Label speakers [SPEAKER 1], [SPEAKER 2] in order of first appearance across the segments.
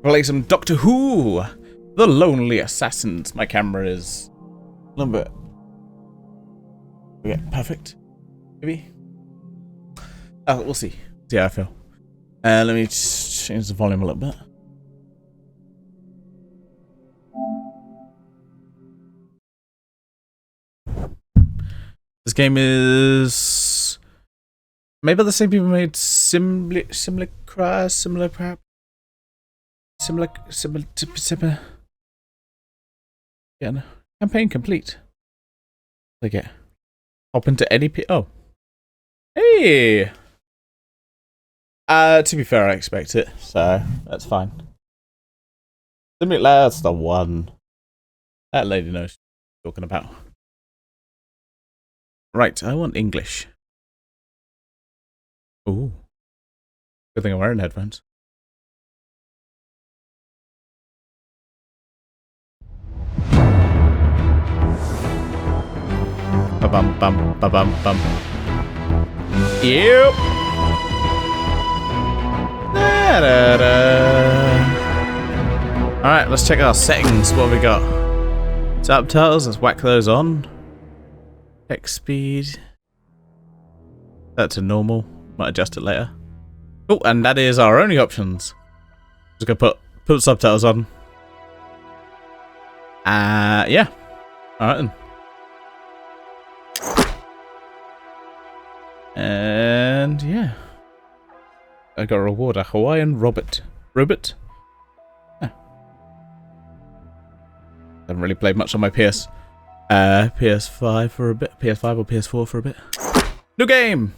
[SPEAKER 1] Play some Doctor Who. The Lonely Assassins. My camera is a little bit. Yeah, perfect. Maybe. Oh, we'll see. See how I feel. Let me just change the volume a little bit. This game is made by the same people who made similar. Yeah, no. Campaign complete. Like it. Hop into any oh. Hey! To be fair, I expect it, so that's fine. That's the one. That lady knows what she's talking about. Right, I want English. Ooh. Good thing I'm wearing headphones. Ba-bum, bum, ba-bum, bum. Yep. Alright, let's check our settings. What have we got? Subtitles, let's whack those on. Text speed. That's a normal. Might adjust it later. Oh, and that is our only options. Just gonna put subtitles on. Yeah. Alright then. And yeah. I got a reward, a Hawaiian robot. Robot? Yeah. Haven't really played much on my PS5 for a bit. PS5 or PS4 for a bit. New game!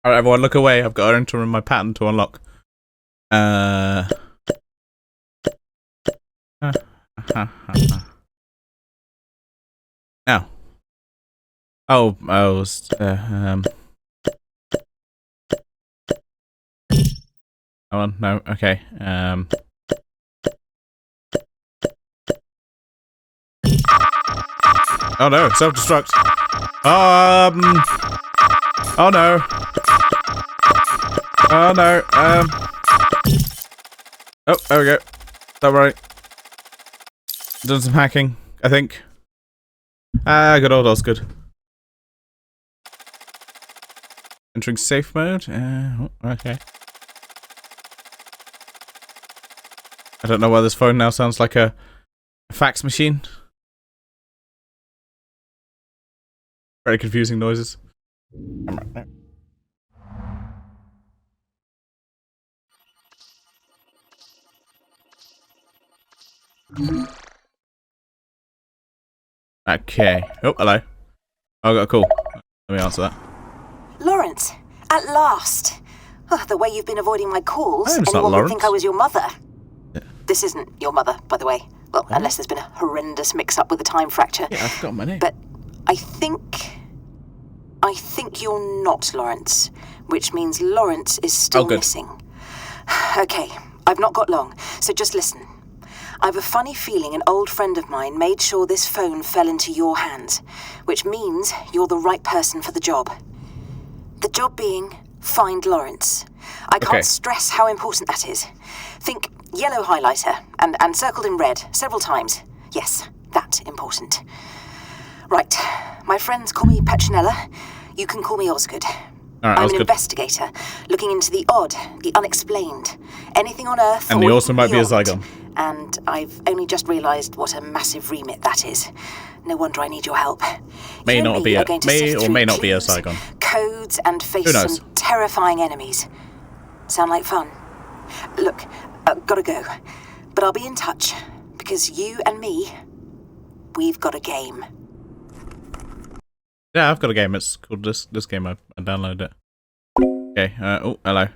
[SPEAKER 1] Alright everyone, look away. I've got to enter in my pattern to unlock. Now. Oh, I was, Hold on, no, okay, Oh no, self-destruct. Oh no. Oh no, Oh, there we go. Don't worry. Done some hacking, I think. Good old Osgood. Entering safe mode? Okay. I don't know why this phone now sounds like a fax machine. Very confusing noises. I'm right there. Okay. Oh, hello. Oh, I got a call. Let me answer that.
[SPEAKER 2] Lawrence, at last. Oh, the way you've been avoiding my calls, anyone would think I was your mother. Yeah. This isn't your mother, by the way. Well, unless there's been a horrendous mix-up with a time fracture.
[SPEAKER 1] Yeah, I forgot my name.
[SPEAKER 2] But I think you're not Lawrence, which means Lawrence is still missing. Okay, I've not got long, so just listen. I've a funny feeling an old friend of mine made sure this phone fell into your hands, which means you're the right person for the job. The job being, find Lawrence. I can't stress how important that is. Think yellow highlighter, and circled in red several times. Yes, that important. Right, my friends call me Petronella. You can call me Osgood.
[SPEAKER 1] Right,
[SPEAKER 2] I'm an investigator, looking into the odd, the unexplained, anything on Earth
[SPEAKER 1] and
[SPEAKER 2] or
[SPEAKER 1] you also might
[SPEAKER 2] beyond.
[SPEAKER 1] be a Zygon.
[SPEAKER 2] And I've only just realised what a massive remit that is. No wonder I need your help.
[SPEAKER 1] May not be a Zygon.
[SPEAKER 2] Codes and face some terrifying enemies. Sound like fun? Look, I've gotta go. But I'll be in touch, because you and me, we've got a game.
[SPEAKER 1] Yeah, I've got a game. It's called this game. I downloaded it. Okay. Oh, hello.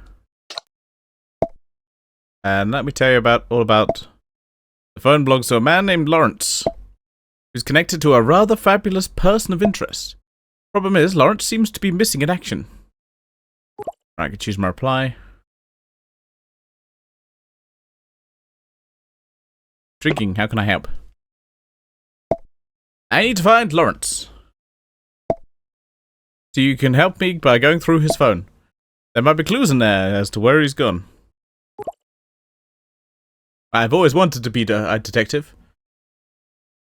[SPEAKER 1] And let me tell you all about the phone blogs of a man named Lawrence, who's connected to a rather fabulous person of interest. Problem is, Lawrence seems to be missing in action. I can choose my reply. Drinking. How can I help? I need to find Lawrence. So you can help me by going through his phone. There might be clues in there as to where he's gone. I've always wanted to be a detective.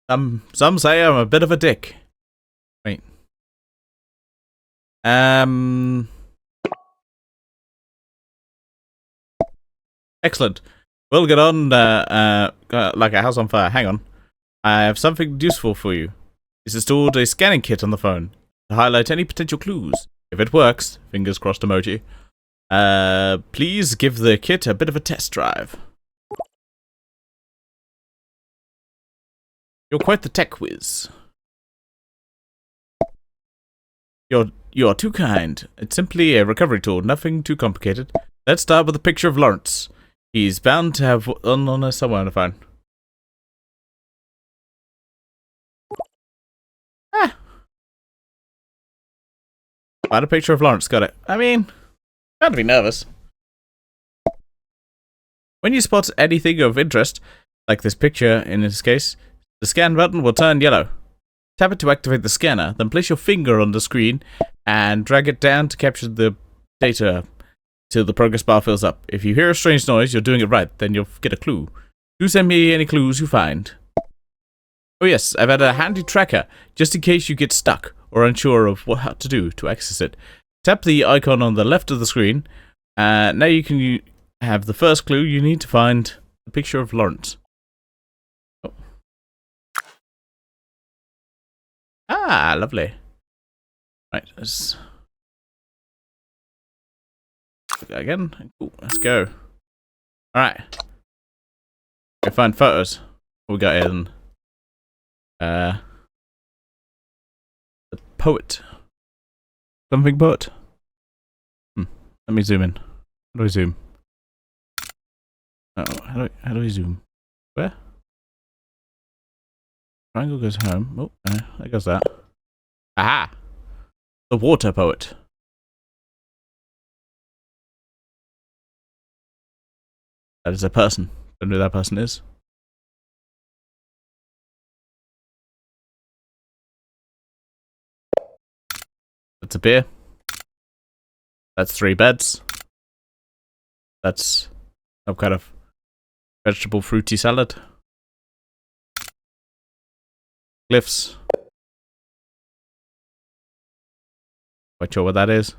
[SPEAKER 1] Some say I'm a bit of a dick. Wait. Excellent. We'll get on like a house on fire. Hang on. I have something useful for you. It's installed a scanning kit on the phone to highlight any potential clues. If it works, fingers crossed emoji, please give the kit a bit of a test drive. You're quite the tech whiz. You're too kind. It's simply a recovery tool, nothing too complicated. Let's start with a picture of Lawrence. He's bound to have one somewhere on the phone. Find a picture of Lawrence, got it. I mean, gotta be nervous. When you spot anything of interest, like this picture in this case, the scan button will turn yellow. Tap it to activate the scanner, then place your finger on the screen and drag it down to capture the data till the progress bar fills up. If you hear a strange noise, you're doing it right, then you'll get a clue. Do send me any clues you find. Oh yes, I've had a handy tracker, just in case you get stuck or unsure of what to do to access it. Tap the icon on the left of the screen. Now you can have the first clue you need to find the picture of Lawrence. Oh. Ah, lovely. Right, let's look at again. Cool, let's go. Alright. Go find photos. What we got here then? The poet. Something poet. Let me zoom in. How do I zoom? Oh, how do I zoom? Where? Triangle goes home. Oh, there goes that. Aha! The water poet. That is a person. Don't know who that person is. That's a beer. That's 3 beds. That's some kind of vegetable fruity salad. Glyphs. Quite sure what that is.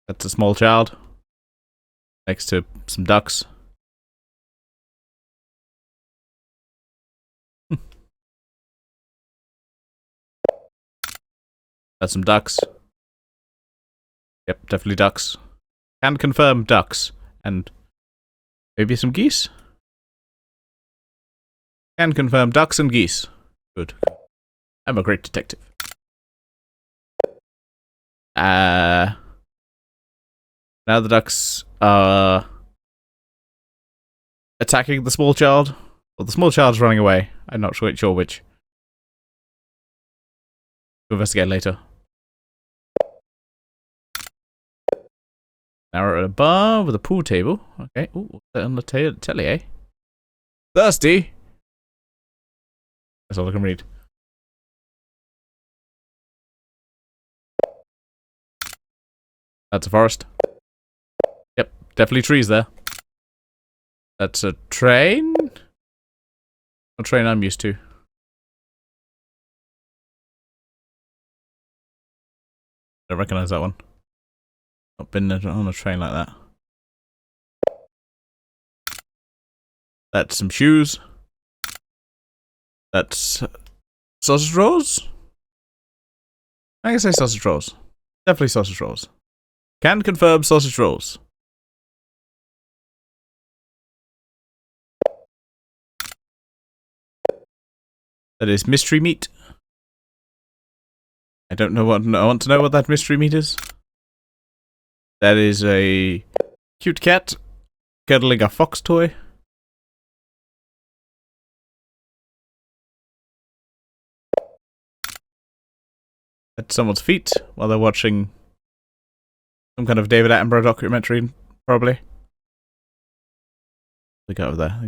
[SPEAKER 1] That's a small child. Next to some ducks. That's some ducks. Yep, definitely ducks. Can confirm ducks. And maybe some geese? Can confirm ducks and geese. Good. I'm a great detective. Now the ducks are attacking the small child. Well, the small child's running away. I'm not quite sure which. We'll investigate later. Now we're at a bar with a pool table. Okay. Ooh, what's that on the telly, eh? Thirsty? That's all I can read. That's a forest. Yep, definitely trees there. That's a train? A train I'm used to. Don't recognize that one. Not been on a train like that. That's some shoes. That's sausage rolls? I can say sausage rolls. Definitely sausage rolls. Can confirm sausage rolls. That is mystery meat. I don't know what I want to know what that mystery meat is. That is a cute cat cuddling a fox toy. At someone's feet while they're watching some kind of David Attenborough documentary, probably. Look over there.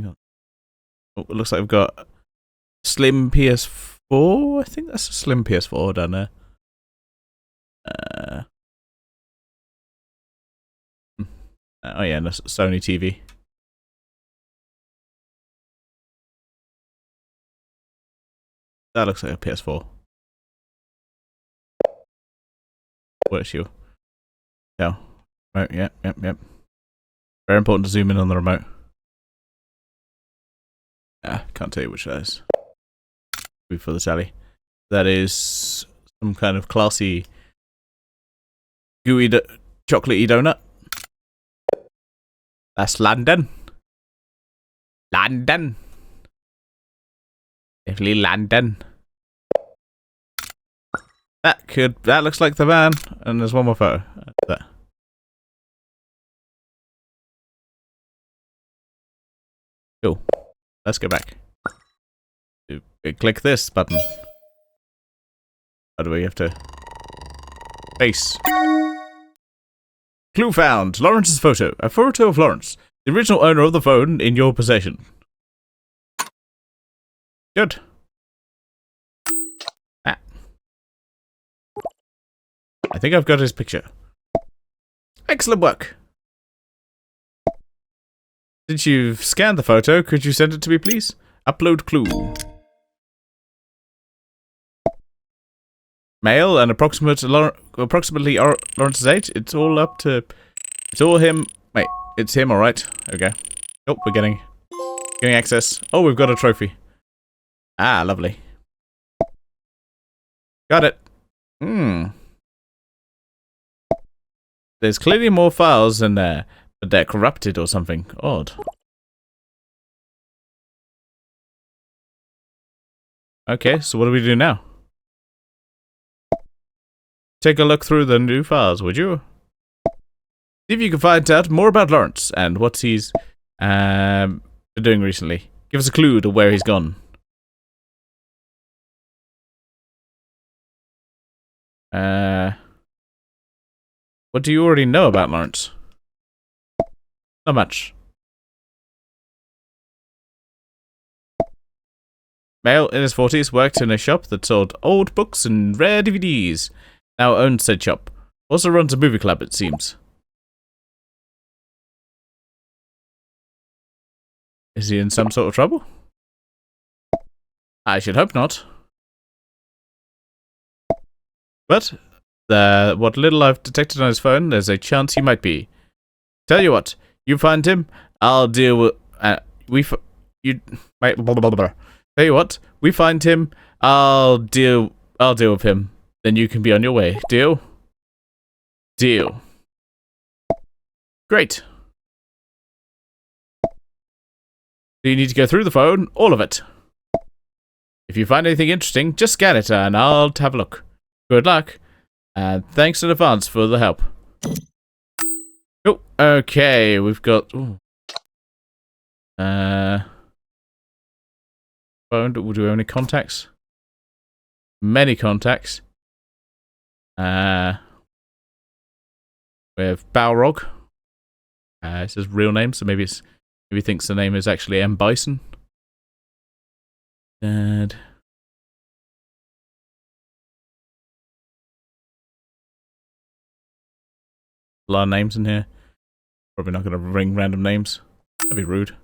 [SPEAKER 1] Oh, it looks like we've got slim PS4 PS4. I think that's a slim PS4 down there. Oh yeah, that's a Sony TV. That looks like a PS4. Where's you? Yeah. Right, yep. Very important to zoom in on the remote. Can't tell you which that is. For the tally. That is some kind of classy gooey chocolatey donut. That's London. London. Definitely London. That looks like the van. And there's one more photo. There. Cool. Let's go back. Click this button. How do we have to? Face. Clue found. Lawrence's photo. A photo of Lawrence, the original owner of the phone, in your possession. Good. I think I've got his picture. Excellent work. Since you've scanned the photo, could you send it to me, please? Upload clue. Male and approximately Lawrence's age. It's all him. Wait, it's him, alright. Okay. Oh, we're getting access. Oh, we've got a trophy. Ah, lovely. Got it. There's clearly more files in there, but they're corrupted or something. Odd. Okay, so what do we do now? Take a look through the new files, would you? See if you can find out more about Lawrence and what he's been doing recently. Give us a clue to where he's gone. What do you already know about Lawrence? Not much. Male in his 40s, worked in a shop that sold old books and rare DVDs. Now owns said shop. Also runs a movie club, it seems. Is he in some sort of trouble? I should hope not. But, what little I've detected on his phone, there's a chance he might be. Tell you what, you find him, I'll deal with... Tell you what, we find him, I'll deal with him. Then you can be on your way. Deal? Deal. Great. So you need to go through the phone, all of it. If you find anything interesting, just scan it and I'll have a look. Good luck. And thanks in advance for the help. Oh, okay, we've got... Ooh. Phone, do we have any contacts? Many contacts. We have Balrog. It's his real name, so maybe he thinks the name is actually M. Bison. Dad. A lot of names in here. Probably not going to ring random names. That'd be rude.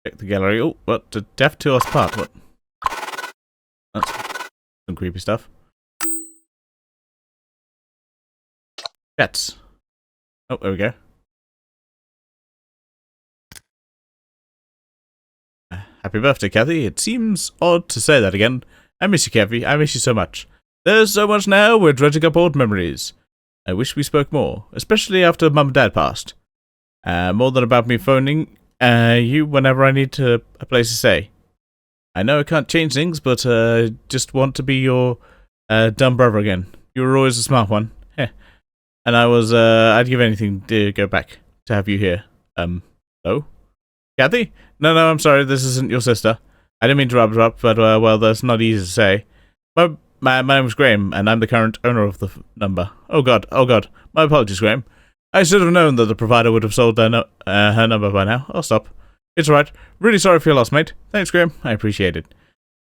[SPEAKER 1] Check the gallery. Oh, what? The death to us part. What? That's some creepy stuff. Cats. Oh, there we go. Happy birthday, Kathy. It seems odd to say that again. I miss you, Kathy. I miss you so much. There's so much now, we're dredging up old memories. I wish we spoke more, especially after Mum and Dad passed. More than about me phoning you whenever I need a place to stay. I know I can't change things, but just want to be your dumb brother again. You were always a smart one. Heh. And I'd give anything to go back to have you here. Hello? Kathy? No, I'm sorry, this isn't your sister. I didn't mean to interrupt, but, well, that's not easy to say. My name's Graham, and I'm the current owner of the number. Oh god. My apologies, Graham. I should have known that the provider would have sold her number by now. I'll stop. It's alright. Really sorry for your loss, mate. Thanks, Graham. I appreciate it.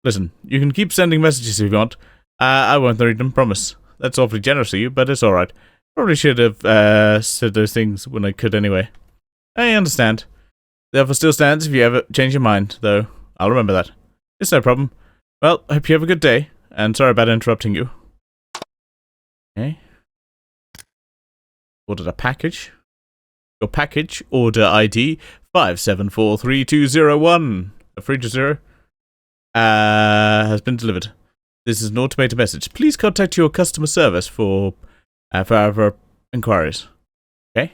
[SPEAKER 1] Listen, you can keep sending messages if you want. I won't read them, promise. That's awfully generous of you, but it's alright. Probably should have said those things when I could anyway. I understand. The offer still stands if you ever change your mind, though. I'll remember that. It's no problem. Well, I hope you have a good day, and sorry about interrupting you. Okay. Ordered a package. Your package, order ID 5743201. A 320. Has been delivered. This is an automated message. Please contact your customer service for our inquiries. Okay.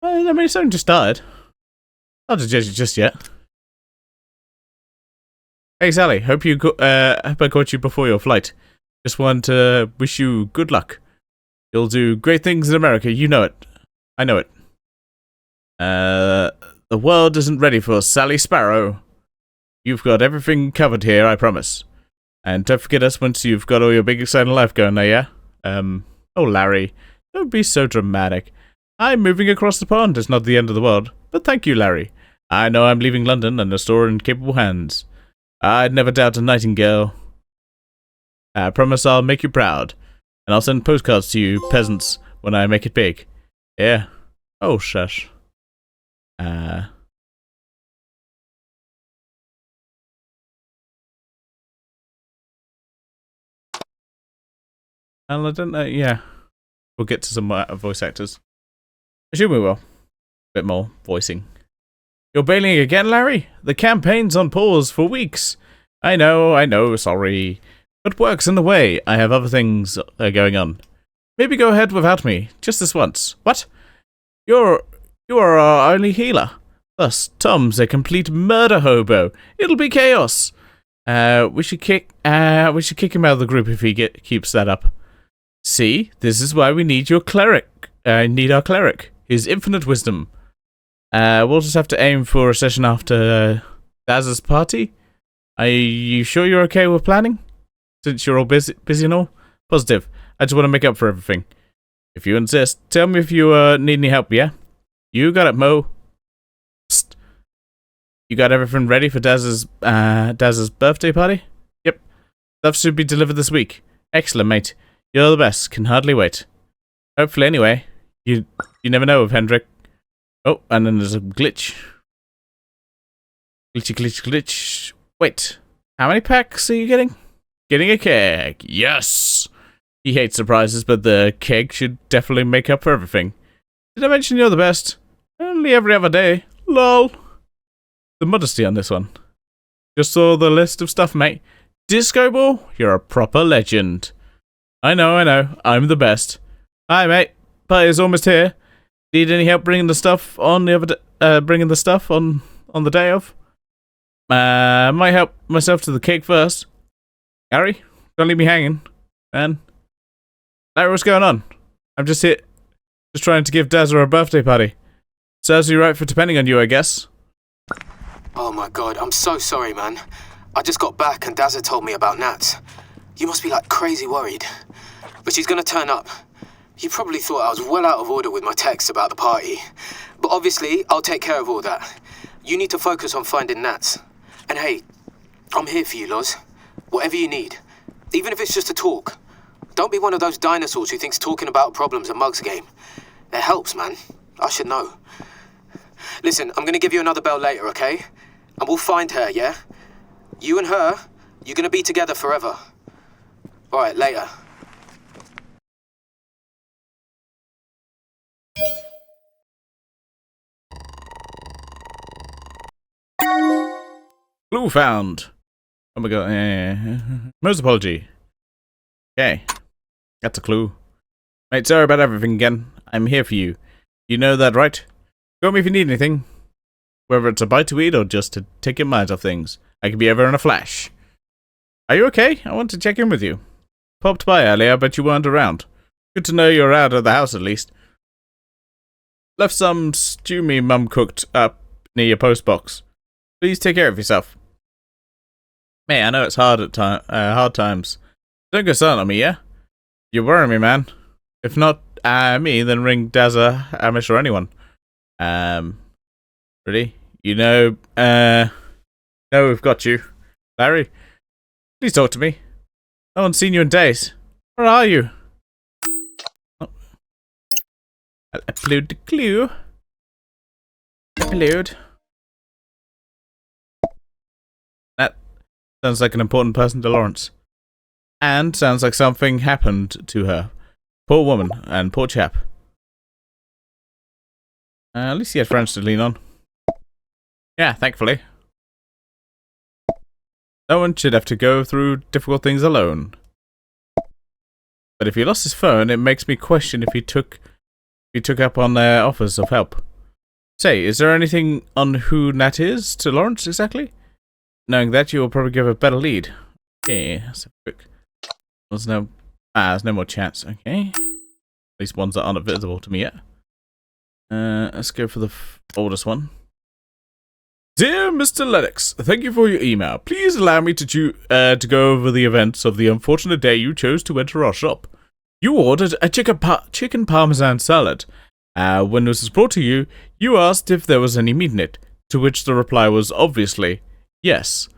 [SPEAKER 1] Well, I mean, it's only just started. I'll not judge it just yet. Hey, Sally. Hope I caught you before your flight. Just want to wish you good luck. You'll do great things in America. You know it. I know it. The world isn't ready for Sally Sparrow. You've got everything covered here, I promise. And don't forget us once you've got all your big exciting life going there, yeah? Oh, Larry. Don't be so dramatic. I'm moving across the pond. It's not the end of the world. But thank you, Larry. I know I'm leaving London and a store in capable hands. I'd never doubt a nightingale. I promise I'll make you proud. And I'll send postcards to you peasants when I make it big. Yeah. Oh, shush. Well, I don't know, yeah. We'll get to some voice actors. Assume we will. A bit more voicing. You're bailing again, Larry? The campaign's on pause for weeks. I know, sorry. But work's in the way. I have other things going on. Maybe go ahead without me, just this once. What? You are our only healer. Plus, Tom's a complete murder hobo. It'll be chaos. We should kick him out of the group if he keeps that up. See, this is why we need your cleric. Need our cleric. His infinite wisdom. We'll just have to aim for a session after Daz's party. Are you sure you're okay with planning? Since you're all busy and all? Positive. I just want to make up for everything. If you insist, tell me if you need any help, yeah? You got it, Mo. Psst. You got everything ready for Daz's birthday party? Yep. Stuff should be delivered this week. Excellent, mate. You're the best. Can hardly wait. Hopefully, anyway. You never know with Hendrik. Oh, and then there's a glitch. Glitch. Wait. How many packs are you getting? Getting a keg. Yes! He hates surprises, but the keg should definitely make up for everything. Did I mention you're the best? Only every other day. Lol. The modesty on this one. Just saw the list of stuff, mate. Disco Ball? You're a proper legend. I know. I'm the best. Hi, mate. Party's almost here. Need any help bringing the stuff on the day of? Might help myself to the cake first. Harry, don't leave me hanging, man. Larry, what's going on? I'm just here, just trying to give Dazza a birthday party. Serves you right for depending on you, I guess.
[SPEAKER 3] Oh my god, I'm so sorry, man. I just got back and Dazza told me about Nats. You must be like crazy worried. But she's gonna turn up. You probably thought I was well out of order with my texts about the party. But obviously, I'll take care of all that. You need to focus on finding Nats. And hey, I'm here for you, Loz. Whatever you need. Even if it's just a talk. Don't be one of those dinosaurs who thinks talking about problems a mug's game. It helps, man. I should know. Listen, I'm gonna give you another bell later, okay? And we'll find her, yeah? You and her, you're gonna be together forever. Alright, later.
[SPEAKER 1] Clue found. Oh my god. Most apology. Okay. That's a clue. Mate, sorry about everything again. I'm here for you. You know that, right? Call me if you need anything. Whether it's a bite to eat or just to take your mind off things. I can be over in a flash. Are you okay? I want to check in with you. Popped by earlier, but you weren't around. Good to know you're out of the house at least. Left some stew me mum cooked up near your post box. Please take care of yourself. Hey, I know it's hard times. Don't go silent on me, yeah? You worry me, man. If not me, then ring Dazza, Amish, or anyone. Ready? No, we've got you. Larry, please talk to me. No one's seen you in days. Where are you? Oh. I'll upload the clue. Upload. That sounds like an important person to Lawrence. And sounds like something happened to her. Poor woman and poor chap. At least he had friends to lean on. Yeah, thankfully. No one should have to go through difficult things alone. But if he lost his phone, it makes me question if he took up on their offers of help. Say, is there anything on who Nat is to Lawrence exactly? Knowing that, you will probably give a better lead. Okay, that's a quick. There's no more chance. Okay, at least ones that aren't visible to me yet. Let's go for the oldest one. Dear Mr. Lennox, thank you for your email. Please allow me to go over the events of the unfortunate day you chose to enter our shop. You ordered a chicken parmesan salad. When this was brought to you, you asked if there was any meat in it, to which the reply was obviously yes.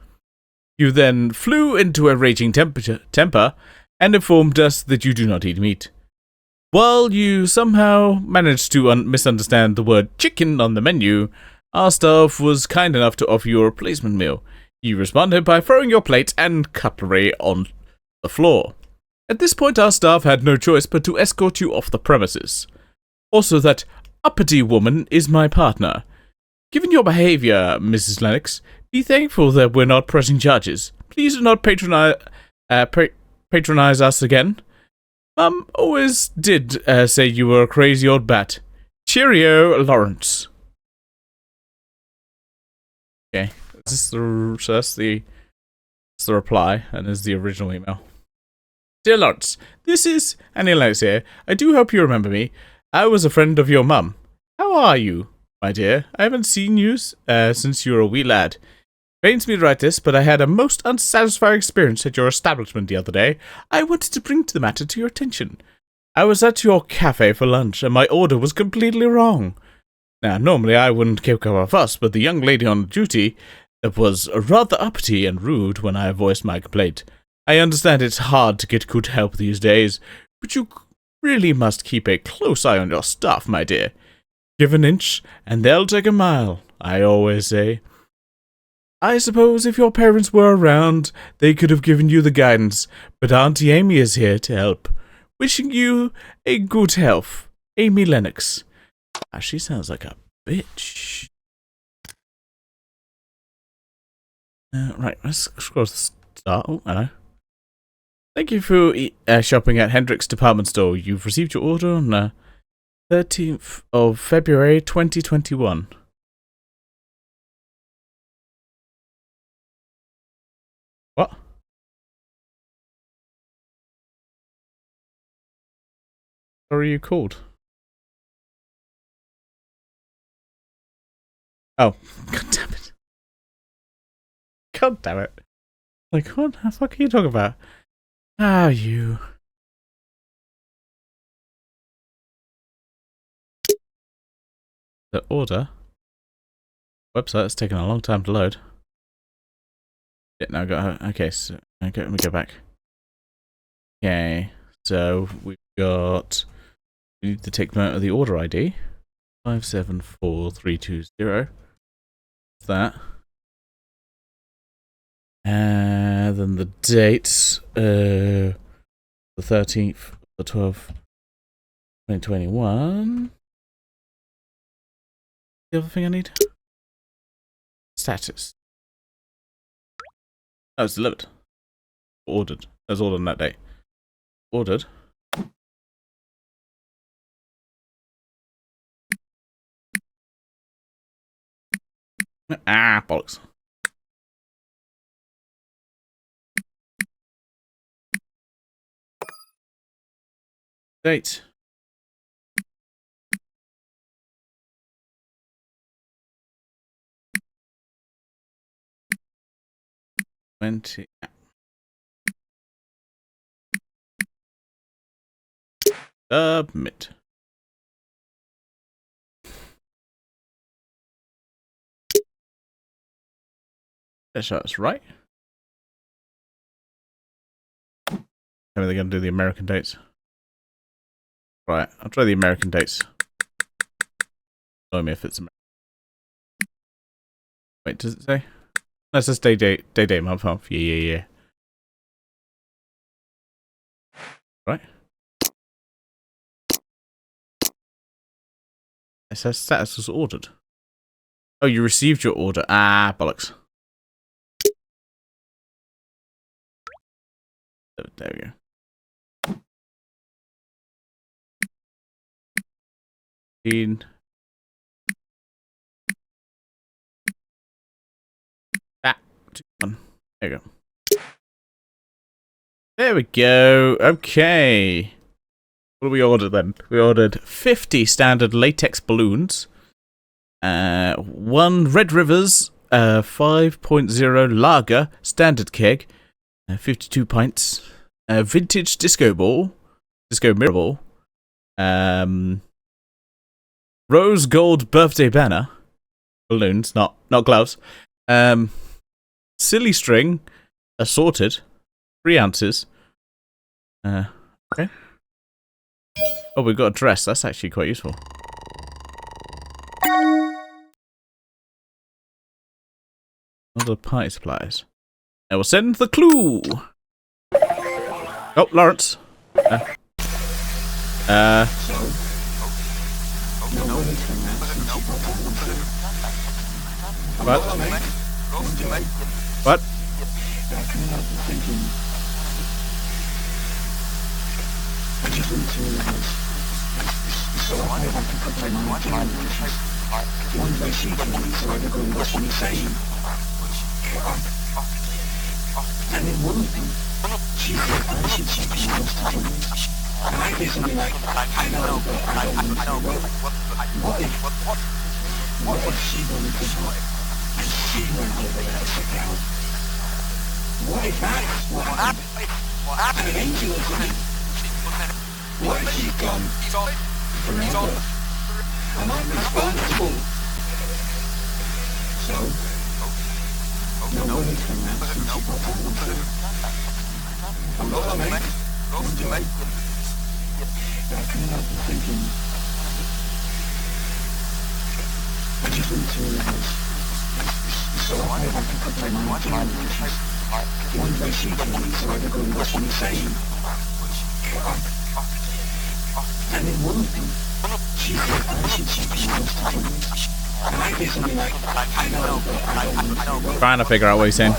[SPEAKER 1] You then flew into a raging temper and informed us that you do not eat meat. While you somehow managed to misunderstand the word chicken on the menu, our staff was kind enough to offer you a replacement meal. You responded by throwing your plate and cutlery on the floor. At this point, our staff had no choice but to escort you off the premises. Also, that uppity woman is my partner. Given your behavior, Mrs. Lennox, be thankful that we're not pressing charges. Please do not patronize us again. Mum always did say you were a crazy old bat. Cheerio, Lawrence. Okay, that's the reply, and is the original email. Dear Lawrence, this is Annie Lennox here. I do hope you remember me. I was a friend of your mum. How are you, my dear? I haven't seen you since you were a wee lad. Pains me to write this, but I had a most unsatisfying experience at your establishment the other day. I wanted to bring the matter to your attention. I was at your cafe for lunch, and my order was completely wrong. Now, normally I wouldn't kick up a fuss, but the young lady on duty was rather uppity and rude when I voiced my complaint. I understand it's hard to get good help these days, but you really must keep a close eye on your staff, my dear. Give an inch, and they'll take a mile, I always say. I suppose if your parents were around, they could have given you the guidance, but Auntie Amy is here to help. Wishing you a good health, Amy Lennox. She sounds like a bitch. Right, let's scroll to the start. Oh, hello. Thank you for shopping at Hendrick's department store. You've received your order on 13th of February 2021. What? What are you called? Oh, god damn it. God damn it. Like, what the fuck are you talking about? Ah, you. The order? Website's taking a long time to load. Yeah, now I got her. Okay, so okay, let me go back. Okay, so we've got. We need to take note of the order ID 574320. That. And then the date, the 13th of the 12th, 2021. The other thing I need? Status. Oh, it's delivered. Ordered. It was ordered on that day. Ordered. Ah, bollocks. Date. Submit. Let's sure that's right. Tell me they're going to do the American dates. Right, I'll try the American dates. Show me if it's American. Wait, does it say? No, it says day, month. Yeah. Right. It says status was ordered. Oh, you received your order. Ah, bollocks. There we go. 15. Ah, 2, 1. There you go. There we go. Okay. What did we order then? We ordered 50 standard latex balloons. 1 Red Rivers 5.0 lager standard keg. 52 pints. Vintage disco mirror ball. Rose gold birthday banner. Balloons, not gloves. Silly string. Assorted. 3 ounces. Okay. Oh, we've got a dress. That's actually quite useful. Other party supplies. Now we'll send the clue. Oh, Lawrence. What? What? Trying to figure out what he's saying.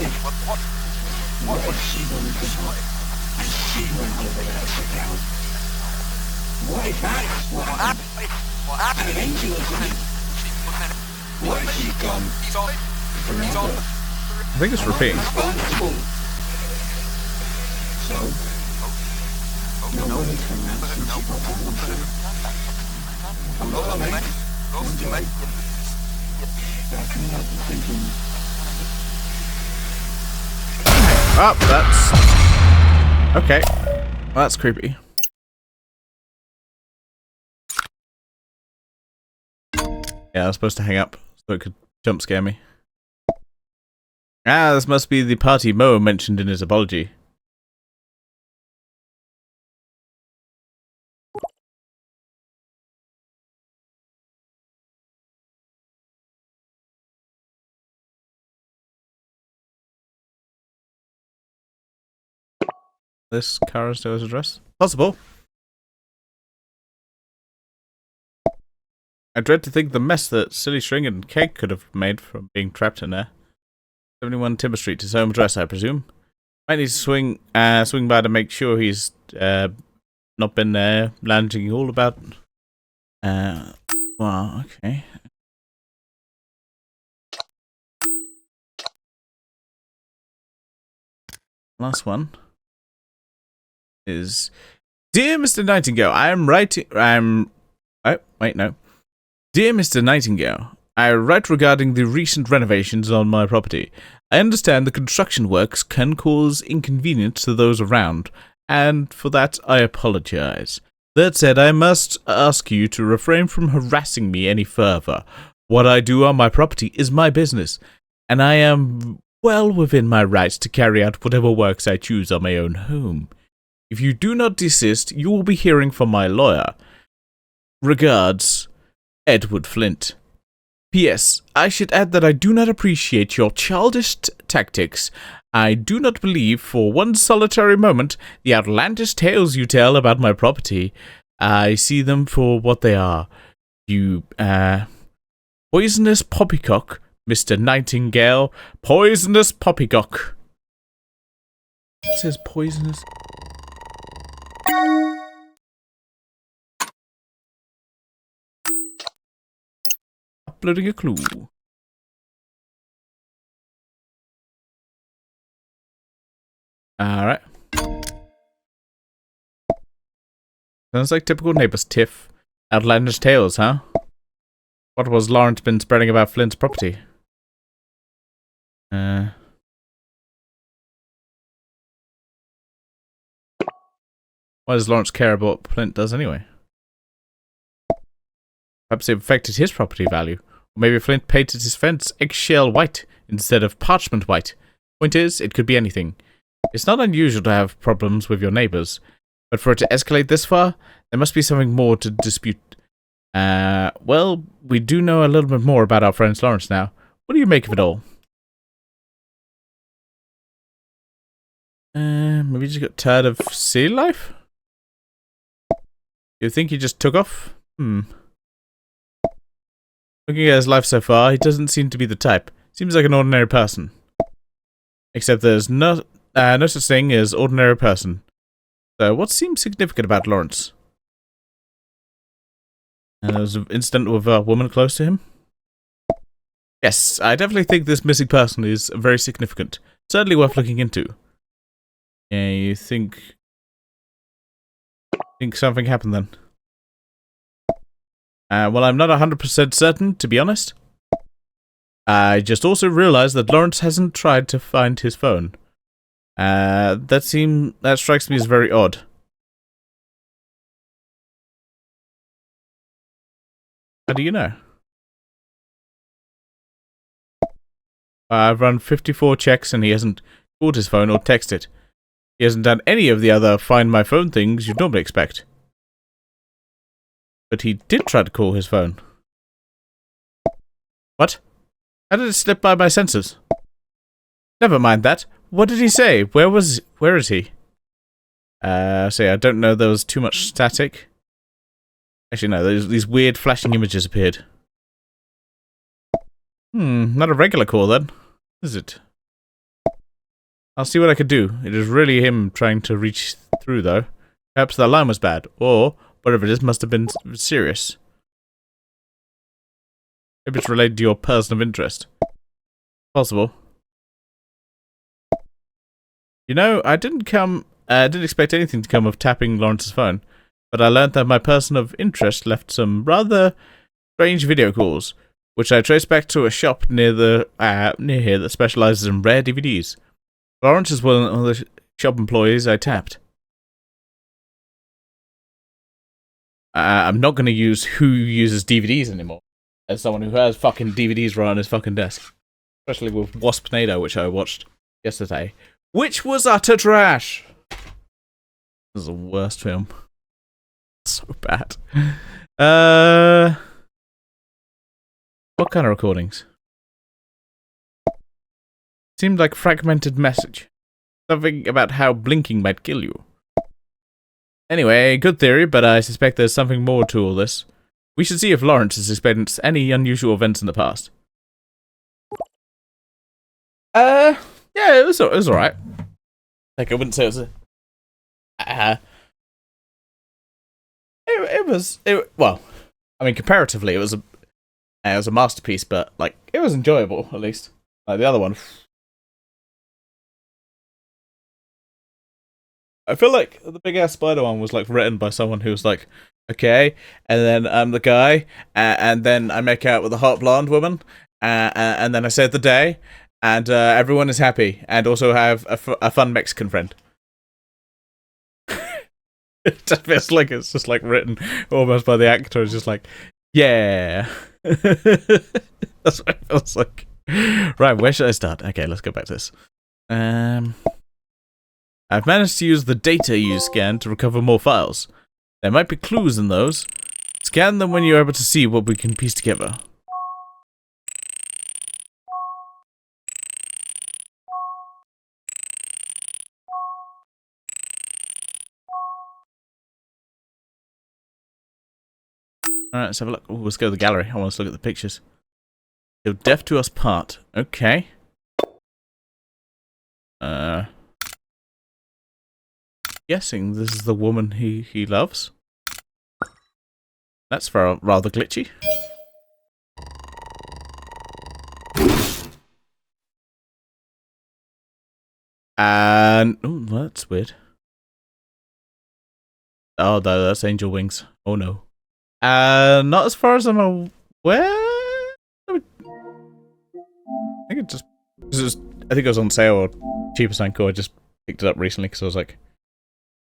[SPEAKER 1] I think it's repeating. Oh, that's... Okay. Well, that's creepy. Yeah, I was supposed to hang up so it could jump scare me. Ah, this must be the party Moa mentioned in his apology. This Kara's address? Possible. I dread to think the mess that Silly String and Keg could have made from being trapped in there. 71 Timber Street, his home address, I presume. Might need to swing by to make sure he's not been there lounging all about. Well, okay. Last one is, Dear Mr. Nightingale, oh, wait, no. Dear Mr. Nightingale, I write regarding the recent renovations on my property. I understand the construction works can cause inconvenience to those around, and for that I apologize. That said, I must ask you to refrain from harassing me any further. What I do on my property is my business, and I am well within my rights to carry out whatever works I choose on my own home. If you do not desist, you will be hearing from my lawyer. Regards, Edward Flint. P.S. I should add that I do not appreciate your childish tactics. I do not believe for one solitary moment the outlandish tales you tell about my property. I see them for what they are. You, poisonous poppycock, Mr. Nightingale. Poisonous poppycock. It says poisonous. Uploading a clue. Alright. Sounds like typical neighbors tiff. Outlandish tales, huh? What was Lawrence been spreading about Flint's property? Why does Lawrence care about what Flint does anyway? Perhaps it affected his property value. Or maybe Flint painted his fence eggshell white instead of parchment white. Point is, it could be anything. It's not unusual to have problems with your neighbors, but for it to escalate this far, there must be something more to dispute. Well, we do know a little bit more about our friend Lawrence now. What do you make of it all? Maybe he just got tired of city life? You think he just took off? Looking at his life so far, he doesn't seem to be the type. Seems like an ordinary person. Except there's no such thing as ordinary person. So, what seems significant about Lawrence? There was an incident with a woman close to him? Yes, I definitely think this missing person is very significant. Certainly worth looking into. Yeah, you think something happened then? Well, I'm not 100% certain, to be honest. I just also realized that Lawrence hasn't tried to find his phone. That strikes me as very odd. How do you know? I've run 54 checks and he hasn't called his phone or texted. He hasn't done any of the other find my phone things you'd normally expect. But he did try to call his phone. What? How did it slip by my senses? Never mind that. What did he say? Where is he? See, I don't know, there was too much static. Actually, no, these weird flashing images appeared. Not a regular call then, is it? I'll see what I could do. It is really him trying to reach through, though. Perhaps the line was bad, or whatever it is must have been serious. Maybe it's related to your person of interest. Possible. You know, I didn't expect anything to come of tapping Lawrence's phone, but I learned that my person of interest left some rather strange video calls, which I traced back to a shop near here that specializes in rare DVDs. Lawrence is one of the shop employees I tapped. I'm not going to use who uses DVDs anymore, as someone who has fucking DVDs right on his fucking desk. Especially with Waspnado, which I watched yesterday. Which was utter trash! This is the worst film. So bad. What kind of recordings? Seemed like fragmented message. Something about how blinking might kill you. Anyway, good theory, but I suspect there's something more to all this. We should see if Lawrence has experienced any unusual events in the past. Yeah, it was alright. Like, I wouldn't say it was well, I mean, comparatively, it was a masterpiece, but, like, it was enjoyable, at least. Like, the other one. I feel like the big ass spider one was like written by someone who was like, okay, and then I'm the guy, and then I make out with a hot blonde woman, and then I save the day, and everyone is happy, and also have a fun Mexican friend. It just feels like it's just like written almost by the actor. It's just like, yeah, that's what it feels like. Right, where should I start? Okay, let's go back to this. I've managed to use the data you scanned to recover more files. There might be clues in those. Scan them when you're able to see what we can piece together. Alright, let's have a look. Ooh, let's go to the gallery. I want to look at the pictures. Till death do us part. Okay. Guessing this is the woman he loves. That's rather glitchy. And oh, that's weird. Oh, no, that's angel wings. Oh no. Not as far as I'm aware. I think it just. I think it was on sale or cheapest Anchor. I just picked it up recently because I was like,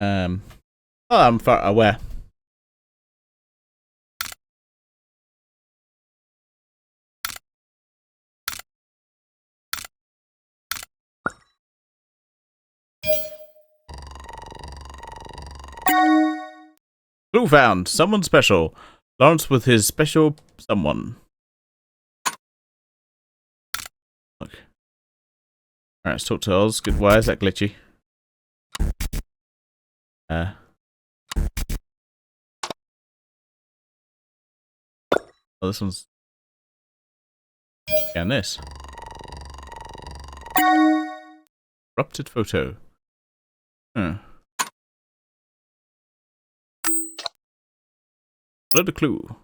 [SPEAKER 1] oh, I'm far aware. Clue found. Someone special. Lawrence with his special someone. Look. Alright, let's talk to Oz. Good. Why is that glitchy? Oh, this one's. Scan this. Corrupted photo. Huh. Upload a clue.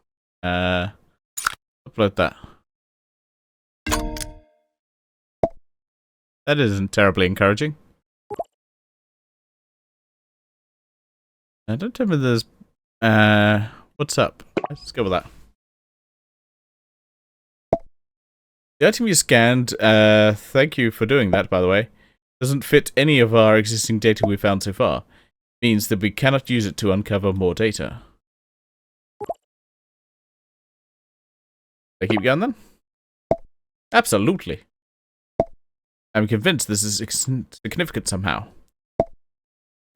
[SPEAKER 1] Upload that. That isn't terribly encouraging. Don't tell me there's. What's up? Let's go with that. The item you scanned, thank you for doing that, by the way, doesn't fit any of our existing data we've found so far. Means that we cannot use it to uncover more data. I keep going then? Absolutely. I'm convinced this is significant somehow.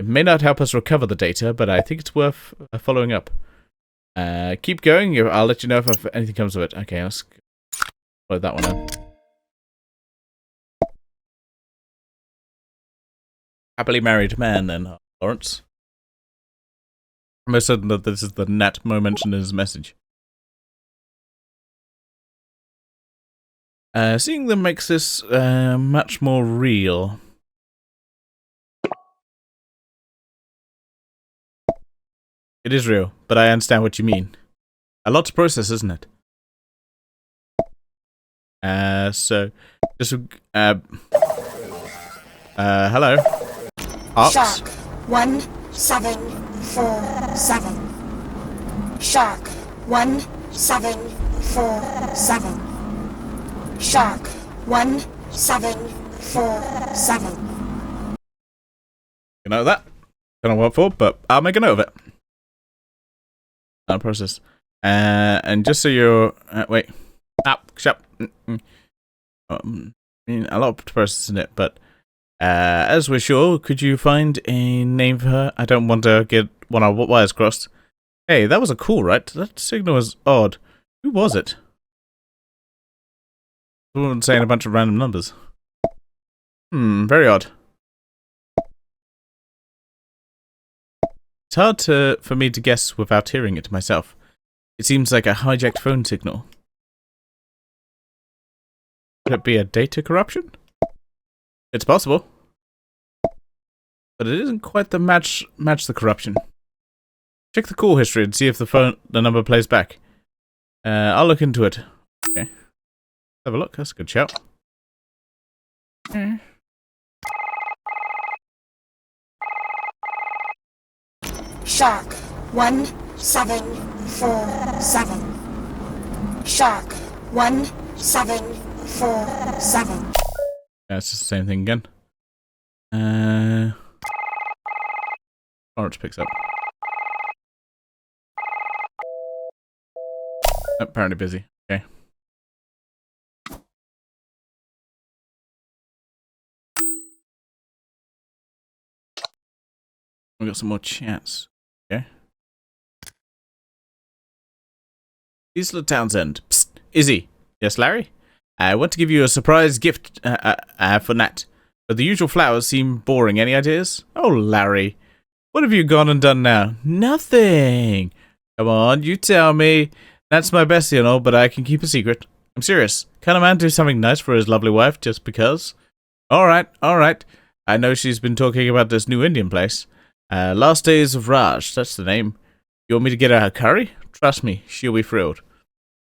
[SPEAKER 1] It may not help us recover the data, but I think it's worth following up. Keep going. I'll let you know if anything comes of it. Okay, let's load that one in. Happily married man, then, Lawrence. I'm most certain that this is the Nat Mo mentioned in his message. Seeing them makes this much more real. It is real, but I understand what you mean. A lot to process, isn't it? So, just, hello. Ox?
[SPEAKER 4] Shark 1747. Shark 1747. Shark 1747.
[SPEAKER 1] You know that? Don't know what for, but I'll make a note of it. Process. And just so you're wait. Shut. I mean, a lot to process in it, but as we're sure, could you find a name for her? I don't want to get one of our wires crossed. Hey, that was a call, right? That signal was odd. Who was it? Someone saying a bunch of random numbers. Very odd. It's hard for me to guess without hearing it myself. It seems like a hijacked phone signal. Could it be a data corruption? It's possible. But it isn't quite the match the corruption. Check the call history and see if the number plays back. I'll look into it. Okay. Have a look, that's a good shout.
[SPEAKER 4] Shark 1747. Shark 1747.
[SPEAKER 1] Yeah, it's just the same thing again. Orange picks up. Apparently busy. Okay. We got some more chats. Okay. Isla Townsend. Psst, Izzy. Yes, Larry? I want to give you a surprise gift for Nat. But the usual flowers seem boring. Any ideas? Oh, Larry. What have you gone and done now? Nothing. Come on, you tell me. Nat's my bestie and all, but I can keep a secret. I'm serious. Can a man do something nice for his lovely wife just because? Alright. I know she's been talking about this new Indian place. Last Days of Raj, that's the name. You want me to get her a curry? Trust me, she'll be thrilled.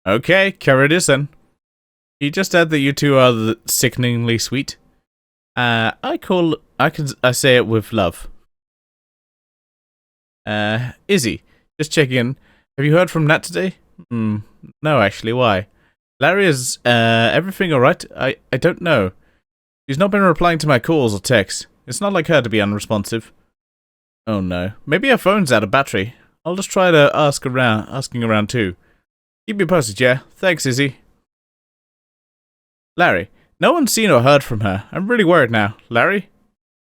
[SPEAKER 1] Okay, curry it is then. You just said that you two are sickeningly sweet. I say it with love. Izzy, just checking in. Have you heard from Nat today? No, actually, why? Larry, is everything alright? I don't know. She's not been replying to my calls or texts. It's not like her to be unresponsive. Oh no. Maybe her phone's out of battery. I'll just try to asking around too. Keep me posted, yeah? Thanks, Izzy. Larry, no one's seen or heard from her. I'm really worried now. Larry?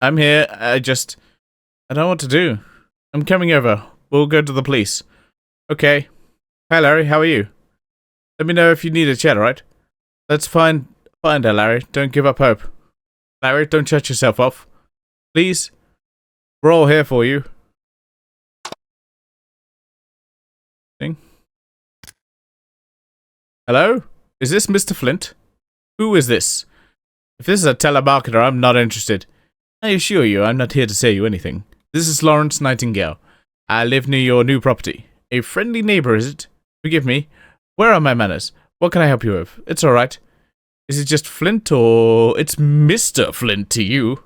[SPEAKER 1] I'm here. I don't know what to do. I'm coming over. We'll go to the police. Okay. Hi, Larry. How are you? Let me know if you need a chat, alright? Let's find her, Larry. Don't give up hope. Larry, don't shut yourself off. Please. We're all here for you. Thing. Hello? Is this Mr. Flint? Who is this? If this is a telemarketer, I'm not interested. I assure you, I'm not here to sell you anything. This is Lawrence Nightingale. I live near your new property. A friendly neighbor, is it? Forgive me. Where are my manners? What can I help you with? It's alright. Is it just Flint, or it's Mr. Flint to you?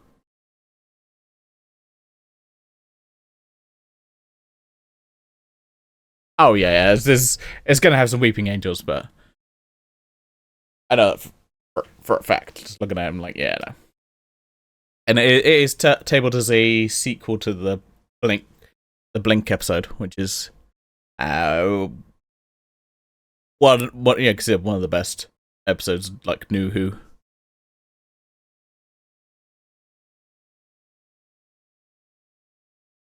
[SPEAKER 1] Oh yeah, it's gonna have some weeping angels, but I know for a fact. Just looking at him, like, yeah, no. And it is tabled as a sequel to the Blink episode, which is considered one of the best episodes, like New Who.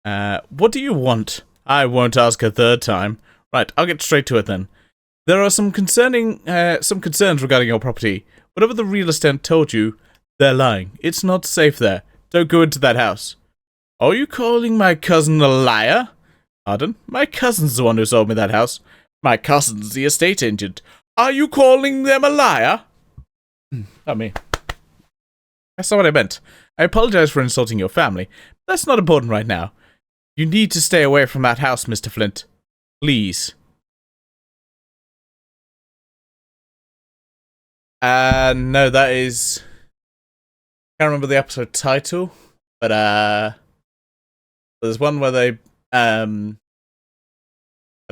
[SPEAKER 1] What do you want? I won't ask a third time. Right, I'll get straight to it then. There are some concerns regarding your property. Whatever the real estate told you, they're lying. It's not safe there. Don't go into that house. Are you calling my cousin a liar? Pardon? My cousin's the one who sold me that house. My cousin's the estate agent. Are you calling them a liar? Not me. That's not what I meant. I apologize for insulting your family. That's not important right now. You need to stay away from that house, Mr. Flint. Please. No, that is... I can't remember the episode title, but there's one where they... I don't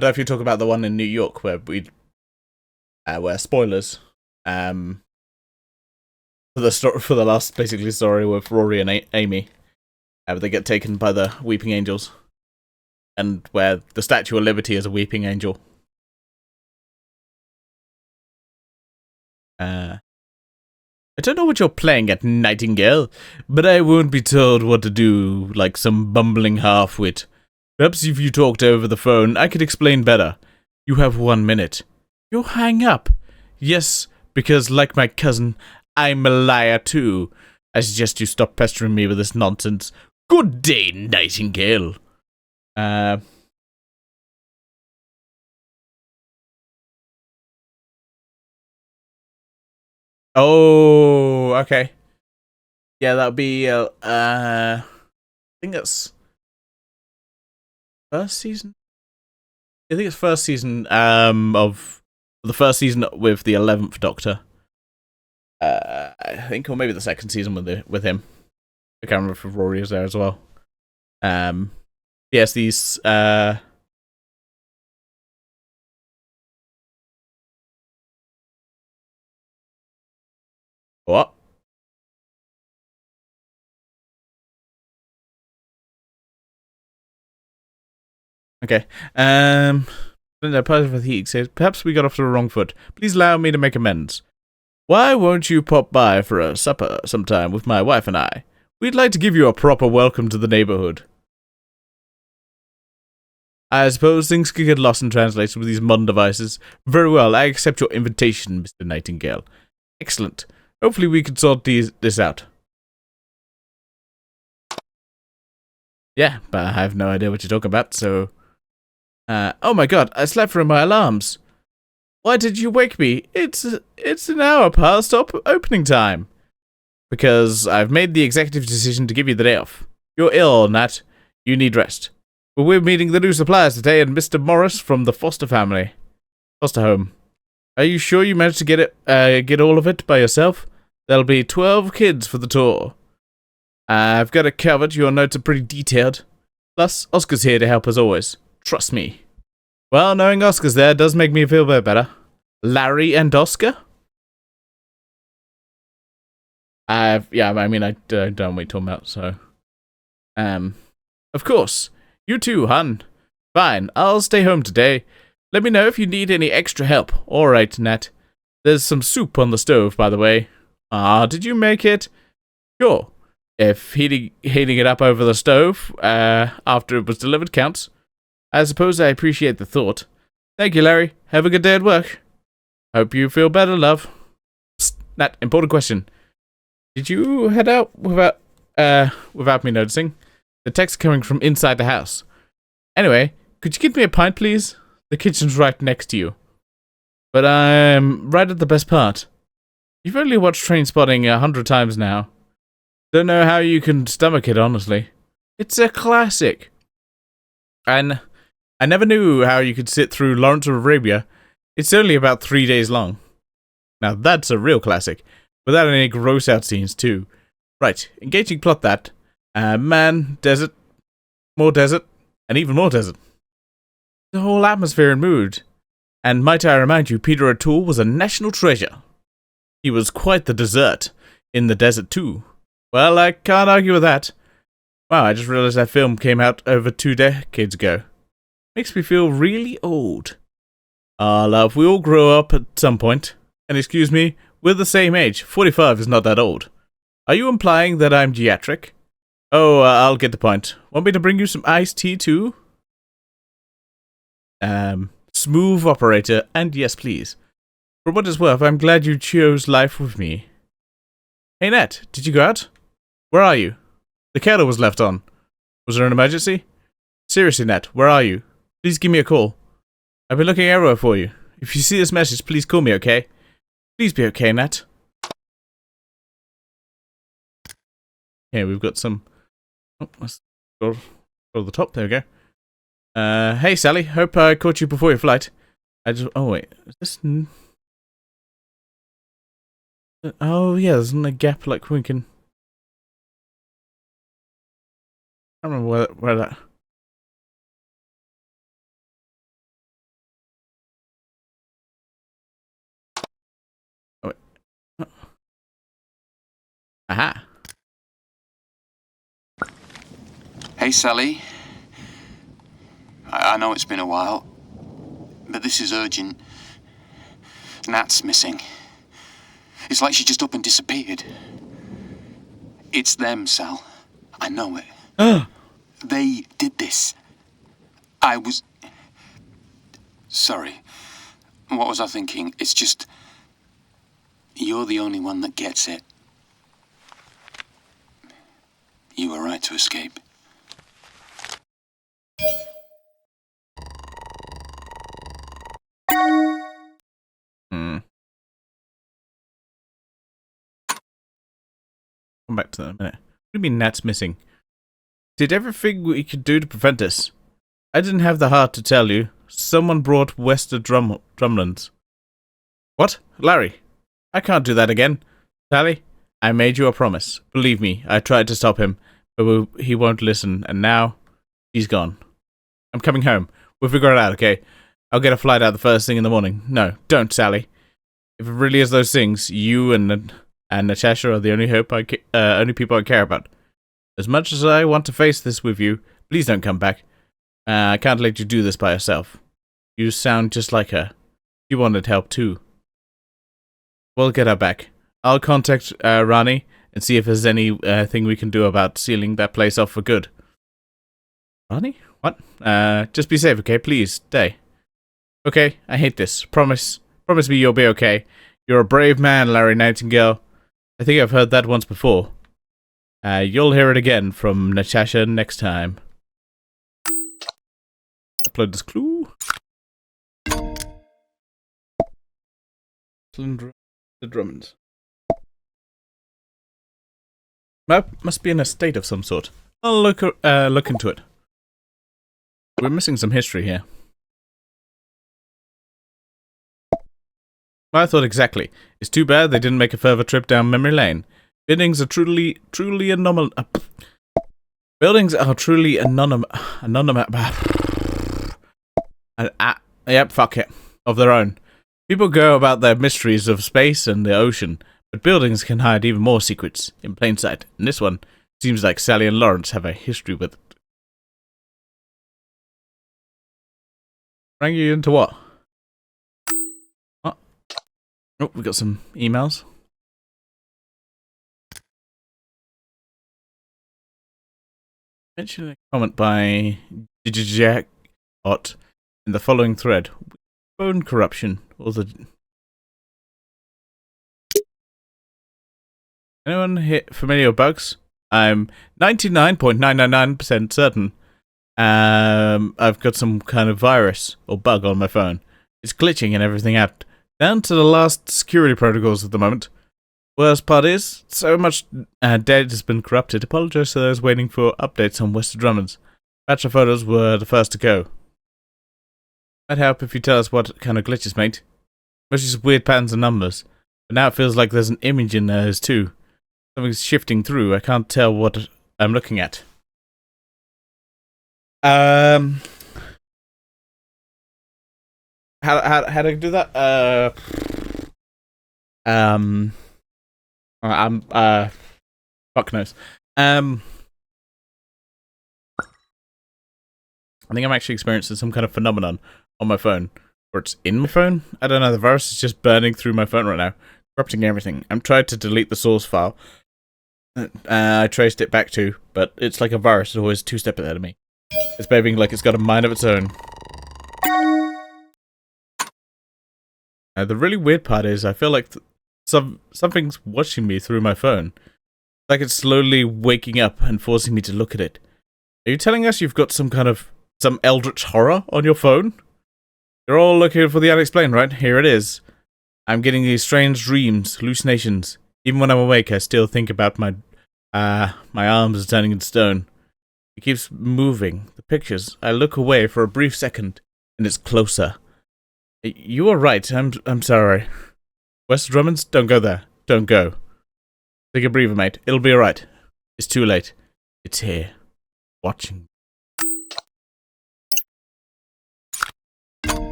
[SPEAKER 1] know if you talk about the one in New York where where spoilers, for the last basically story with Rory and Amy, they get taken by the Weeping Angels, and where the Statue of Liberty is a Weeping Angel. I don't know what you're playing at, Nightingale, but I won't be told what to do like some bumbling half-wit. Perhaps if you talked over the phone, I could explain better. You have 1 minute. You'll hang up. Yes, because like my cousin, I'm a liar too. I suggest you stop pestering me with this nonsense. Good day, Nightingale. Oh, okay. Yeah, that'll be, I think that's first season? I think it's first season, of the first season with the 11th Doctor. I think, or maybe the second season with him. I can't remember if Rory is there as well. Yes, these, what? Okay. The person with heat says, perhaps we got off to the wrong foot. Please allow me to make amends. Why won't you pop by for a supper sometime with my wife and I? We'd like to give you a proper welcome to the neighborhood. I suppose things could get lost in translation with these modern devices. Very well, I accept your invitation, Mr. Nightingale. Excellent. Hopefully we can sort this out. Yeah, but I have no idea what you're talking about, so... oh my god, I slept through my alarms. Why did you wake me? It's an hour past opening time. Because I've made the executive decision to give you the day off. You're ill, Nat. You need rest. But we're meeting the new suppliers today and Mr. Morris from the foster home. Are you sure you managed to get all of it by yourself? There'll be 12 kids for the tour. I've got it covered. Your notes are pretty detailed. Plus, Oscar's here to help as always. Trust me. Well, knowing Oscar's there does make me feel a bit better. Larry and Oscar? I don't know what you're talking about, so... Of course. You too, hun. Fine, I'll stay home today. Let me know if you need any extra help. Alright, Nat. There's some soup on the stove, by the way. Did you make it? Sure. If heating it up over the stove, after it was delivered counts. I suppose I appreciate the thought. Thank you, Larry. Have a good day at work. Hope you feel better, love. Psst, Nat, important question. Did you head out without me noticing? The text coming from inside the house. Anyway, could you get me a pint, please? The kitchen's right next to you. But I'm right at the best part. You've only watched Trainspotting 100 times now. Don't know how you can stomach it, honestly. It's a classic. And I never knew how you could sit through Lawrence of Arabia. It's only about 3 days long. Now that's a real classic. Without any gross out scenes, too. Right, engaging plot that. Man, desert, more desert, and even more desert. The whole atmosphere and mood. And might I remind you, Peter O'Toole was a national treasure. He was quite the dessert in the desert, too. Well, I can't argue with that. Wow, I just realized that film came out over 2 decades ago. Makes me feel really old. Love, we all grow up at some point. And excuse me, we're the same age. 45 is not that old. Are you implying that I'm geriatric? Oh, I'll get the point. Want me to bring you some iced tea, too? Smooth operator, and yes, please. For what it's worth, I'm glad you chose life with me. Hey, Nat, did you go out? Where are you? The kettle was left on. Was there an emergency? Seriously, Nat, where are you? Please give me a call. I've been looking everywhere for you. If you see this message, please call me, okay? Please be okay, Nat. Yeah, we've got some... Oh, let's go to the top. There we go. Hey, Sally. Hope I caught you before your flight. Oh, wait. Is this... Oh, yeah, there's a gap like we can... I don't remember where that... Oh, wait. Oh. Aha.
[SPEAKER 5] Hey, Sally. I know it's been a while, but this is urgent. Nat's missing. It's like she just up and disappeared. It's them, Sal. I know it. They did this. I was... Sorry. What was I thinking? It's just... You're the only one that gets it. You were right to escape.
[SPEAKER 1] Come back to that in a minute. What do you mean Nat's missing? Did everything we could do to prevent this. I didn't have the heart to tell you. Someone brought Wester drumlins. What? Larry? I can't do that again. Sally, I made you a promise. Believe me, I tried to stop him, but he won't listen, and now he's gone. I'm coming home. We'll figure it out, okay? I'll get a flight out the first thing in the morning. No, don't, Sally. If it really is those things, you and Natasha are the only people I care about. As much as I want to face this with you, please don't come back. I can't let you do this by yourself. You sound just like her. You wanted help too. We'll get her back. I'll contact Rani and see if there's anything we can do about sealing that place off for good. Rani? What? Just be safe, okay? Please, stay. Okay, I hate this. Promise me you'll be okay. You're a brave man, Larry Nightingale. I think I've heard that once before. You'll hear it again from Natasha next time. Upload this clue. The Drummonds. Map must be in a state of some sort. I'll look into it. We're missing some history here. I thought exactly. It's too bad they didn't make a further trip down memory lane. Buildings are truly anomalous. Buildings are truly yep, fuck it. Of their own. People go about their mysteries of space and the ocean, but buildings can hide even more secrets in plain sight. And this one seems like Sally and Lawrence have a history with it. Rang you into what? Oh, we got some emails. Mention a comment by Jack Ott in the following thread. Phone corruption or the... Anyone familiar with bugs? I'm 99.999% certain. I've got some kind of virus or bug on my phone. It's glitching and everything out. Down to the last security protocols at the moment. Worst part is, so much data has been corrupted. Apologize to those waiting for updates on Western Drummonds. Bachelor photos were the first to go. Might help if you tell us what kind of glitches, mate. Mostly just weird patterns and numbers. But now it feels like there's an image in there too. Something's shifting through. I can't tell what I'm looking at. How do I do that? Fuck knows. I think I'm actually experiencing some kind of phenomenon on my phone, or it's in my phone. I don't know. The virus is just burning through my phone right now, corrupting everything. I'm trying to delete the source file. I traced it back to, but it's like a virus. It's always two steps ahead of me. It's behaving like it's got a mind of its own. The really weird part is I feel like something's watching me through my phone. Like it's slowly waking up and forcing me to look at it. Are you telling us you've got some eldritch horror on your phone? You're all looking for the unexplained, right? Here it is. I'm getting these strange dreams, hallucinations. Even when I'm awake, I still think about my arms are turning into stone. It keeps moving. The pictures. I look away for a brief second, and it's closer. You are right. I'm sorry. West Drummonds, don't go there. Don't go. Take a breather, mate. It'll be alright. It's too late. It's here. Watching.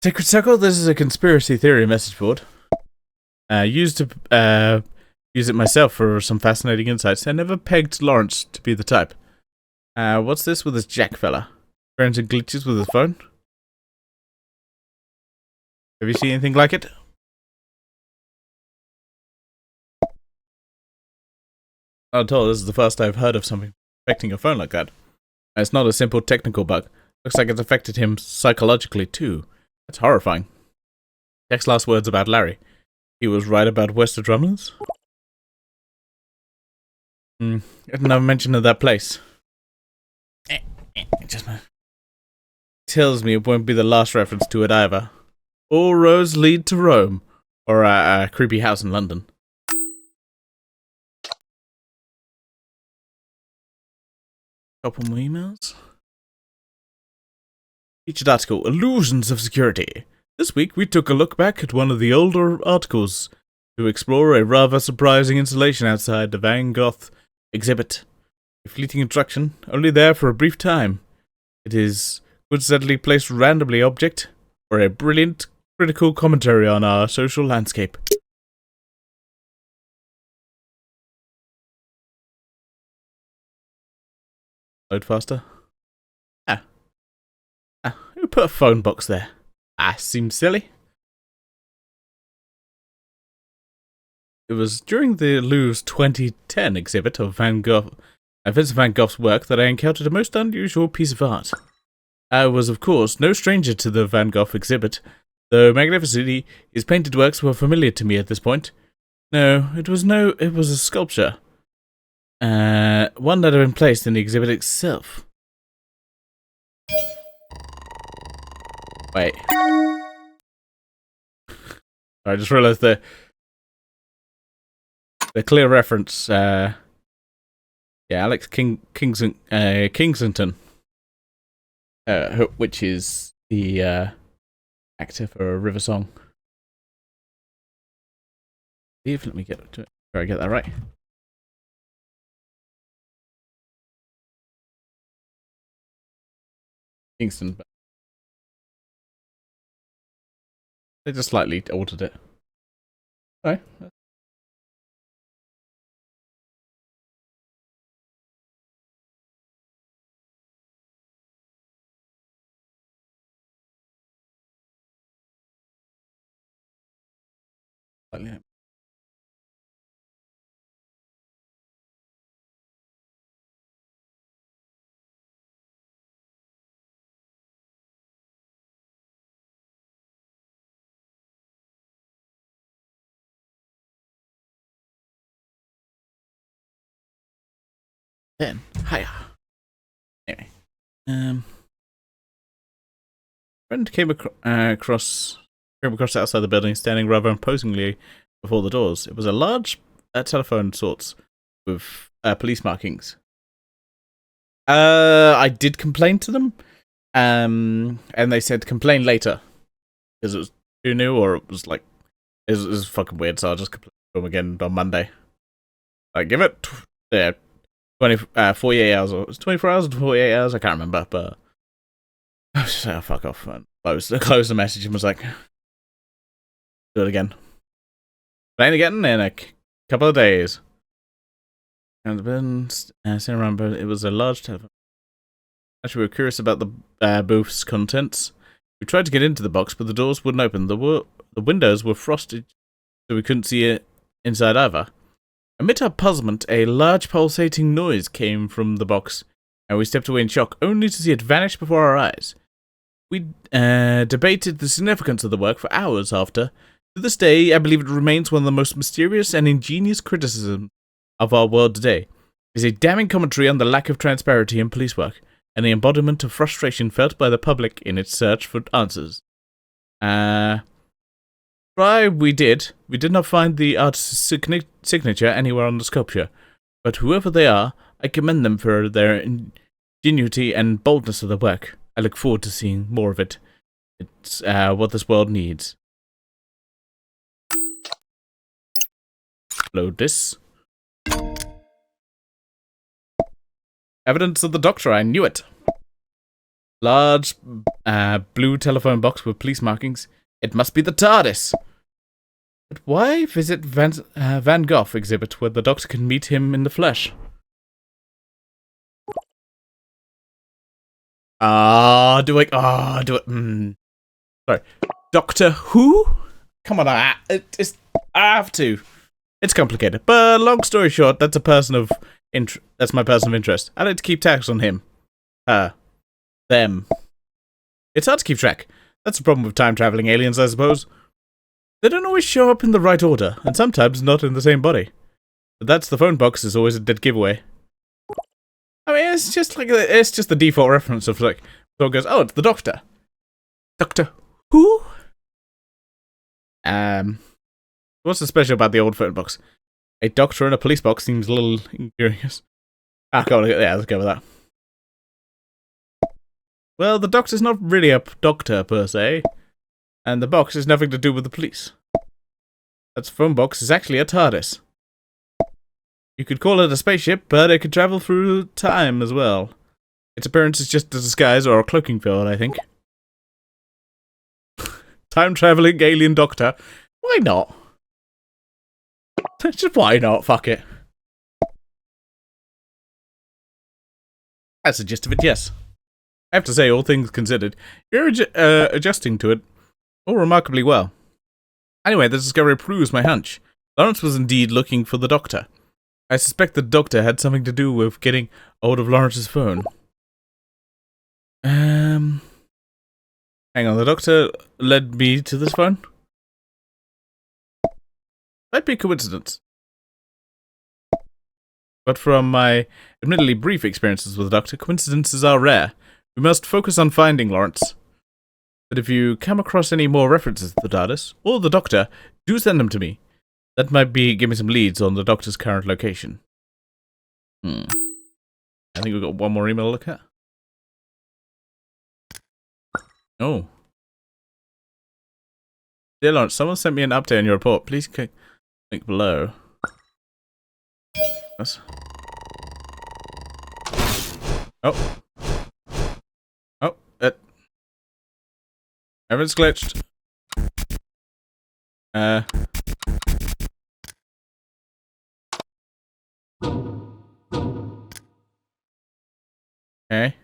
[SPEAKER 1] Sacred Circle, this is a conspiracy theory message board. Used to use it myself for some fascinating insights. I never pegged Lawrence to be the type. What's this with this Jack fella? Experiencing glitches with his phone? Have you seen anything like it? Not at all. This is the first I've heard of something affecting your phone like that. It's not a simple technical bug. Looks like it's affected him psychologically too. That's horrifying. Jack's last words about Larry. He was right about Wester Drummonds? Another mention of that place. Just tells me it won't be the last reference to it either. All roads lead to Rome. Or a creepy house in London. Couple more emails. Featured article, Illusions of Security. This week we took a look back at one of the older articles to explore a rather surprising installation outside the Van Gogh exhibit. A fleeting attraction, only there for a brief time. It is coincidentally placed randomly object for a brilliant critical commentary on our social landscape. Load faster. Who put a phone box there? Seems silly. It was during the Louvre's 2010 exhibit of Van Gogh At Vincent van Gogh's work that I encountered a most unusual piece of art. I was, of course, no stranger to the Van Gogh exhibit, though magnificently his painted works were familiar to me at this point. No, it was a sculpture. One that had been placed in the exhibit itself. Wait. I just realised the clear reference, Alex Kingsington, which is the actor for River Song. Let me get to it. Try to get that right. Kingston. They just slightly altered it. Okay. Slightly. Then, hiya. Anyway, friend came across outside the building, standing rather imposingly before the doors. It was a large telephone sorts with police markings. I did complain to them, and they said complain later because it was too new, or it was like it was fucking weird. So I'll just complain to them again on Monday. Like give it 48 hours, or 24 hours or 48 hours, I can't remember, but I was just like, oh, fuck off, and closed the message and was like, do it again. Playing again in a couple of days. And then, sitting around, but it was a large telephone. Actually, we were curious about the booth's contents. We tried to get into the box, but the doors wouldn't open. The windows were frosted, so we couldn't see it inside either. Amid our puzzlement, a large pulsating noise came from the box, and we stepped away in shock, only to see it vanish before our eyes. We debated the significance of the work for hours after. To this day, I believe it remains one of the most mysterious and ingenious criticisms of our world today. It is a damning commentary on the lack of transparency in police work, and the embodiment of frustration felt by the public in its search for answers. We did not find the artist's signature anywhere on the sculpture, but whoever they are, I commend them for their ingenuity and boldness of the work. I look forward to seeing more of it. It's what this world needs. Load this. Evidence of the Doctor, I knew it. Large blue telephone box with police markings. It must be the TARDIS. But why visit Van Gogh exhibit where the Doctor can meet him in the flesh? Do it. Sorry. Doctor Who? Come on, I have to. It's complicated, but long story short, that's a person of that's my person of interest. I like to keep tabs on him. Them. It's hard to keep track. That's the problem with time-traveling aliens, I suppose. They don't always show up in the right order, and sometimes not in the same body. But that's the phone box is always a dead giveaway. I mean, it's just the default reference of like, someone goes, oh, it's the Doctor. Doctor Who? What's so special about the old phone box? A doctor in a police box seems a little incurious. Let's go with that. Well, the Doctor's not really a doctor, per se. And the box has nothing to do with the police. That phone box is actually a TARDIS. You could call it a spaceship, but it could travel through time as well. Its appearance is just a disguise or a cloaking field, I think. Time-traveling alien doctor. Why not? Just why not? Fuck it. That's the gist of it, yes. I have to say, all things considered, you're adjusting to it all remarkably well. Anyway, the discovery proves my hunch. Lawrence was indeed looking for the Doctor. I suspect the doctor had something to do with getting hold of Lawrence's phone. Hang on, the doctor led me to this phone? Might be a coincidence. But from my admittedly brief experiences with the doctor, coincidences are rare. We must focus on finding Lawrence. But if you come across any more references to the TARDIS, or the doctor, do send them to me. That might give me some leads on the doctor's current location. I think we've got one more email to look at. Oh. Dear Lawrence, someone sent me an update on your report. Please click link below. That's... Oh. Oh, everything's glitched. Okay.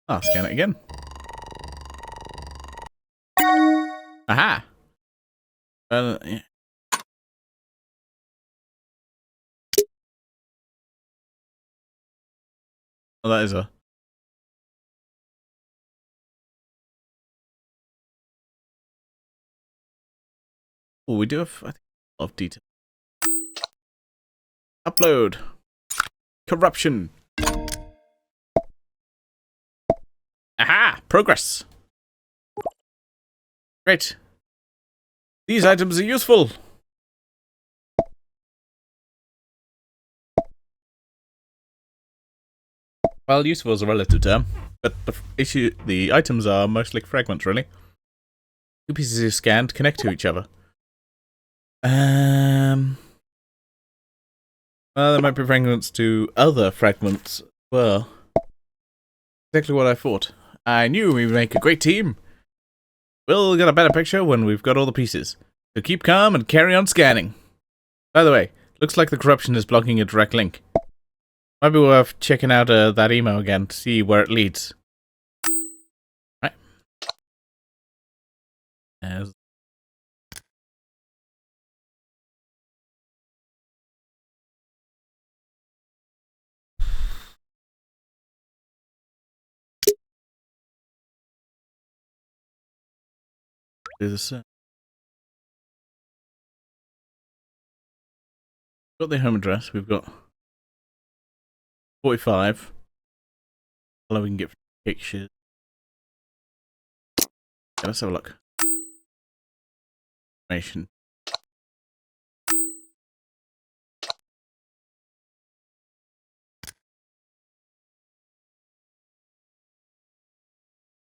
[SPEAKER 1] I'll scan it again. Aha! Yeah. Oh, that is a... Oh, we do have, I think, a lot of detail. Upload. Corruption. Aha! Progress. Great. These items are useful. Well, useful is a relative term, but the items are mostly fragments, really. Two pieces you scanned connect to each other. Well, there might be fragments to other fragments. Well, exactly what I thought. I knew we would make a great team. We'll get a better picture when we've got all the pieces. So keep calm and carry on scanning. By the way, looks like the corruption is blocking a direct link. Might be worth checking out that email again to see where it leads. Right. Do this. Got the home address. We've got 45. Although we can get pictures. Yeah, let's have a look. Information.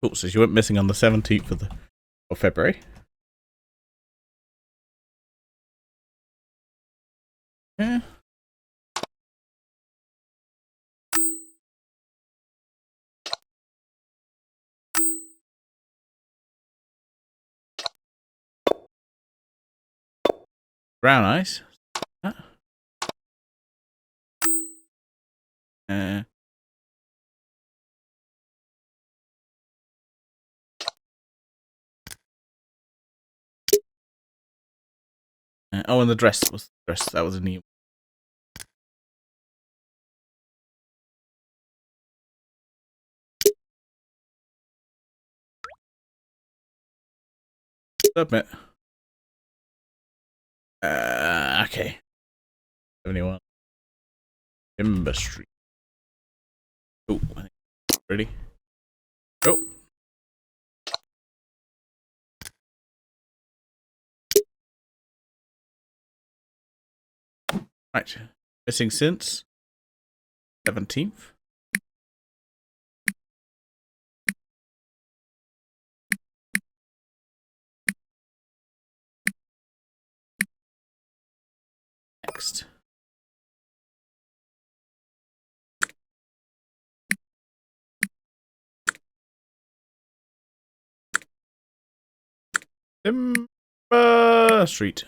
[SPEAKER 1] Cool, so she went missing on the 17th of February. Yeah. Brown eyes. Oh, and the dress was the dress. That was a new. Submit. Okay. 71. Timber Street. Oh, I think ready. Go. Right. Missing since 17th. Next. Timber Street.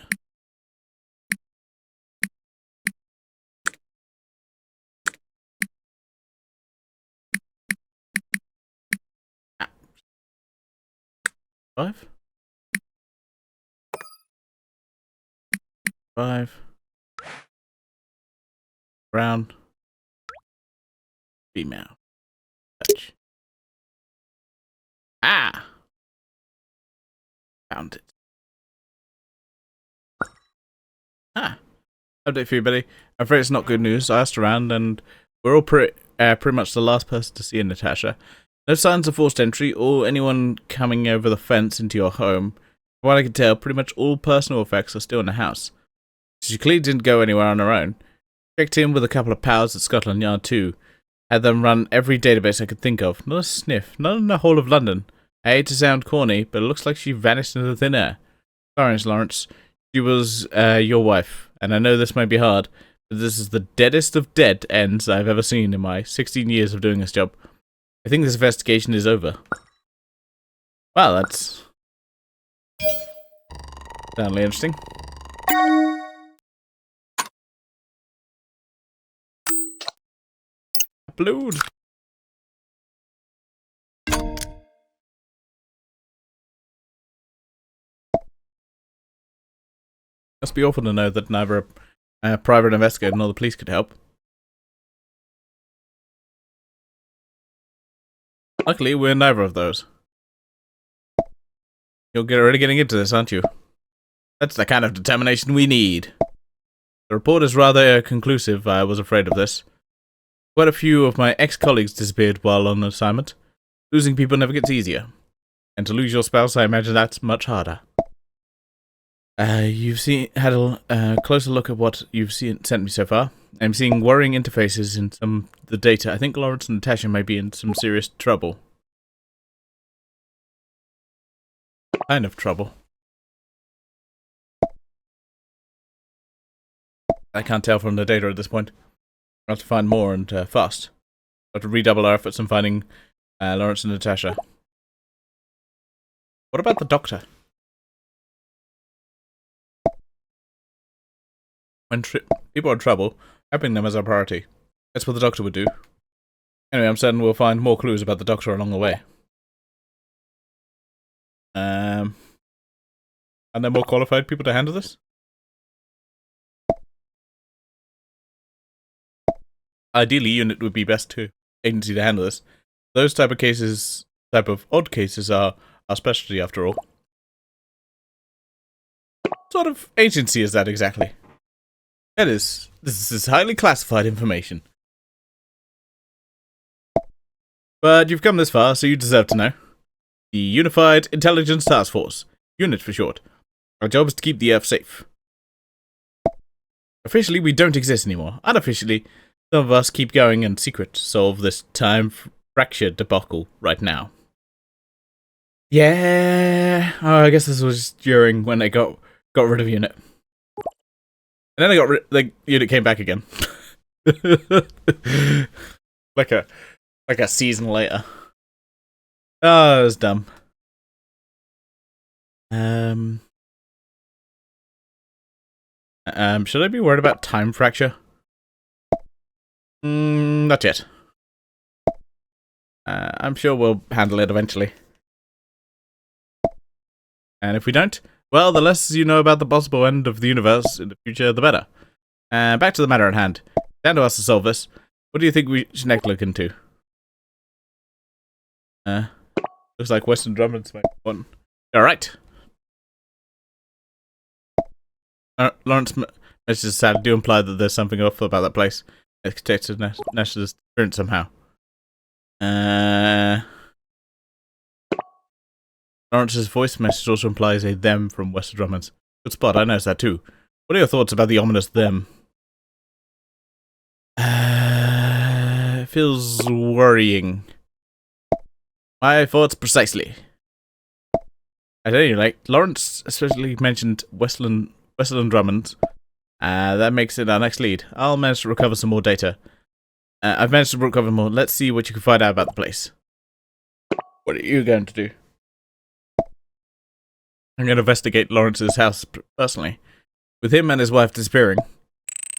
[SPEAKER 1] 5? 5. Brown. Female. Touch. Ah! Found it. Ah. Update for you, buddy. I'm afraid it's not good news. I asked around and we're all pretty much the last person to see Natasha. No signs of forced entry or anyone coming over the fence into your home. From what I can tell, pretty much all personal effects are still in the house. She clearly didn't go anywhere on her own. Checked in with a couple of pals at Scotland Yard too. Had them run every database I could think of. Not a sniff. Not in the whole of London. I hate to sound corny, but it looks like she vanished into thin air. Sorry, Lawrence. She was your wife, and I know this might be hard, but this is the deadest of dead ends I've ever seen in my 16 years of doing this job. I think this investigation is over. Well, that's certainly interesting. Balloon. Must be awful to know that neither a private investigator nor the police could help. Luckily, we're neither of those. You're already getting into this, aren't you? That's the kind of determination we need. The report is rather conclusive. I was afraid of this. Quite a few of my ex-colleagues disappeared while on assignment. Losing people never gets easier. And to lose your spouse, I imagine that's much harder. You've had a closer look at what you've sent me so far. I'm seeing worrying interfaces in some of the data. I think Lawrence and Natasha may be in some serious trouble. Kind of trouble. I can't tell from the data at this point. We'll have to find more and fast. We'll have to redouble our efforts in finding Lawrence and Natasha. What about the doctor? When people are in trouble, helping them is our priority. That's what the doctor would do. Anyway, I'm certain we'll find more clues about the doctor along the way. Are there more qualified people to handle this? Ideally, unit would be best to agency to handle this. Those type of odd cases are our specialty after all. What sort of agency is that exactly? This is highly classified information. But you've come this far, so you deserve to know. The Unified Intelligence Task Force, UNIT for short. Our job is to keep the Earth safe. Officially, we don't exist anymore. Unofficially, some of us keep going in secret to solve this time fracture debacle right now. Yeah, I guess this was during when they got rid of UNIT. And then the unit came back again. like a season later. Oh, it was dumb. Should I be worried about time fracture? Not yet. I'm sure we'll handle it eventually. And if we don't, well, the less you know about the possible end of the universe in the future, the better. Back to the matter at hand. Down to us to solve this. What do you think we should next look into? Looks like Western Drummond's my one. Alright. Lawrence messages sad do imply that there's something off about that place. It's connected to Nash's appearance somehow. Lawrence's voice message also implies a them from Western Drummond's. Good spot, I noticed that too. What are your thoughts about the ominous them? It feels worrying. My thoughts precisely. At any rate, Lawrence especially mentioned Westland Drummond. That makes it our next lead. I'll manage to recover some more data. I've managed to recover more. Let's see what you can find out about the place. What are you going to do? I'm going to investigate Lawrence's house personally. With him and his wife disappearing,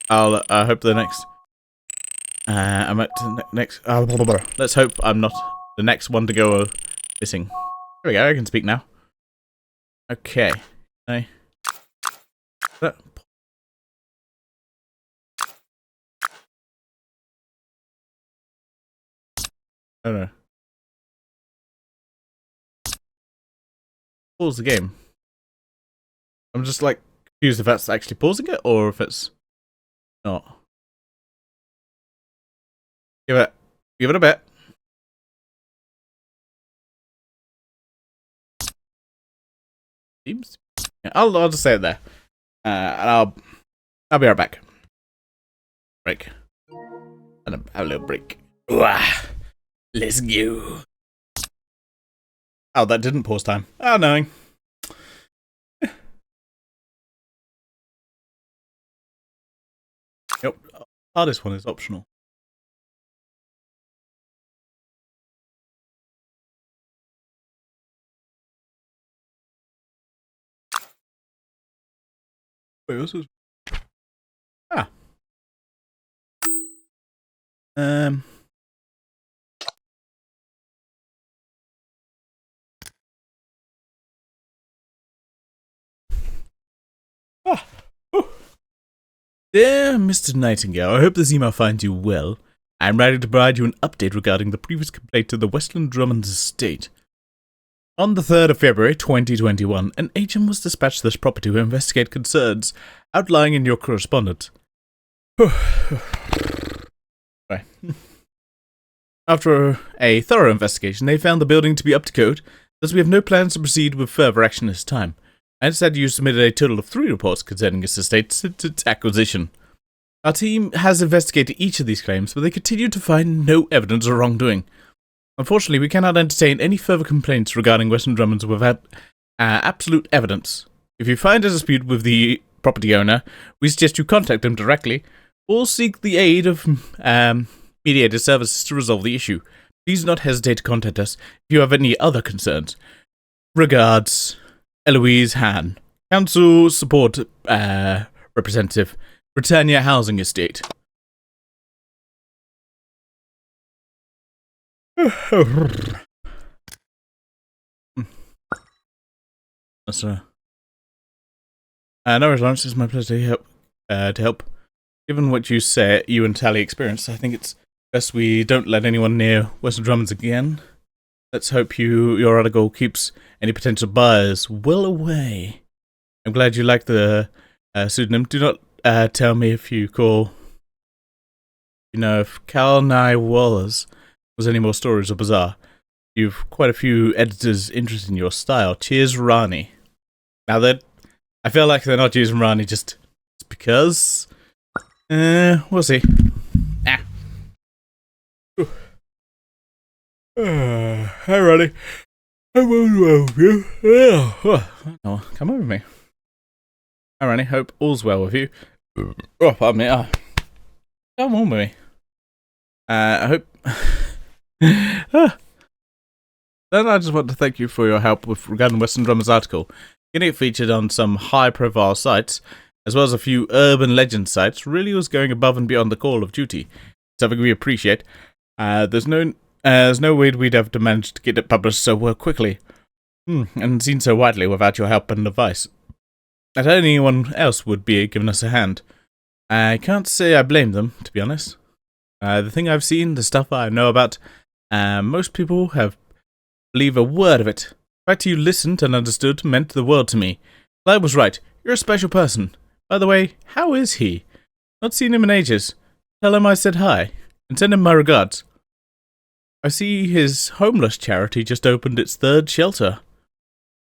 [SPEAKER 1] I'll hope the next... I'm at the next... let's hope I'm not the next one to go missing. There we go, I can speak now. Okay. No. Oh no. Pause the game. I'm just like confused if that's actually pausing it or if it's not. Give it a bit. Seems. Yeah, I'll just say it there. And I'll be right back. Break. And have a little break. Let's go. Oh, that didn't pause time. Oh, knowing. Yep. Hardest one is optional. Wait, what's this? Ah. Ah. Oh. Dear Mr. Nightingale, I hope this email finds you well. I am writing to provide you an update regarding the previous complaint to the Westland Drummond's estate. On the 3rd of February 2021, an agent was dispatched to this property to investigate concerns outlying in your correspondence. After a thorough investigation, they found the building to be up to code, thus we have no plans to proceed with further action this time. I understand you submitted a total of 3 reports concerning this estate since its acquisition. Our team has investigated each of these claims, but they continue to find no evidence of wrongdoing. Unfortunately, we cannot entertain any further complaints regarding Western Drummonds without absolute evidence. If you find a dispute with the property owner, we suggest you contact them directly, or seek the aid of mediator services to resolve the issue. Please do not hesitate to contact us if you have any other concerns. Regards, Eloise Han, Council Support Representative, Britannia Housing Estate. So, no response. It's my pleasure to help. Given what you say, you and Tally experienced, I think it's best we don't let anyone near Western Drummonds again. Let's hope your article keeps any potential buyers well away. I'm glad you like the pseudonym. Do not tell me if you call. You know, if Cal Nye Wallace was any more stories or bizarre. You've quite a few editors interested in your style. Cheers, Rani. Now that I feel like they're not using Rani just because. We'll see. Ah. Hi, Rani. I'm well with you. Oh, come over me. Hi, Rani. Hope all's well with you. Oh, pardon me. Come on with me. I hope. Then I just want to thank you for your help with regarding Western Drummer's article. Getting it featured on some high-profile sites, as well as a few urban legend sites, really was going above and beyond the call of duty. Something we appreciate. There's no way we'd have to manage to get it published so quickly, and seen so widely without your help and advice. That anyone else would be giving us a hand. I can't say I blame them, to be honest. The thing I've seen, the stuff I know about, most people have believe a word of it. The fact you listened and understood meant the world to me. I was right. You're a special person. By the way, how is he? Not seen him in ages. Tell him I said hi, and send him my regards. I see his homeless charity just opened its 3rd shelter.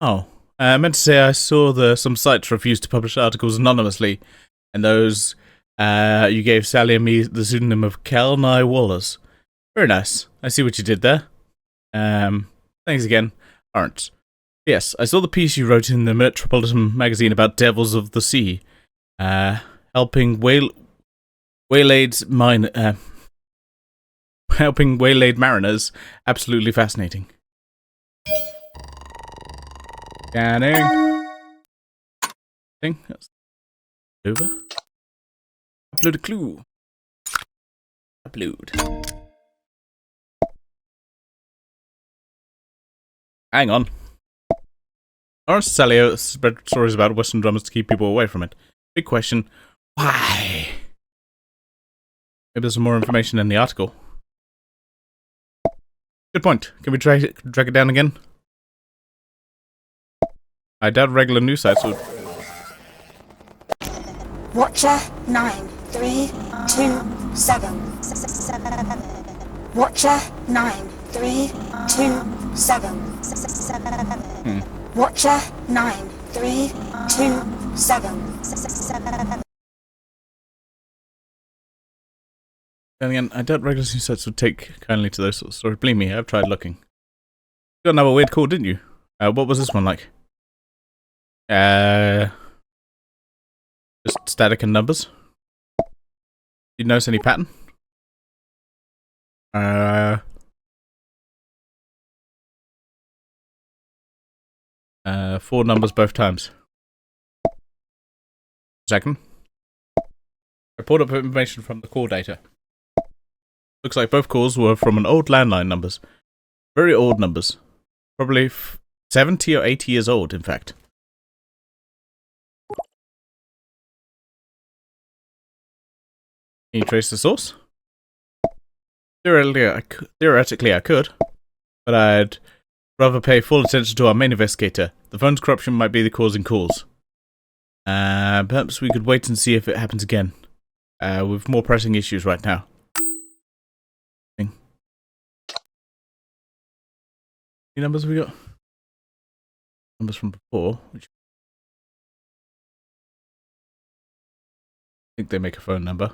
[SPEAKER 1] Oh, I meant to say I saw some sites refuse to publish articles anonymously, and those you gave Sally and me the pseudonym of Cal Nye Wallace. Very nice. I see what you did there. Thanks again, Aren't. Yes, I saw the piece you wrote in the Metropolitan magazine about devils of the sea. Helping waylaid mariners. Absolutely fascinating. Scanning. That's over. Upload a clue. Upload. Hang on. Lawrence Salio spread stories about Western drummers to keep people away from it. Big question, why? Maybe there's some more information in the article. Good point. Can we drag it down again? I doubt regular news sites would...
[SPEAKER 4] Watcher 9327. Watcher 9327. Watcher 9327.
[SPEAKER 1] Then again, I doubt regular news sites would take kindly to those sorts of stories. Believe me, I've tried looking. You got another weird call, didn't you? What was this one like? Just static and numbers? Did you notice any pattern? Four numbers both times. Second. I pulled up information from the call data. Looks like both calls were from an old landline numbers. Very old numbers. Probably 70 or 80 years old, in fact. Can you trace the source? Theoretically, I could. But I'd rather pay full attention to our main investigator. The phone's corruption might be the causing cause. Perhaps we could wait and see if it happens again. With more pressing issues right now. Any numbers we got? Numbers from before. Which I think they make a phone number.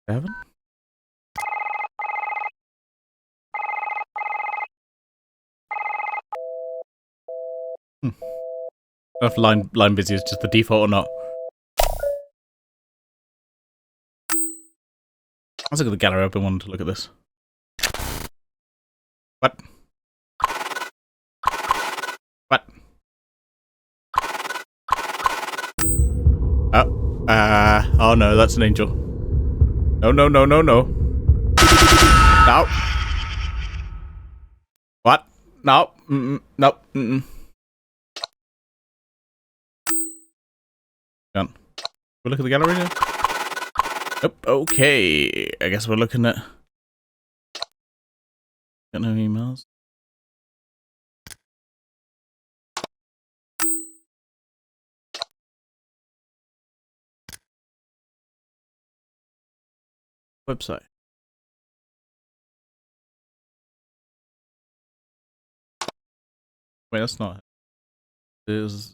[SPEAKER 1] 7? If line busy is just the default or not. Let's look at the gallery open one to look at this. What? What? Oh no, that's an angel. No, no, no, no, no. No. What? No. Nope. Done. We'll look at the gallery now. Nope. Okay. I guess we're looking at... Got no emails. Website. Wait, that's not it. It is...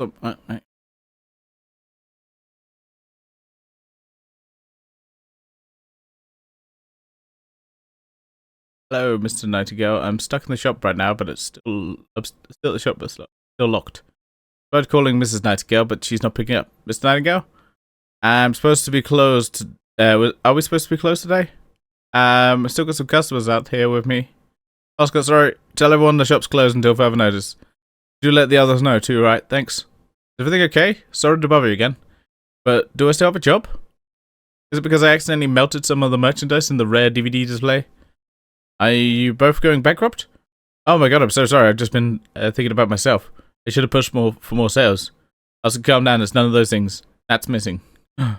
[SPEAKER 1] Oh, right. Hello, Mr. Nightingale. I'm stuck in the shop right now, but I'm still at the shop, but still locked. Tried calling Mrs. Nightingale, but she's not picking up. Mr. Nightingale? I'm supposed to be closed. Are we supposed to be closed today? I still got some customers out here with me. Oscar, sorry. Tell everyone the shop's closed until further notice. Do let the others know too, right? Thanks. Is everything okay? Sorry to bother you again. But do I still have a job? Is it because I accidentally melted some of the merchandise in the rare DVD display? Are you both going bankrupt? Oh my god, I'm so sorry. I've just been thinking about myself. I should have pushed more for more sales. Oscar, calm down. It's none of those things. That's missing. I'm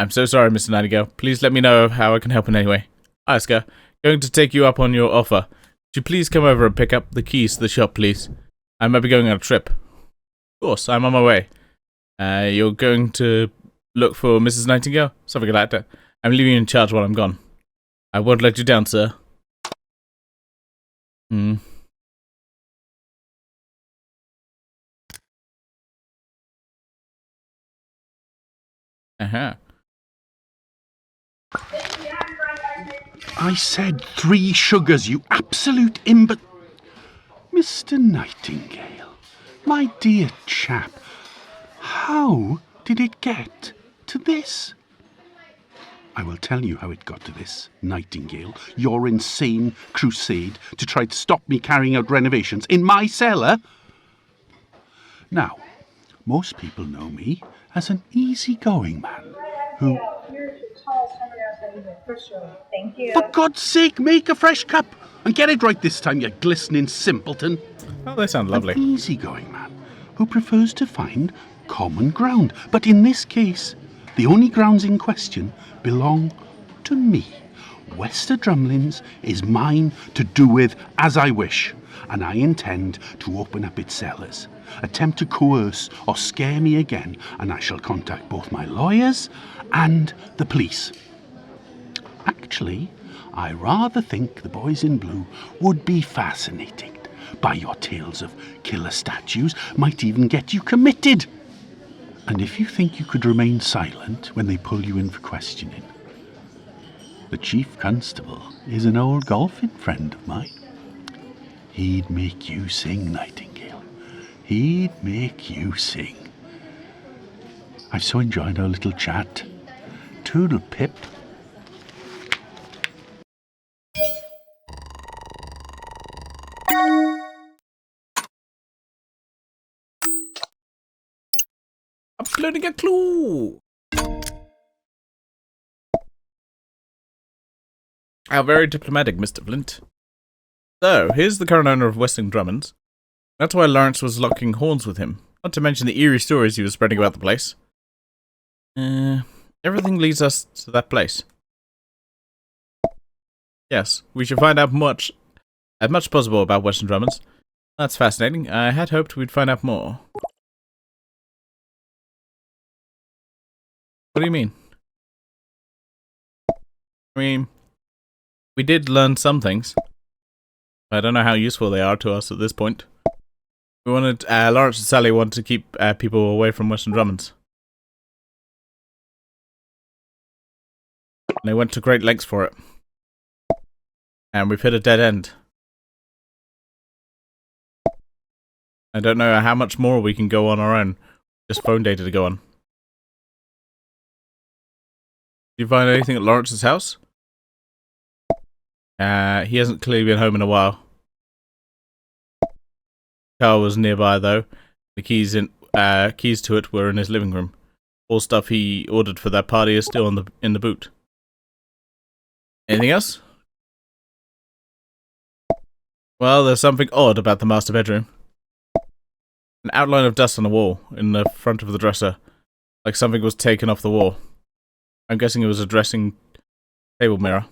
[SPEAKER 1] so sorry, Mr. Nightingale. Please let me know how I can help in any way. Oscar, going to take you up on your offer. Could you please come over and pick up the keys to the shop, please? I might be going on a trip. Of course, I'm on my way. You're going to look for Mrs. Nightingale? Something like that. I'm leaving you in charge while I'm gone. I won't let you down, sir. Uh-huh.
[SPEAKER 6] I said 3 sugars, you absolute imbecile. Mr. Nightingale, my dear chap, how did it get to this? I will tell you how it got to this, Nightingale. Your insane crusade to try to stop me carrying out renovations in my cellar. Now, most people know me as an easygoing man who...
[SPEAKER 7] Thank you.
[SPEAKER 6] For God's sake, make a fresh cup and get it right this time, you glistening simpleton.
[SPEAKER 1] Oh, they sound lovely.
[SPEAKER 6] An easygoing man who prefers to find common ground. But in this case, the only grounds in question belong to me. Wester Drumlins is mine to do with as I wish, and I intend to open up its cellars. Attempt to coerce or scare me again, and I shall contact both my lawyers and the police. Actually, I rather think the boys in blue would be fascinated by your tales of killer statues, might even get you committed. And if you think you could remain silent when they pull you in for questioning, the chief constable is an old golfing friend of mine. He'd make you sing, Nightingale. He'd make you sing. I've so enjoyed our little chat. Toodle pip.
[SPEAKER 1] Uploading a clue! How very diplomatic, Mr. Flint. So, here's the current owner of Western Drummonds. That's why Lawrence was locking horns with him. Not to mention the eerie stories he was spreading about the place. Everything leads us to that place. Yes, we should find out as much possible about Western Drummonds. That's fascinating. I had hoped we'd find out more. What do you mean? I mean, we did learn some things. I don't know how useful they are to us at this point. We wanted, Lawrence and Sally wanted to keep people away from Western Drummonds. And they went to great lengths for it. And we've hit a dead end. I don't know how much more we can go on our own. Just phone data to go on. Did you find anything at Lawrence's house? He hasn't clearly been home in a while. Carl was nearby though. The keys to it were in his living room. All stuff he ordered for that party is still in the boot. Anything else? Well, there's something odd about the master bedroom. An outline of dust on the wall in the front of the dresser, like something was taken off the wall. I'm guessing it was a dressing table mirror.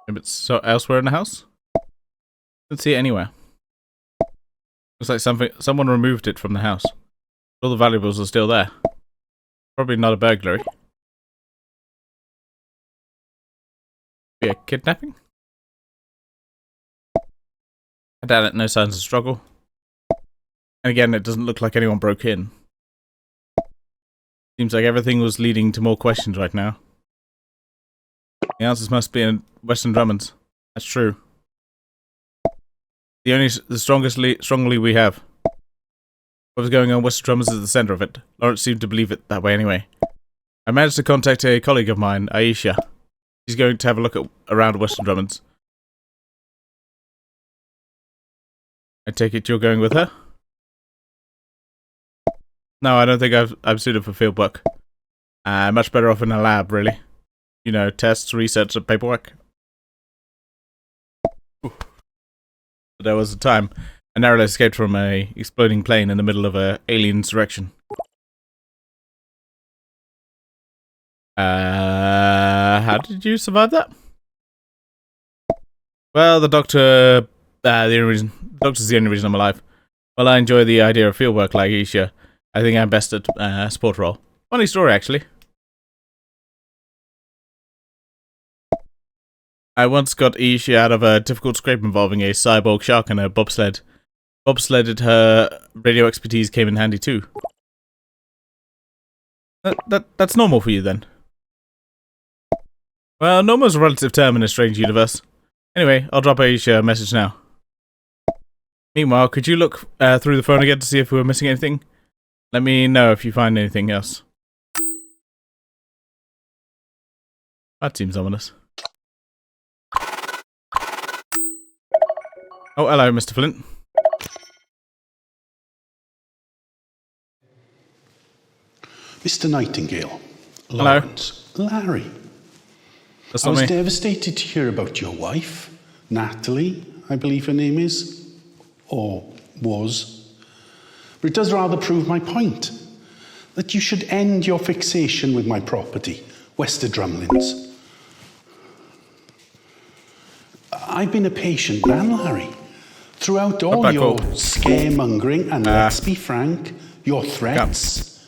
[SPEAKER 1] If it's elsewhere in the house? Don't see it anywhere. Looks like someone removed it from the house. All the valuables are still there. Probably not a burglary. Be a kidnapping? I doubt it, no signs of struggle. And again, it doesn't look like anyone broke in. Seems like everything was leading to more questions right now. The answers must be in Western Drummonds. That's true. The strongly we have. What was going on Western Drummonds is at the center of it. Lawrence seemed to believe it that way anyway. I managed to contact a colleague of mine, Aisha. She's going to have a look around Western Drummonds. I take it you're going with her? No, I don't think I'm suited for field work. Much better off in a lab, really. You know, tests, research, and paperwork. Ooh. But there was a time I narrowly escaped from a exploding plane in the middle of an alien insurrection. How did you survive that? Well, the doctor's the only reason I'm alive. Well, I enjoy the idea of field work like Isha. I think I'm best at sport role. Funny story, actually. I once got Isha out of a difficult scrape involving a cyborg shark and a bobsled. Bobsledded her radio expertise came in handy too. That's normal for you, then. Well, normal's a relative term in a strange universe. Anyway, I'll drop a message now. Meanwhile, could you look through the phone again to see if we were missing anything? Let me know if you find anything else. That seems ominous. Oh, hello, Mr. Flint.
[SPEAKER 6] Mr. Nightingale.
[SPEAKER 1] Hello.
[SPEAKER 6] Lawrence. Larry.
[SPEAKER 1] That's
[SPEAKER 6] I
[SPEAKER 1] not
[SPEAKER 6] was
[SPEAKER 1] me.
[SPEAKER 6] devastated to hear about your wife, Natalie, I believe her name is. Or was. But it does rather prove my point. That you should end your fixation with my property, Wester Drumlins. I've been a patient man, Larry. Throughout all your scaremongering and, let's be frank, your threats.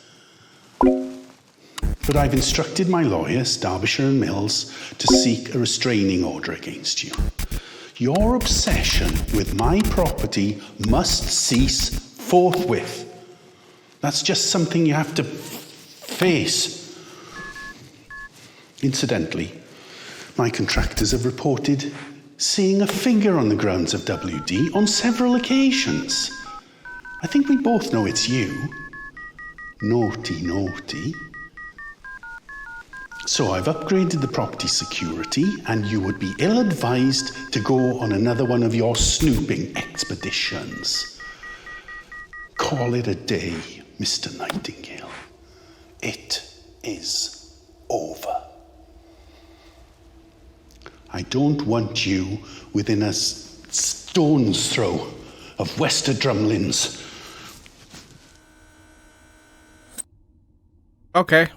[SPEAKER 6] But I've instructed my lawyers, Derbyshire and Mills, to seek a restraining order against you. Your obsession with my property must cease forthwith. That's just something you have to face. Incidentally, my contractors have reported seeing a figure on the grounds of WD on several occasions. I think we both know it's you. Naughty, naughty. So I've upgraded the property security, and you would be ill-advised to go on another one of your snooping expeditions. Call it a day, Mr. Nightingale. It is over. I don't want you within a stone's throw of Wester Drumlins.
[SPEAKER 1] Okay.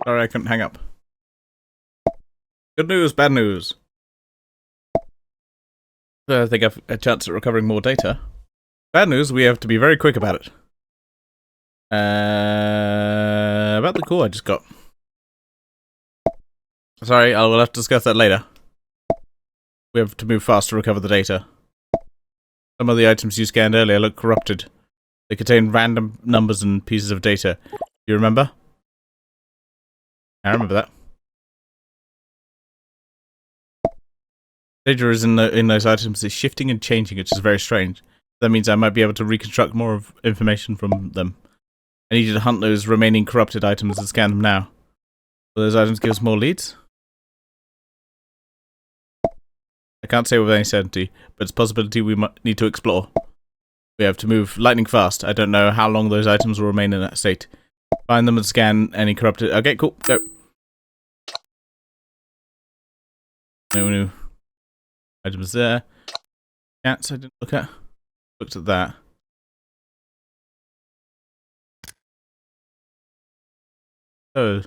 [SPEAKER 1] Sorry, I couldn't hang up. Good news, bad news. I think I've a chance at recovering more data. Bad news, we have to be very quick about it. About the call I just got. Sorry, I'll have to discuss that later. We have to move fast to recover the data. Some of the items you scanned earlier look corrupted. They contain random numbers and pieces of data. Do you remember? I remember that. Data is in those items is shifting and changing, which is very strange. That means I might be able to reconstruct more of information from them. I need you to hunt those remaining corrupted items and scan them now. Will those items give us more leads? I can't say with any certainty, but it's a possibility we might need to explore. We have to move lightning fast. I don't know how long those items will remain in that state. Find them and scan any corrupted... Okay, cool, go. No new items there. Cats I didn't look at. Looked at that. Oh,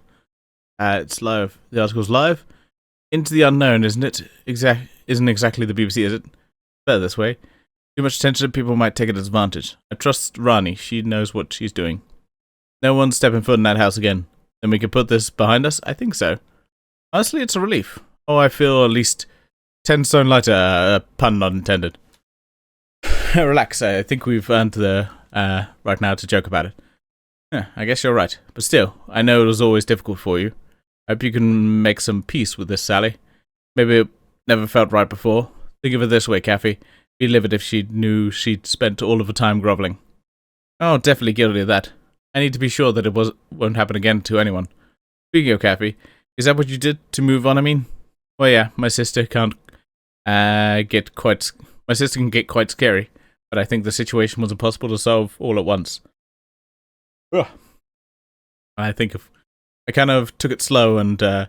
[SPEAKER 1] it's live. The article's live. Into the unknown, isn't it? Isn't exactly the BBC, is it? Better this way. Too much attention, people might take it as advantage. I trust Rani. She knows what she's doing. No one's stepping foot in that house again. Then we can put this behind us? I think so. Honestly, it's a relief. Oh, I feel at least 10 stone lighter. Pun not intended. Relax. I think we've earned the right now to joke about it. Yeah, I guess you're right. But still, I know it was always difficult for you. I hope you can make some peace with this, Sally. Maybe it never felt right before. Think of it this way, Kathy. Be livid if she knew she'd spent all of her time groveling. Oh, definitely guilty of that. I need to be sure that it won't happen again to anyone. Speaking of Kathy, is that what you did to move on, I mean? Well, yeah, my sister can get quite scary, but I think the situation was impossible to solve all at once. Ugh. I kind of took it slow and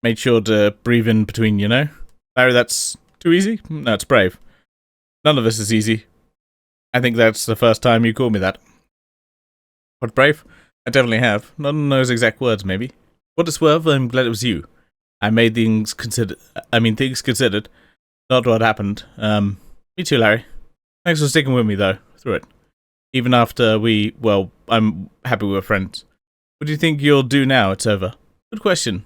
[SPEAKER 1] made sure to breathe in between, you know? Larry, that's too easy? No, it's brave. None of this is easy. I think that's the first time you called me that. What, brave? I definitely have. Not in those exact words, maybe. What it's worth, I'm glad it was you. I made things considered. Not what happened. Me too, Larry. Thanks for sticking with me, though, through it. Even after I'm happy we're friends. What do you think you'll do now it's over? Good question.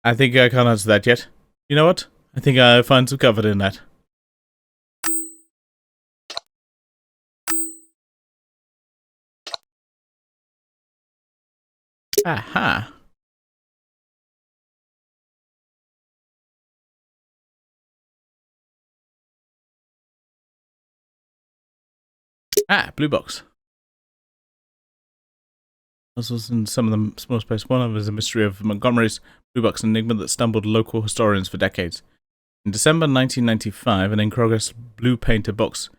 [SPEAKER 1] I think I can't answer that yet. You know what? I think I find some comfort in that. Aha. Ah, blue box. This was in some of the small space. One of them is a mystery of Montgomery's blue box enigma that stumbled local historians for decades. In December 1995, an in-progress blue painted box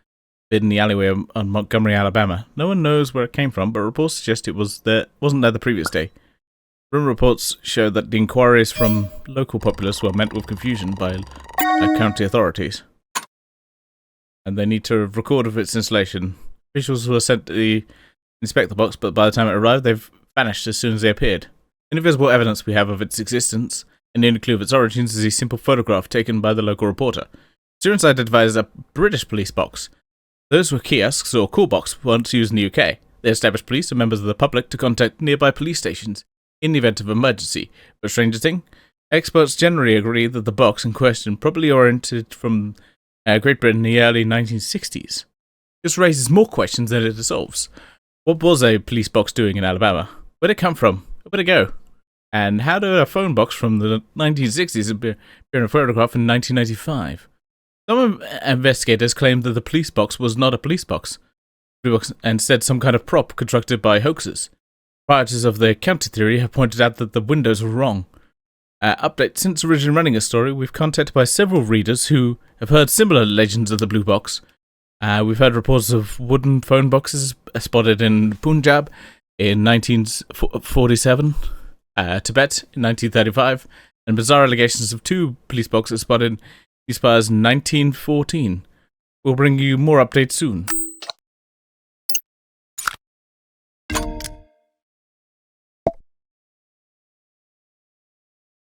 [SPEAKER 1] hid in the alleyway on Montgomery, Alabama. No one knows where it came from, but reports suggest it wasn't there the previous day. Rumor reports show that the inquiries from local populace were met with confusion by county authorities, and they need to record of its installation. Officials were sent to inspect the box, but by the time it arrived, they've vanished as soon as they appeared. Any visible evidence we have of its existence and the only clue of its origins is a simple photograph taken by the local reporter. Students identified as a British police box. Those were kiosks or call box once used in the UK. They established police and members of the public to contact nearby police stations in the event of emergency. But stranger thing, experts generally agree that the box in question probably originated from Great Britain in the early 1960s. This raises more questions than it resolves. What was a police box doing in Alabama? Where did it come from? Where did it go? And how did a phone box from the 1960s appear in a photograph in 1995? Some investigators claimed that the police box was not a police box, and instead some kind of prop constructed by hoaxers. Proprietors of the county theory have pointed out that the windows were wrong. Update: since originally running a story, we've contacted by several readers who have heard similar legends of the blue box. We've heard reports of wooden phone boxes spotted in Punjab in 1947, Tibet in 1935, and bizarre allegations of 2 police boxes spotted in East Spires in 1914. We'll bring you more updates soon.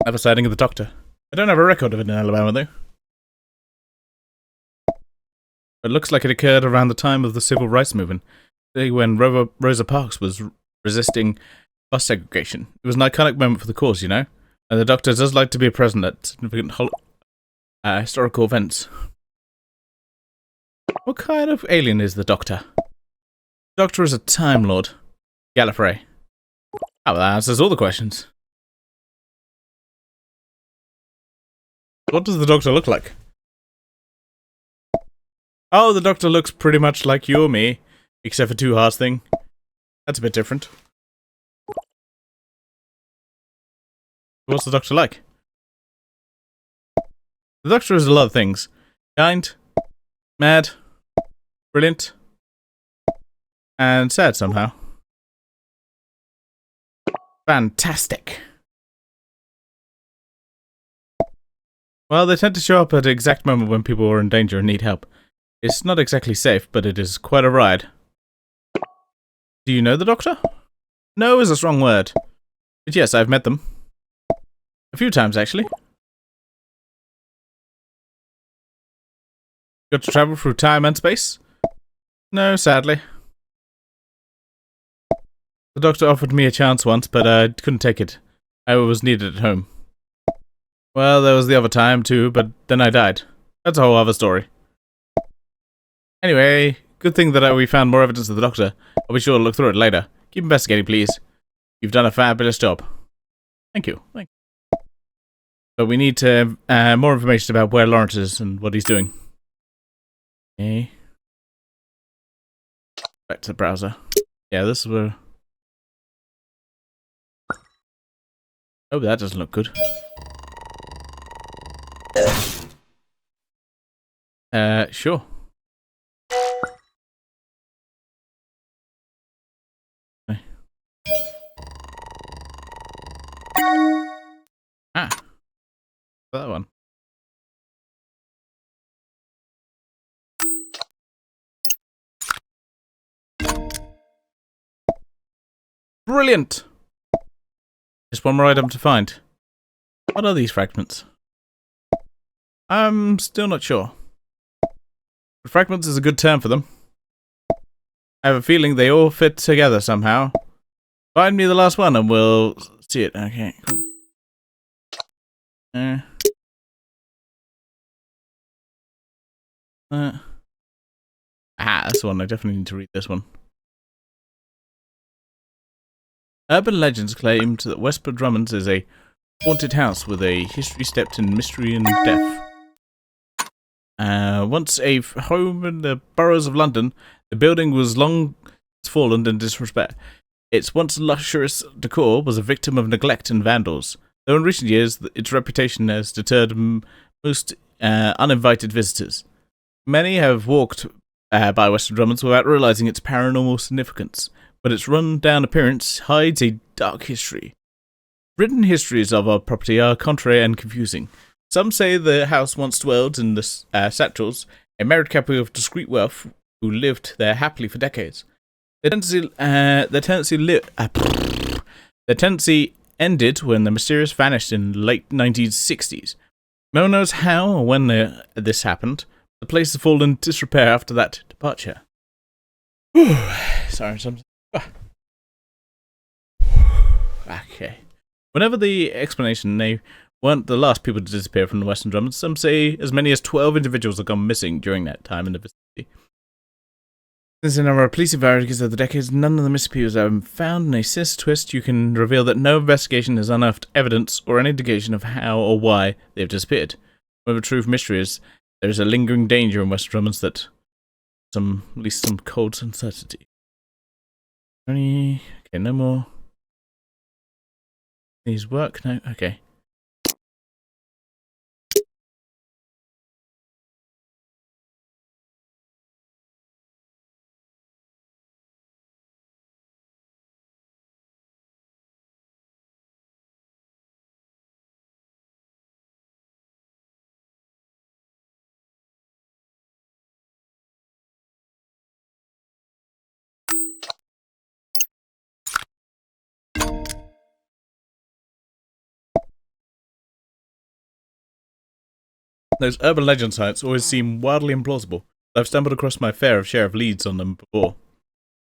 [SPEAKER 1] Another sighting of the Doctor. I don't have a record of it in Alabama, though. It looks like it occurred around the time of the Civil Rights Movement, when Rosa Parks was resisting bus segregation. It was an iconic moment for the cause, you know? And the Doctor does like to be present at significant historical events. What kind of alien is the Doctor? The Doctor is a Time Lord. Gallifrey. Oh, that answers all the questions. What does the Doctor look like? Oh, the Doctor looks pretty much like you or me, except for 2 hearts thing. That's a bit different. What's the Doctor like? The Doctor is a lot of things. Kind, mad, brilliant, and sad somehow. Fantastic. Well, they tend to show up at the exact moment when people are in danger and need help. It's not exactly safe, but it is quite a ride. Do you know the Doctor? No is a strong word. But yes, I've met them. A few times, actually. Got to travel through time and space? No, sadly. The Doctor offered me a chance once, but I couldn't take it. I was needed at home. Well, there was the other time, too, but then I died. That's a whole other story. Anyway, good thing that we found more evidence of the Doctor. I'll be sure to look through it later. Keep investigating, please. You've done a fabulous job. Thank you. But we need to more information about where Lawrence is and what he's doing. Okay. Back to the browser. Yeah, this is where... Oh, that doesn't look good. Sure. Okay. Ah. That one. Brilliant! Just one more item to find. What are these fragments? I'm still not sure. But fragments is a good term for them. I have a feeling they all fit together somehow. Find me the last one and we'll see it. Okay, cool. That's the one. I definitely need to read this one. Urban legends claimed that West Drummond's is a haunted house with a history steeped in mystery and death. Once a home in the boroughs of London, the building was long fallen in disrepair. Its once luxurious decor was a victim of neglect and vandals, though in recent years its reputation has deterred most uninvited visitors. Many have walked by Western Drummond's without realizing its paranormal significance, but its run-down appearance hides a dark history. Written histories of our property are contrary and confusing. Some say the house once dwelled in the Satchels, a married couple of discreet wealth who lived there happily for decades. Their tenancy ended when the mysterious vanished in the late 1960s. No one knows how or when this happened. The place has fallen into disrepair after that departure. Sorry, something. Okay. Whenever the explanation, they weren't the last people to disappear from the Western Drummonds. Some say as many as 12 individuals have gone missing during that time in the vicinity. Since the number of police investigations over the decades, none of the missing people have been found. In a sinister twist, you can reveal that no investigation has unearthed evidence or any indication of how or why they have disappeared. Whatever the truth mystery is, there is a lingering danger in Western Drummonds that at least some cold uncertainty. Okay, no more. These work? No? Okay. Those urban legend sites always seem wildly implausible. I've stumbled across my fair share of leads on them before.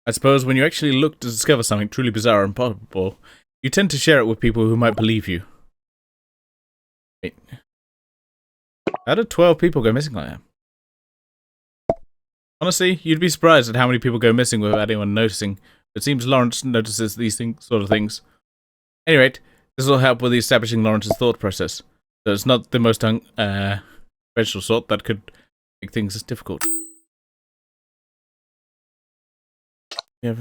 [SPEAKER 1] I suppose when you actually look to discover something truly bizarre and improbable, you tend to share it with people who might believe you. Wait. How did 12 people go missing like that? Honestly, you'd be surprised at how many people go missing without anyone noticing. It seems Lawrence notices these sort of things. At any rate, this will help with establishing Lawrence's thought process. So it's not the most conventional sort that could make things difficult. Yeah.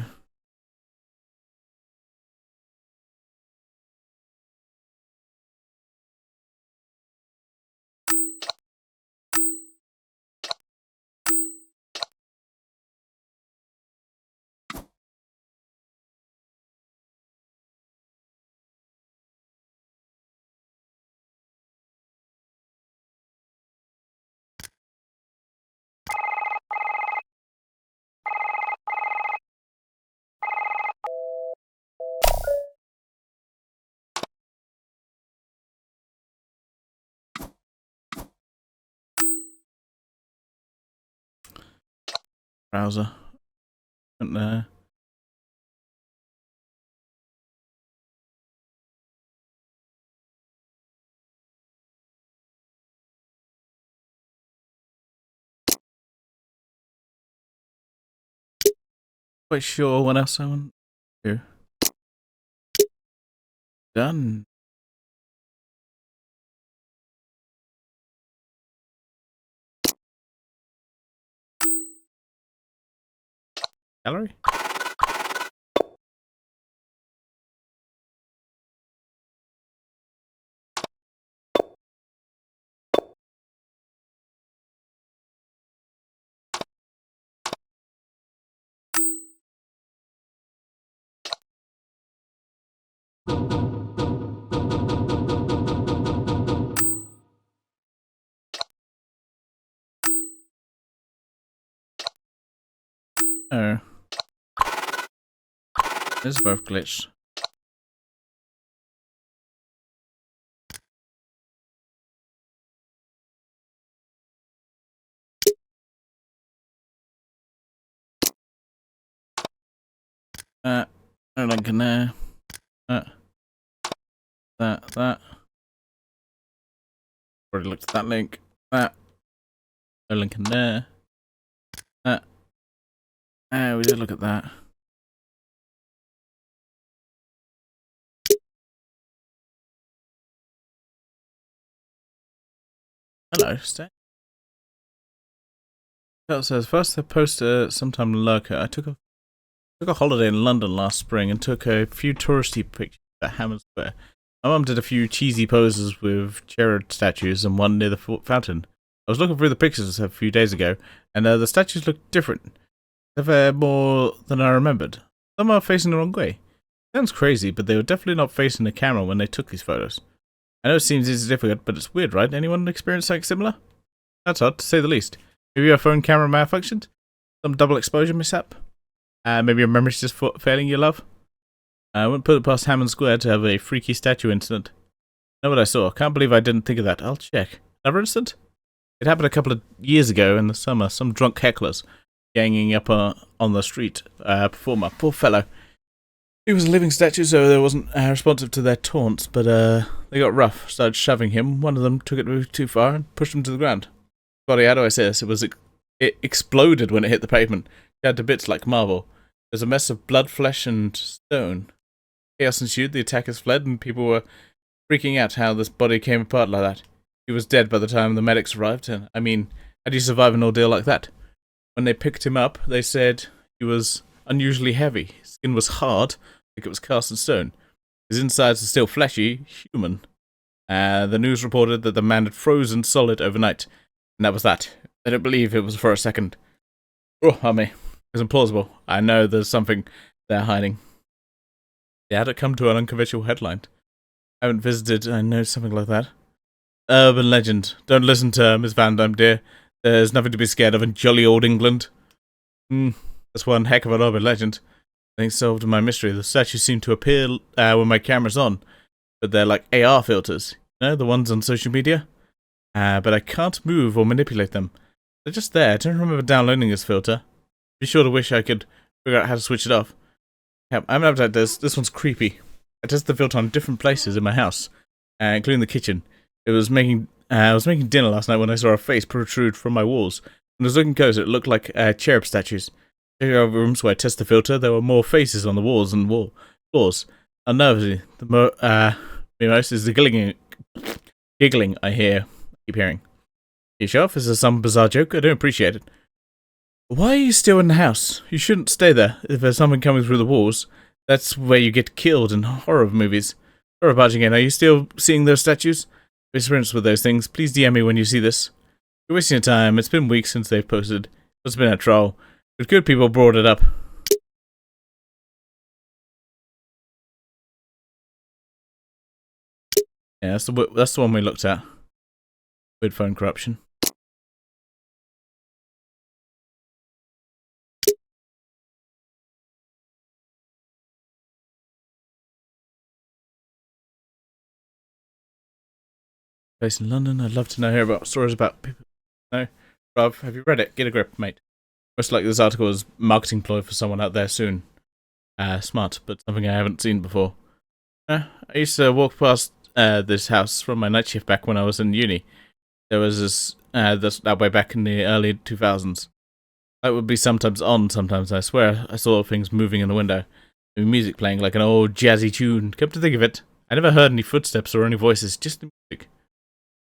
[SPEAKER 1] Browser. And quite sure what else I want to do. Done. Gallery? Oh. This is both glitched. No link in there. That. Already looked at that link. That. No link in there. That. We did look at that. Hello, Stan. It says, first the poster, sometime lurker. I took a holiday in London last spring and took a few touristy pictures at Hammond Square. My mum did a few cheesy poses with cherub statues and one near the fountain. I was looking through the pictures a few days ago, and the statues looked different. They're more than I remembered. Some are facing the wrong way. Sounds crazy, but they were definitely not facing the camera when they took these photos. I know it seems insignificant, but it's weird, right? Anyone experience something similar? That's odd, to say the least. Maybe your phone camera malfunctioned? Some double exposure mishap? Maybe your memory's just failing you, love? I wouldn't put it past Hammond Square to have a freaky statue incident. Know what I saw? Can't believe I didn't think of that. I'll check. Another incident? It happened a couple of years ago in the summer. Some drunk hecklers ganging up on the street performer. Poor fellow. He was a living statue, so they wasn't responsive to their taunts, but they got rough, started shoving him. One of them took it too far and pushed him to the ground. Body, how do I say this? It exploded when it hit the pavement. Shattered to bits like marble. There's a mess of blood, flesh, and stone. Chaos ensued, the attackers fled, and people were freaking out how this body came apart like that. He was dead by the time the medics arrived, and I mean, how do you survive an ordeal like that? When they picked him up, they said he was unusually heavy. His skin was hard, like it was cast in stone. His insides were still fleshy, human. The news reported that the man had frozen solid overnight, and that was that. I don't believe it was for a second. Oh, me. It's implausible. I know there's something they're hiding. Yeah, how'd it come to an unconventional headline? I haven't visited, I know something like that. Urban legend. Don't listen to Miss Van Damme, dear. There's nothing to be scared of in jolly old England. That's one heck of an urban legend. I think solved my mystery. The statues seem to appear when my camera's on, but they're like AR filters. You know, the ones on social media? But I can't move or manipulate them. They're just there. I don't remember downloading this filter. Be sure to wish I could figure out how to switch it off. Yeah, I'm gonna have to this one's creepy. I tested the filter on different places in my house, including the kitchen. I was making dinner last night when I saw a face protrude from my walls. When I was looking closer, it looked like cherub statues. Checking over rooms where I tested the filter, there were more faces on the walls and floors. Unnervingly, the most is the giggling I keep hearing. You sure? Is there some bizarre joke? I don't appreciate it. Why are you still in the house? You shouldn't stay there. If there's something coming through the walls, that's where you get killed in horror movies. Sorry about again. Are you still seeing those statues? Experience with those things. Please DM me when you see this. You're wasting your time. It's been weeks since they've posted. It's been a troll. But good people brought it up. Yeah, that's the one we looked at. Weird phone corruption. Based in London, I'd love to hear about stories about people. No, Rob, have you read it? Get a grip, mate. Most likely this article is marketing ploy for someone out there soon. Smart, but something I haven't seen before. I used to walk past this house from my night shift back when I was in uni. There was this that way back in the early 2000s. Light would be sometimes on, sometimes I swear I saw things moving in the window. Music playing like an old jazzy tune. Come to think of it, I never heard any footsteps or any voices, just the music.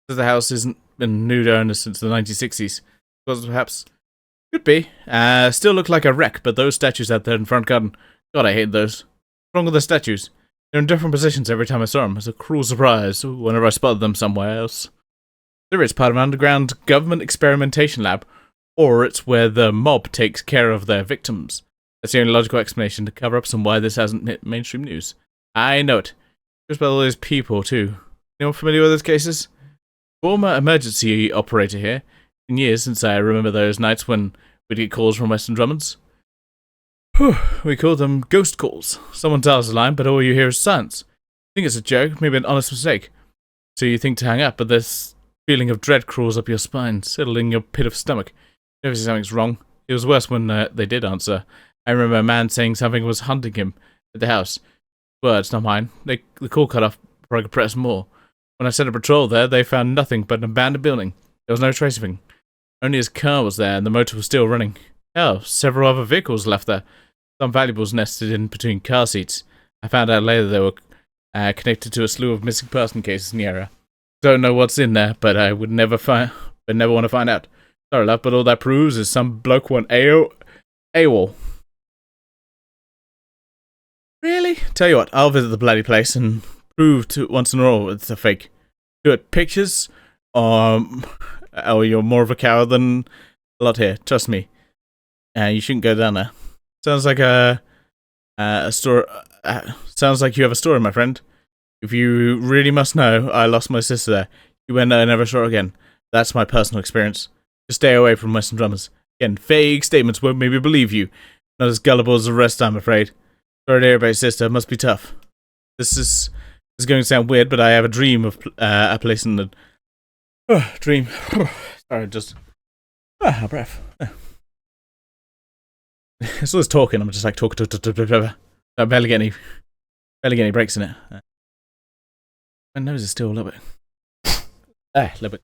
[SPEAKER 1] The house hasn't been new to owners since the 1960s. Because perhaps. Could be. Still look like a wreck, but those statues out there in front garden. God, I hate those. What's wrong with the statues? They're in different positions every time I saw them. It's a cruel surprise whenever I spotted them somewhere else. Either it's part of an underground government experimentation lab, or it's where the mob takes care of their victims. That's the only logical explanation to cover up some why this hasn't hit mainstream news. I know it. Just about all those people, too. Anyone familiar with those cases? Former emergency operator here. In years since I remember those nights when we'd get calls from Western Drummond's. We call them ghost calls. Someone dials the line, but all you hear is silence. You think it's a joke, maybe an honest mistake. So you think to hang up, but this feeling of dread crawls up your spine, settling your pit of stomach. You know something's wrong. It was worse when they did answer. I remember a man saying something was hunting him at the house. Words, not mine. The call cut off before I could press more. When I sent a patrol there, they found nothing but an abandoned building. There was no trace of him. Only his car was there, and the motor was still running. Hell, several other vehicles left there. Some valuables nested in between car seats. I found out later they were connected to a slew of missing person cases in the area. Don't know what's in there, but I would never want to find out. Sorry, love, but all that proves is some bloke went AWOL. Really? Tell you what, I'll visit the bloody place and prove to once and all it's a fake. Do it pictures, or you're more of a coward than a lot here. Trust me. You shouldn't go down there. Sounds like a story. Sounds like you have a story, my friend. If you really must know, I lost my sister there. She went and I never saw her again. That's my personal experience. Just stay away from Western drummers. Again, vague statements won't maybe believe you. Not as gullible as the rest, I'm afraid. Sorry to hear about your sister. Must be tough. This is going to sound weird, but I have a dream of a place in the dream. Sorry, just a breath. It's always talking. I'm just like talking. I barely get any breaks in it. My nose is still a little bit. A little bit.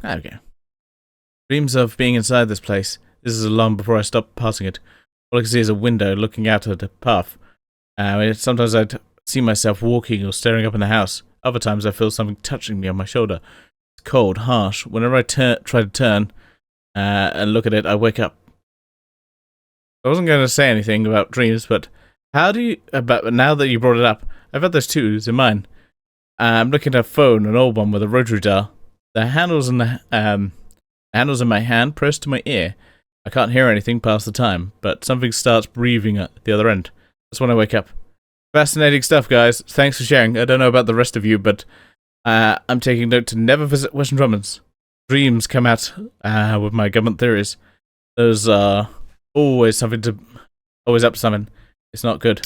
[SPEAKER 1] There we go. Dreams of being inside this place. This is long before I stop passing it. All I can see is a window looking out at the path. Sometimes I see myself walking or staring up in the house. Other times I feel something touching me on my shoulder. It's cold, harsh. Whenever I try to turn and look at it, I wake up. I wasn't going to say anything about dreams, but now that you brought it up, I've had those too in mine. I'm looking at a phone, an old one with a rotary dial. The handles in my hand pressed to my ear. I can't hear anything past the time, but something starts breathing at the other end. That's when I wake up. Fascinating stuff, guys. Thanks for sharing. I don't know about the rest of you, but I'm taking note to never visit Western Drummond's. Dreams come out with my government theories. There's always up to something. It's not good.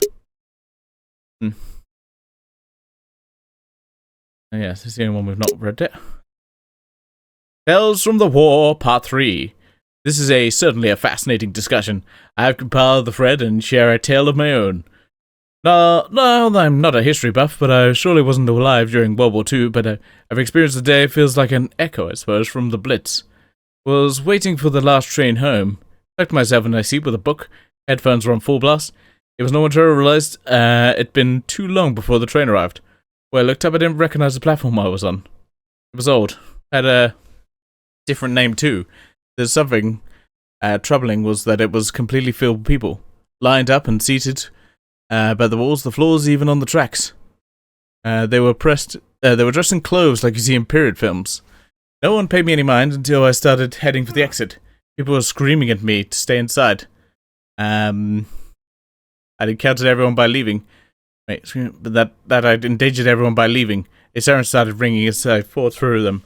[SPEAKER 1] Yes, this is the only one we've not read yet. Tales from the War, Part 3. This is certainly a fascinating discussion. I have compiled the thread and share a tale of my own. No, I'm not a history buff, but I surely wasn't alive during World War II, but I've experienced the day feels like an echo, I suppose, from the Blitz. Was waiting for the last train home. Tucked myself in my seat with a book. Headphones were on full blast. It was no until I realized it'd been too long before the train arrived. When I looked up, I didn't recognize the platform I was on. It was old. Had a different name too. There's something troubling was that it was completely filled with people, lined up and seated by the walls, the floors, even on the tracks. They were dressed in clothes like you see in period films. No one paid me any mind until I started heading for the exit. People were screaming at me to stay inside. I'd encountered everyone by leaving. But that I'd endangered everyone by leaving. A siren started ringing as I fought through them,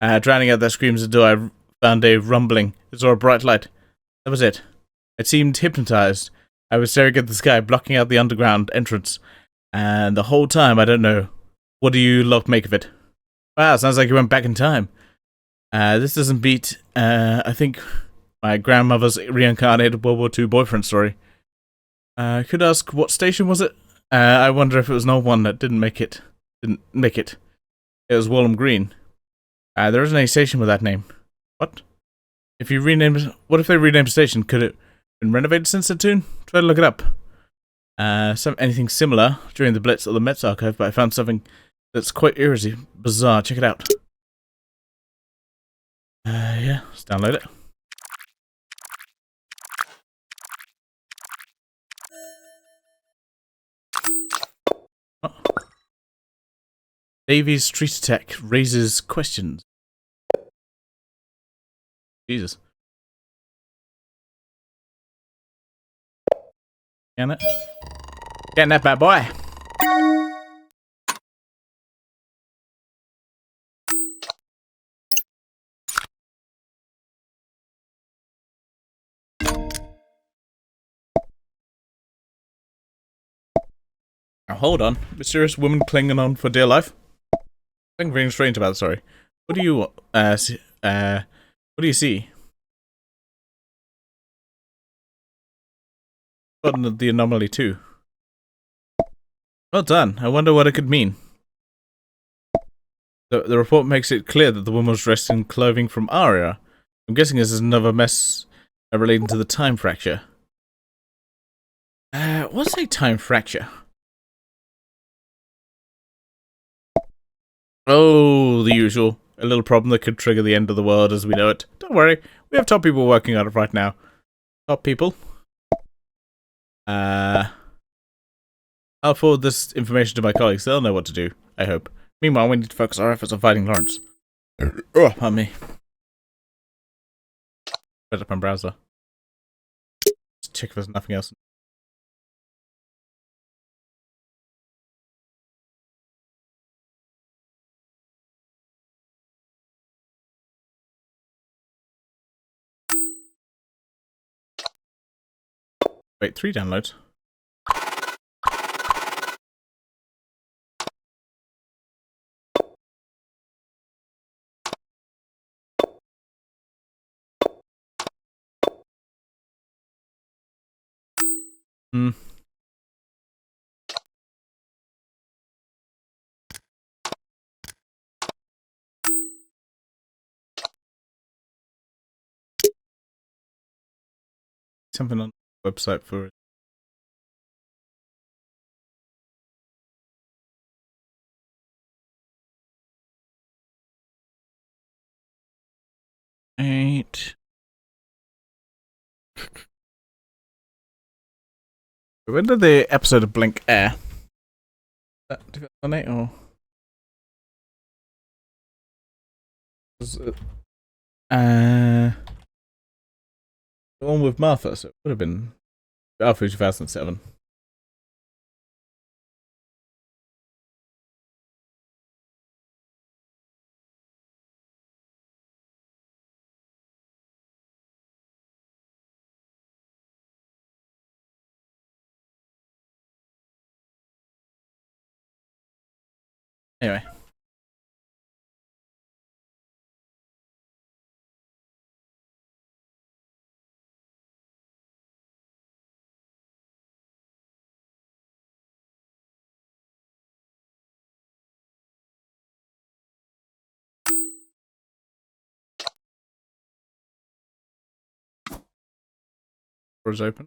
[SPEAKER 1] drowning out their screams until I found a rumbling. I saw a bright light. That was it. I seemed hypnotized. I was staring at the sky, blocking out the underground entrance. And the whole time, I don't know. What do you lot make of it? Wow, sounds like you went back in time. This doesn't beat, I think, my grandmother's reincarnated World War II boyfriend story. Could ask, what station was it? I wonder if it was an old one that didn't make it. It was Walham Green. There isn't any station with that name. What? What if they renamed a station? Could it have been renovated since the tune? Try to look it up. Anything similar during the Blitz or the Met's archive, but I found something that's quite eerily bizarre. Check it out. Yeah, let's download it. Oh. Davies Street Attack raises questions. Jesus. Can it? Getting that bad boy. Now hold on. Mysterious woman clinging on for dear life. Something very strange about the story. What do you see? What do you see? Gotten the anomaly too. Well done. I wonder what it could mean. The report makes it clear that the woman was dressed in clothing from Aria. I'm guessing this is another mess relating to the time fracture. What's a time fracture? Oh, the usual. A little problem that could trigger the end of the world as we know it. Don't worry, we have top people working on it right now. Top people. I'll forward this information to my colleagues. They'll know what to do, I hope. Meanwhile, we need to focus our efforts on fighting Lawrence. Oh, pardon me. Put up on browser. Just check if there's nothing else. Wait, 3 downloads. Hmm. Something on the website for it. Eight. When did the episode of Blink air? That on it or was it, the one with Martha? So it would have been after 2007. Anyway. Doors open.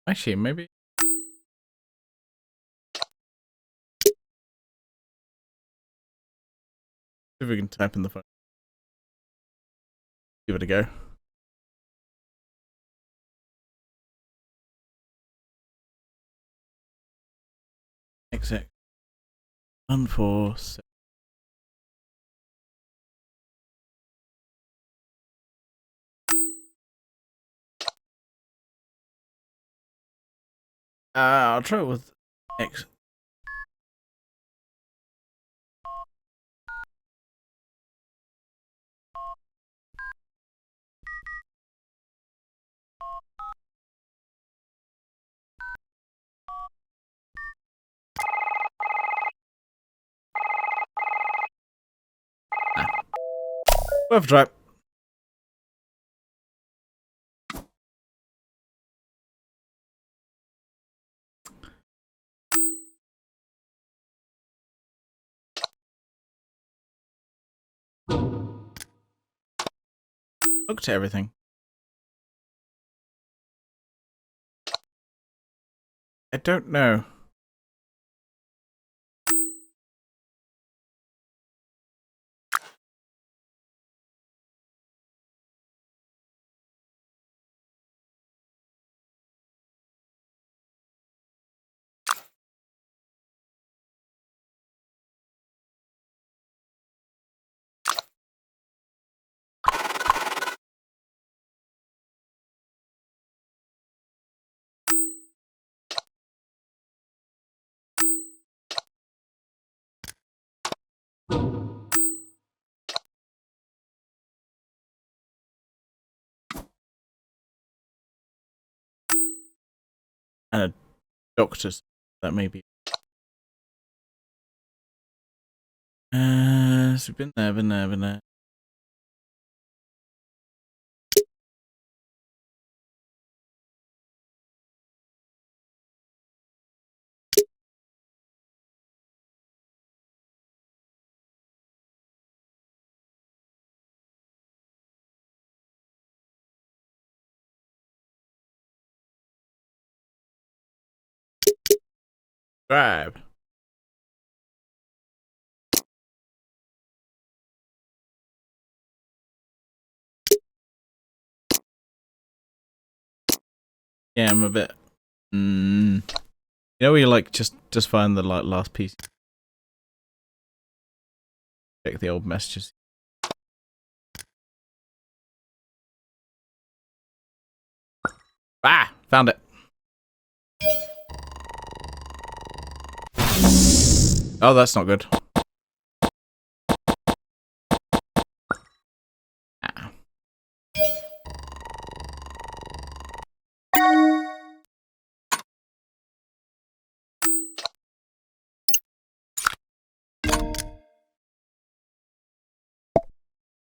[SPEAKER 1] Actually, maybe. See if we can type in the phone. Give it a go. Exec 147. I'll try it with X. Worth a try. Look to everything. I don't know. And a doctor's. That may be. So we've been there. Subscribe. Yeah, I'm a bit. You know where you like just find the last piece. Check the old messages. Ah, found it. Oh, that's not good. Ah.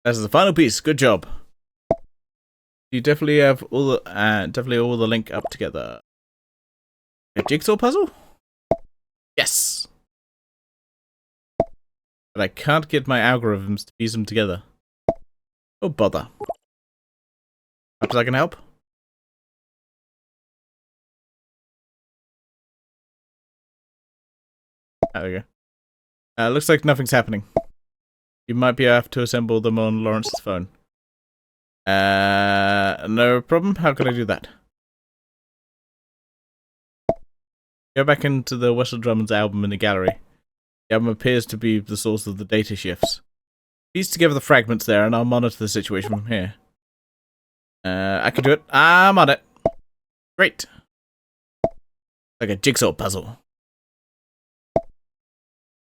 [SPEAKER 1] That's the final piece. Good job. You definitely have all the link up together. A jigsaw puzzle? Yes. But I can't get my algorithms to piece them together. Oh bother. Perhaps I can help? There we go. Looks like nothing's happening. You might be have to assemble them on Lawrence's phone. No problem. How can I do that? Go back into the Wessel Drummond's album in the gallery. The album appears to be the source of the data shifts. Piece together the fragments there and I'll monitor the situation from here. I can do it. I'm on it. Great. Like a jigsaw puzzle.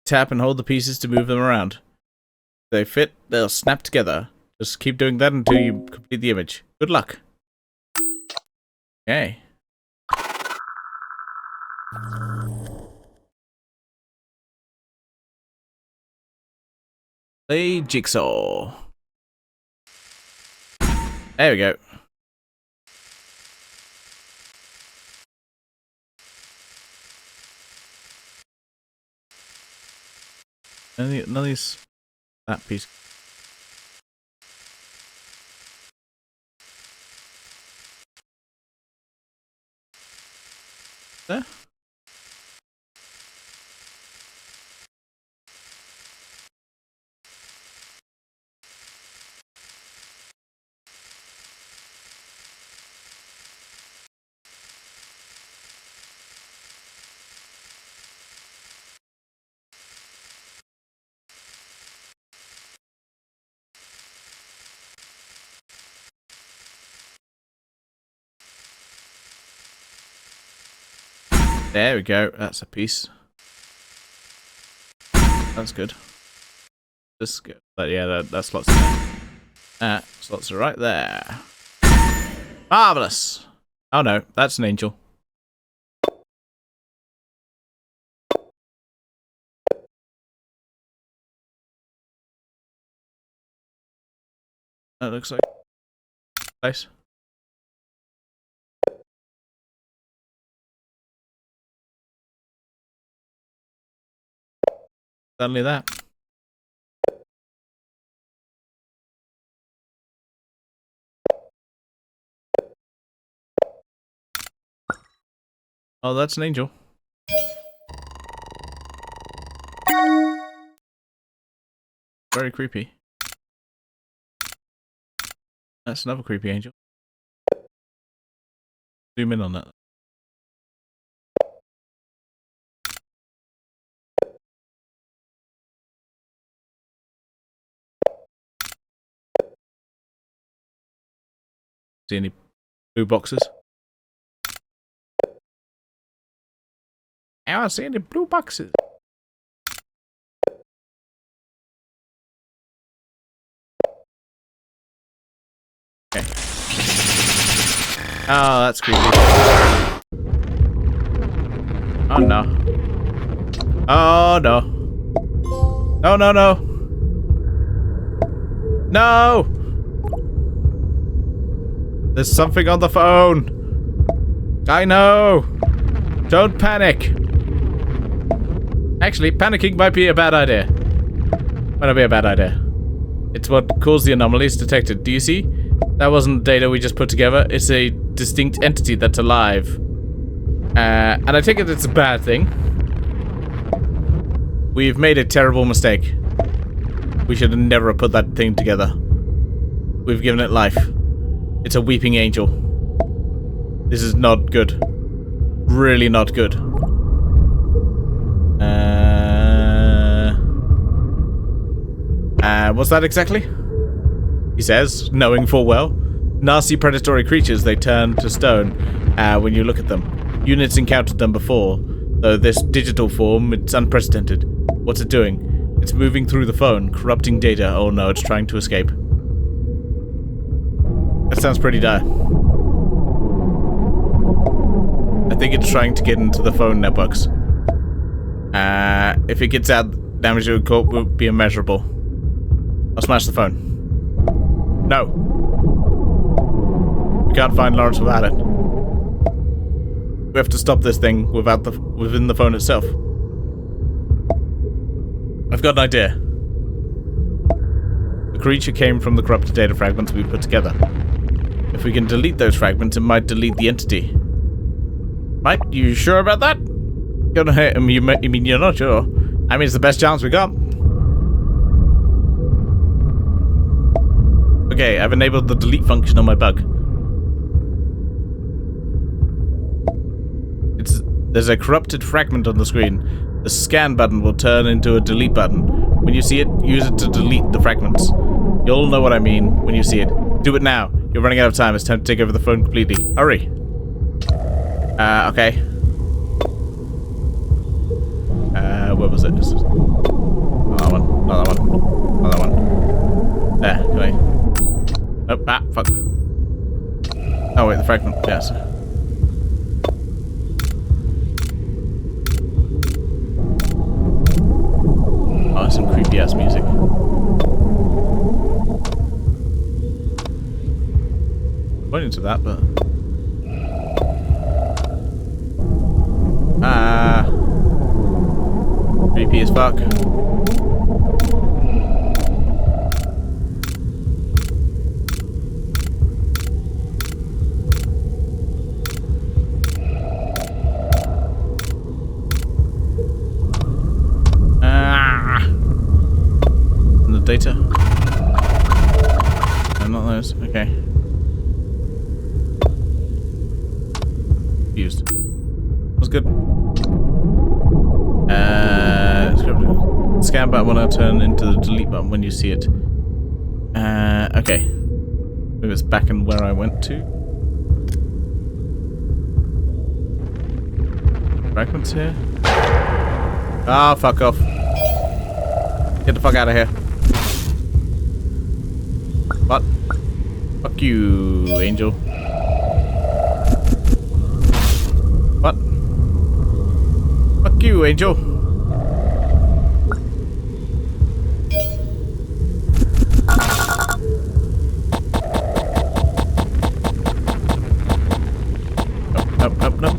[SPEAKER 1] Tap and hold the pieces to move them around. If they fit, they'll snap together. Just keep doing that until you complete the image. Good luck. Okay. Play jigsaw. There we go. None of these. That piece. There. There we go. That's a piece. That's good. This is good. But yeah, that slots there. Slots are right there. Marvelous. Oh no, that's an angel. That looks like nice. Only that. Oh, that's an angel. Very creepy. That's another creepy angel. Zoom in on that. See any blue boxes? I don't see any blue boxes. Okay. Oh, that's creepy. Oh no. Oh no. No, no, no. No! There's something on the phone. I know. Don't panic. Actually, panicking might be a bad idea. Might not be a bad idea. It's what caused the anomalies detected. Do you see? That wasn't data we just put together. It's a distinct entity that's alive. And I take it it's a bad thing. We've made a terrible mistake. We should have never put that thing together. We've given it life. It's a weeping angel. This is not good. Really not good. What's that exactly? He says, knowing full well. Nasty predatory creatures, they turn to stone when you look at them. Units encountered them before, though this digital form, it's unprecedented. What's it doing? It's moving through the phone, corrupting data. Oh no, it's trying to escape. That sounds pretty dire. I think it's trying to get into the phone networks. If it gets out, damage it will be immeasurable. I'll smash the phone. No. We can't find Lawrence without it. We have to stop this thing within the phone itself. I've got an idea. The creature came from the corrupted data fragments we put together. If we can delete those fragments, it might delete the entity. Mike, you sure about that? You mean you're not sure? I mean, it's the best chance we got. Okay, I've enabled the delete function on my bug. There's a corrupted fragment on the screen. The scan button will turn into a delete button. When you see it, use it to delete the fragments. You'll know what I mean when you see it. Do it now. You're running out of time. It's time to take over the phone completely. Hurry. Okay. Where was it? Another one. Another one. Another one. There. Can I? Oh, fuck. Oh, wait, the fragment. Yes. Oh, some creepy ass music. Pointing to that, but. Creepy as fuck. And the data. No, not those. Okay. Used. That's good. Scan button when I turn into the delete button when you see it. Okay. Maybe it's back in where I went to. Fragments here. Ah, fuck off. Get the fuck out of here. What? Fuck you, Angel. What? Fuck you, Angel.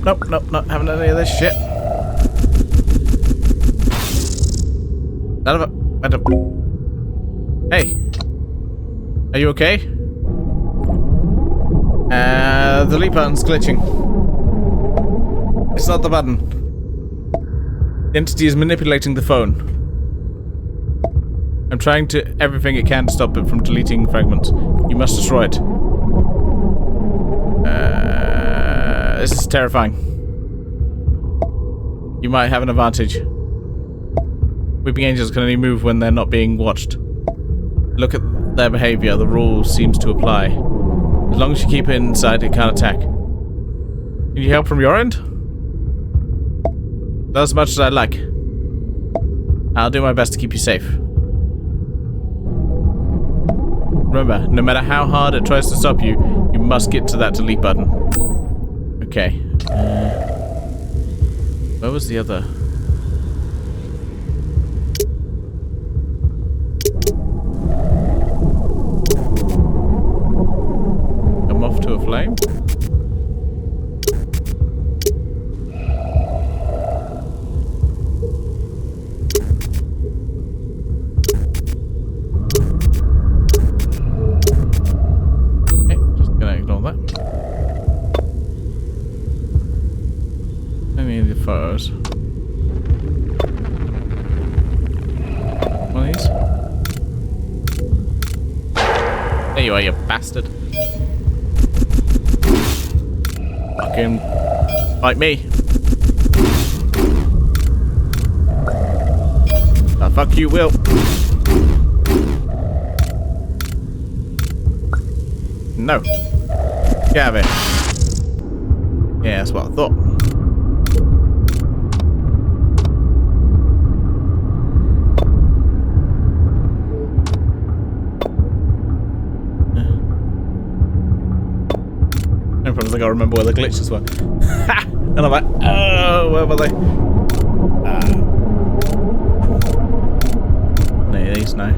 [SPEAKER 1] Nope, not having any of this shit. None of it. Hey. Are you okay? The delete button's glitching. It's not the button. The entity is manipulating the phone. I'm trying everything it can to stop it from deleting fragments. You must destroy it. This is terrifying. You might have an advantage. Weeping angels can only move when they're not being watched. Look at their behavior. The rule seems to apply. As long as you keep it inside, it can't attack. Can you help from your end? Not as much as I'd like. I'll do my best to keep you safe. Remember, no matter how hard it tries to stop you, you must get to that delete button. Okay. Where was the other? I'm off to a flame. Okay, just gonna ignore that. Any of the photos? you are, you bastard. Fucking fight me. Oh, fuck you, Will. No. Get out of here. Yeah, that's what I thought. No problems, I gotta remember where the glitches were. Ha! And I'm like, oh, where were they? These now.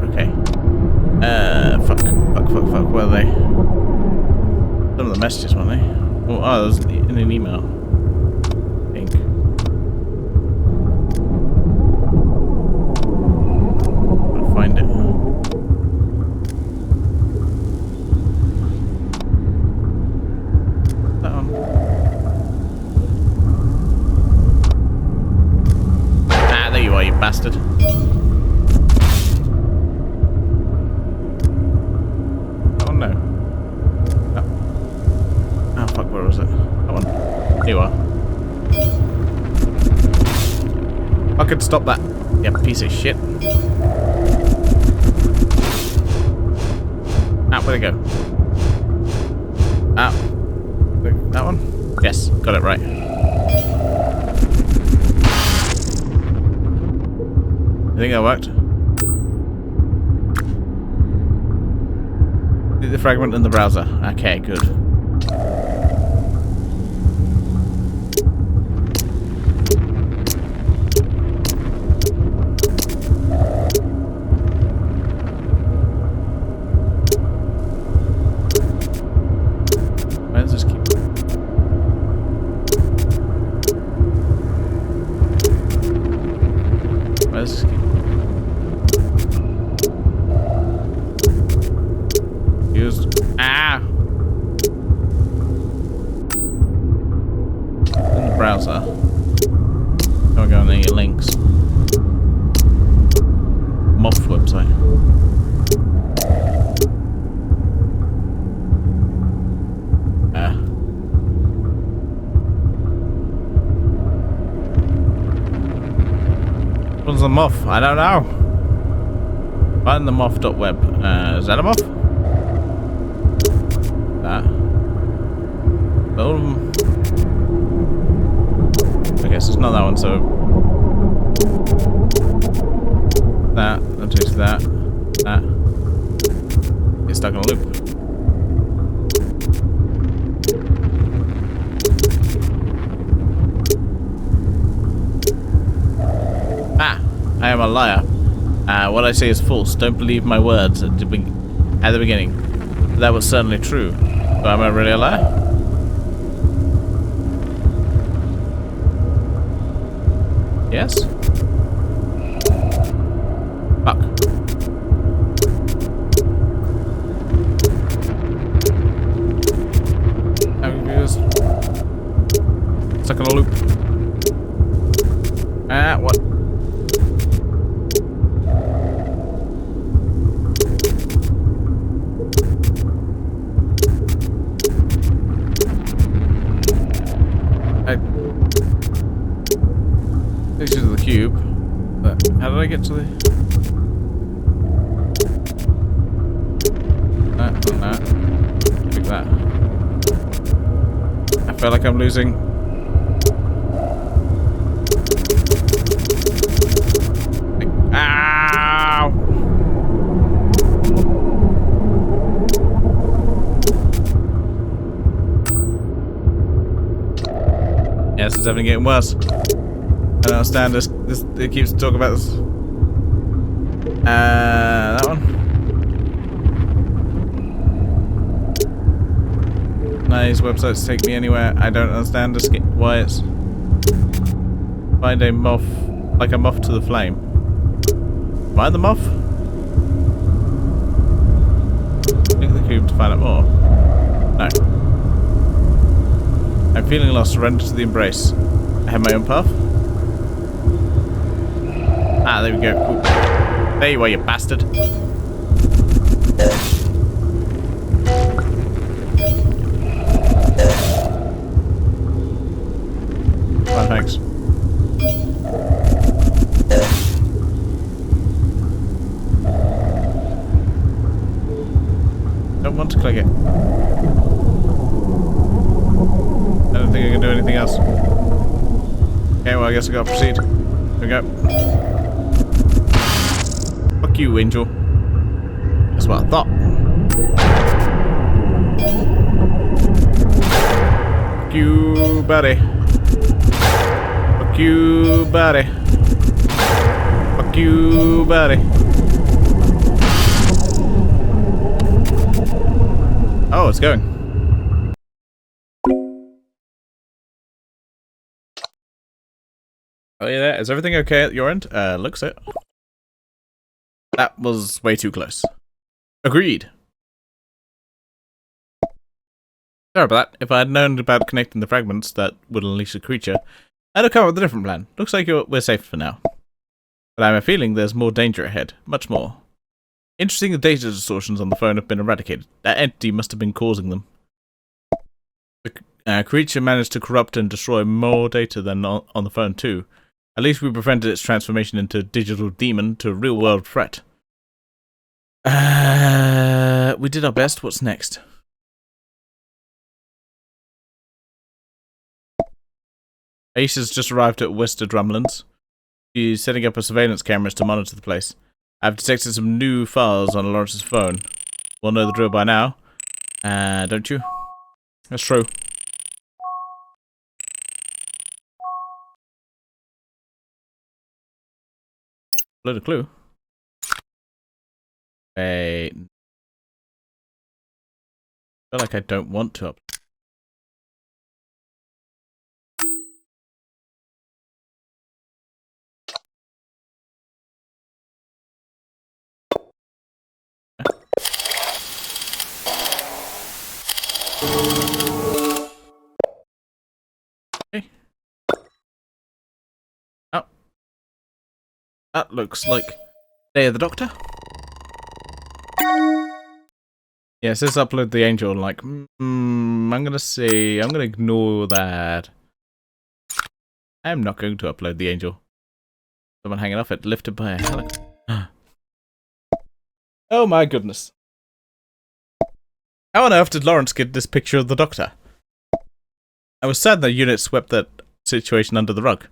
[SPEAKER 1] Okay. Fuck, where are they? Some of the messages, weren't they? Oh, there's in an email. I think. I'll find it. That one. Ah, there you are, you bastard. Where was it? That one. There you are. I could stop that. Yeah, piece of shit. Ah, where'd it go? Ah. That one? Yes, got it right. I think that worked. The fragment in the browser. Okay, good. Browser. Don't go on any links. Moth website. What's a moth? I don't know. Find the moth.web. Is that a moth? That. I guess it's not that one, so that takes that. Get stuck in a loop. Ah, I am a liar. What I say is false. Don't believe my words at the beginning. That was certainly true. But am I really a liar? Yes? Fuck. I'm confused. Stuck in a loop. Ah, what? Pictures of the cube. But how did I get to the... That, not that. Pick that. I feel like I'm losing. Ow! Yeah, this is definitely getting worse. I don't understand this. It keeps talking about this. That one. Nice websites take me anywhere. I don't understand this. Why it's find a moth, like a moth to the flame. Am I the moth? Click the cube to find out more. No. I'm feeling lost. Surrender to the embrace. I have my own path. Ah, there we go. Ooh. There you are, you bastard. Fine, thanks. Don't want to click it. I don't think I can do anything else. Okay, well, I guess I gotta proceed. Here we go. Fuck you, Angel. That's what I thought. Fuck you, buddy. Fuck you, buddy. Fuck you, buddy. Oh, it's going. Oh yeah, there. Is everything okay at your end? Looks it. That was way too close. Agreed. Sorry about that. If I had known about connecting the fragments that would unleash a creature, I'd have come up with a different plan. Looks like we're safe for now. But I have a feeling there's more danger ahead. Much more. Interesting, the data distortions on the phone have been eradicated. That entity must have been causing them. The creature managed to corrupt and destroy more data than on the phone too. At least we prevented its transformation into a digital demon to a real-world threat. We did our best. What's next? Aisha's just arrived at Wester Drumlands. She's setting up a surveillance cameras to monitor the place. I've detected some new files on Lawrence's phone. We'll know the drill by now. Don't you? That's true. Load a clue. Wait. I feel like I don't want to up. Okay. Oh. That looks like Day of the Doctor. Yeah, it says upload the angel. Like, I'm gonna see. I'm gonna ignore that. I'm not going to upload the angel. Someone hanging off it, lifted by a helicopter. Oh my goodness. How on earth did Lawrence get this picture of the Doctor? I was sad that unit swept that situation under the rug.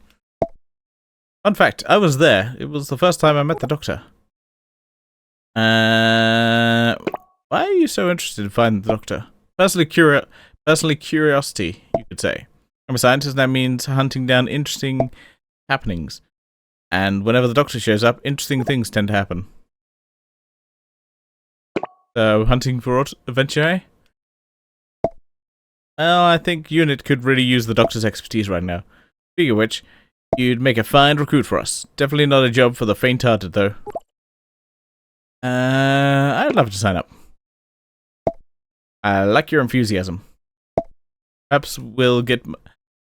[SPEAKER 1] Fun fact, I was there. It was the first time I met the Doctor. Why are you so interested in finding the Doctor? Personally, curiosity, you could say. I'm a scientist, and that means hunting down interesting happenings. And whenever the Doctor shows up, interesting things tend to happen. So, hunting for adventure, eh? Well, I think Unit could really use the Doctor's expertise right now. Speaking of which, you'd make a fine recruit for us. Definitely not a job for the faint-hearted, though. I'd love to sign up. I like your enthusiasm. Perhaps we'll be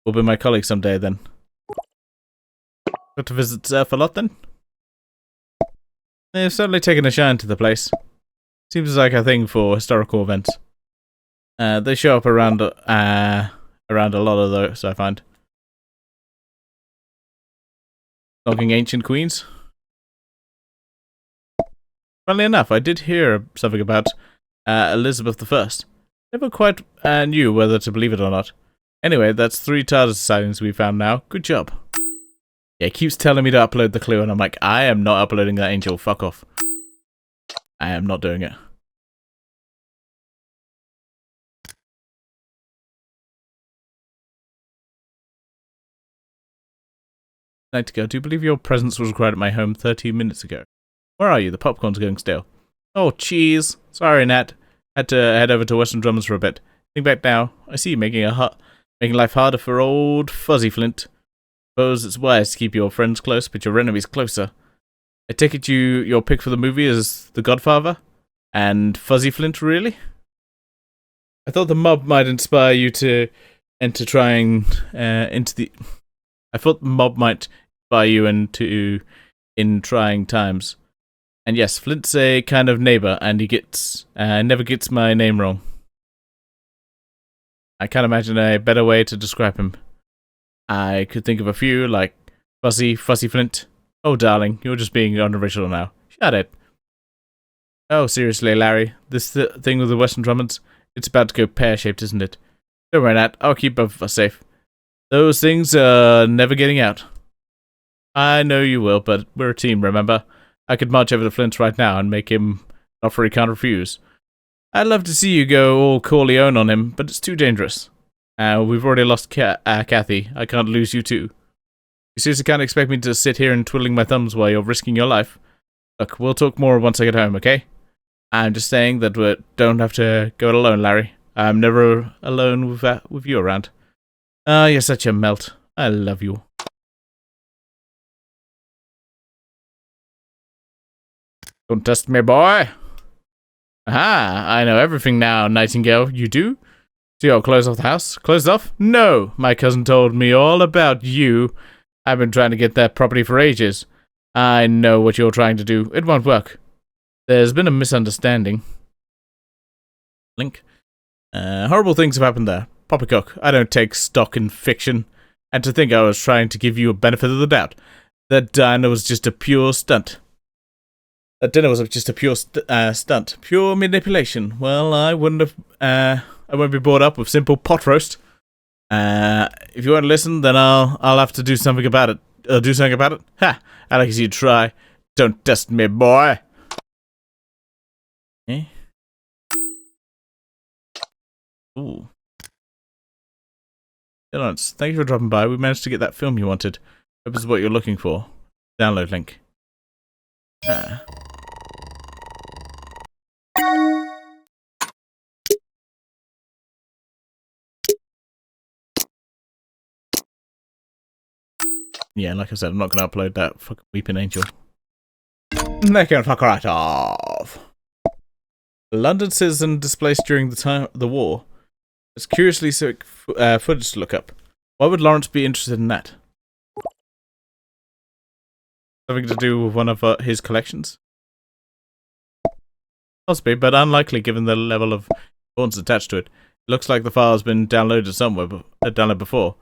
[SPEAKER 1] my colleague someday, then. Got to visit Surf a lot, then? They've certainly taken a shine to the place. Seems like a thing for historical events. They show up around a lot of those, I find. Logging ancient queens. Funnily enough, I did hear something about Elizabeth I. Never quite knew whether to believe it or not. Anyway, that's 3 TARDIS sightings we found now. Good job. Yeah, it keeps telling me to upload the clue, and I'm like, I am not uploading that angel. Fuck off. I am not doing it. Nightingale, do you believe your presence was required at my home 30 minutes ago? Where are you? The popcorn's going stale. Oh, cheese. Sorry, Nat. Had to head over to Western Drummers for a bit. Think back now. I see you making life harder for old Fuzzy Flint. Suppose it's wise to keep your friends close, but your enemies closer. I take it your pick for the movie is The Godfather? And Fuzzy Flint, really? I thought the mob might inspire you to trying into the... I thought the mob might inspire you into in trying times. And yes, Flint's a kind of neighbor, and he never gets my name wrong. I can't imagine a better way to describe him. I could think of a few, like Fussy Flint. Oh, darling, you're just being unoriginal now. Shut it. Oh, seriously, Larry, this thing with the Western Drummonds, it's about to go pear-shaped, isn't it? Don't worry, Nat, I'll keep both of us safe. Those things are never getting out. I know you will, but we're a team, remember? I could march over to Flint right now and make him an offer he can't refuse. I'd love to see you go all Corleone on him, but it's too dangerous. We've already lost Kathy. I can't lose you too. You seriously can't expect me to sit here and twiddling my thumbs while you're risking your life? Look, we'll talk more once I get home, okay? I'm just saying that we don't have to go it alone, Larry. I'm never alone with you around. You're such a melt. I love you. Don't test me, boy. Aha, I know everything now, Nightingale. You do? So you'll close off the house? Close it off? No! My cousin told me all about you. I've been trying to get that property for ages. I know what you're trying to do. It won't work. There's been a misunderstanding. Link. Horrible things have happened there. Poppycock, I don't take stock in fiction. And to think I was trying to give you a benefit of the doubt. That dinner was just a pure stunt. That dinner was just a pure stunt. Pure manipulation. Well, I wouldn't have... I won't be bored up with simple pot roast. If you won't listen, then I'll have to do something about it. Do something about it? Ha! I like you try. Don't test me, boy. Eh? Ooh. Lawrence, thank you for dropping by. We managed to get that film you wanted. Hope this is what you're looking for. Download link. Ah. Yeah, like I said, I'm not going to upload that fucking Weeping Angel. They can fuck right off. A London citizen displaced during the war. It's curiously sick footage to look up. Why would Lawrence be interested in that? Something to do with one of his collections? Possibly, but unlikely given the level of importance attached to it. It looks like the file has been downloaded somewhere, downloaded before.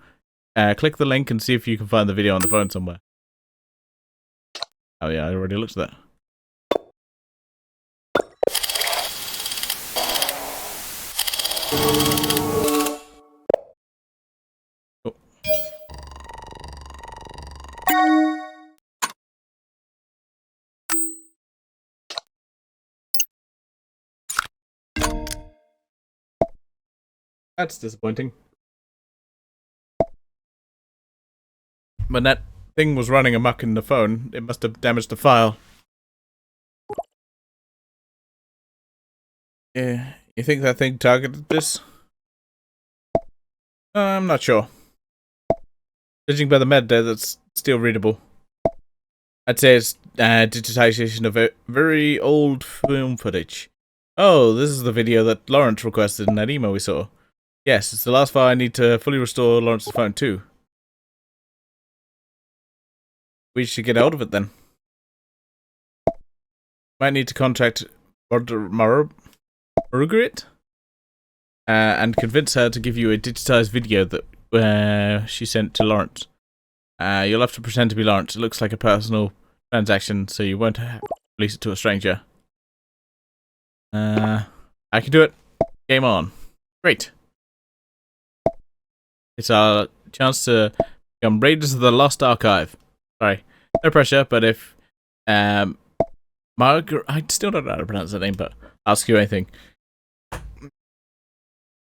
[SPEAKER 1] Click the link and see if you can find the video on the phone somewhere. Oh yeah, I already looked at that. Oh. That's disappointing. When that thing was running amok in the phone, it must have damaged the file. Yeah, you think that thing targeted this? I'm not sure. Judging by the metadata, that's still readable. I'd say it's digitization of very old film footage. Oh, this is the video that Lawrence requested in that email we saw. Yes, it's the last file I need to fully restore Lawrence's phone too. We should get out of it then. Might need to contact Margaret and convince her to give you a digitized video that she sent to Lawrence. You'll have to pretend to be Lawrence. It looks like a personal transaction, so you won't have to release it to a stranger. I can do it. Game on. Great. It's our chance to become Raiders of the Lost Archive. Sorry, no pressure, but if Margaret, I still don't know how to pronounce that name, but I'll ask you anything.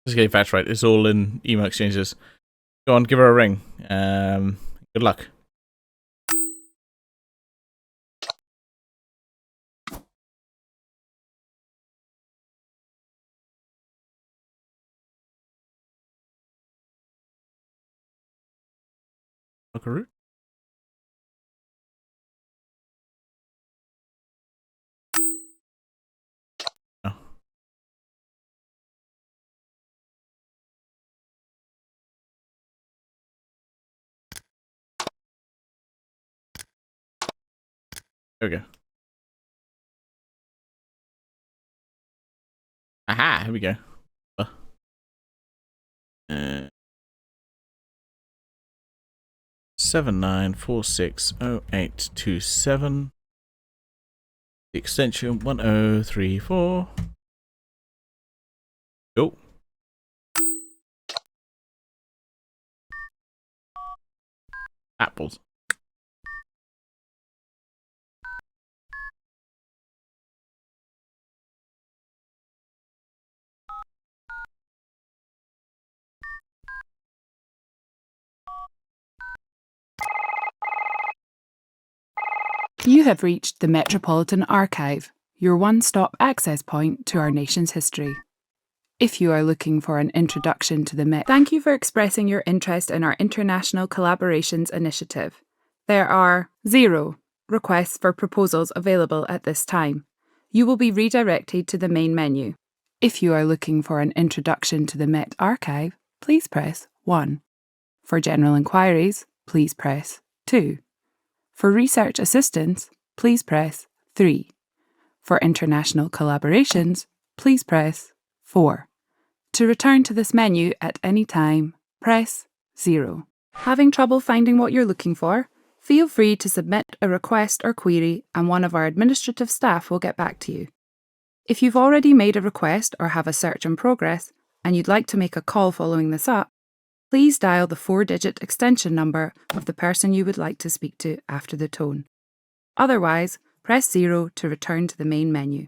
[SPEAKER 1] Just getting facts right. It's all in email exchanges. Go on, give her a ring. Good luck. Buckaroo? Oh. There we go. Aha, here we go. 79460827. The extension 1034. Go. Apples.
[SPEAKER 7] You have reached the Metropolitan Archive, your one-stop access point to our nation's history. If you are looking for an introduction to the Met, thank you for expressing your interest in our International Collaborations Initiative. There are 0 requests for proposals available at this time. You will be redirected to the main menu. If you are looking for an introduction to the Met Archive, please press 1. For general inquiries, please press 2. For research assistance, please press 3. For international collaborations, please press 4. To return to this menu at any time, press 0. Having trouble finding what you're looking for? Feel free to submit a request or query and one of our administrative staff will get back to you. If you've already made a request or have a search in progress and you'd like to make a call following this up, please dial the 4-digit extension number of the person you would like to speak to after the tone. Otherwise, press 0 to return to the main menu.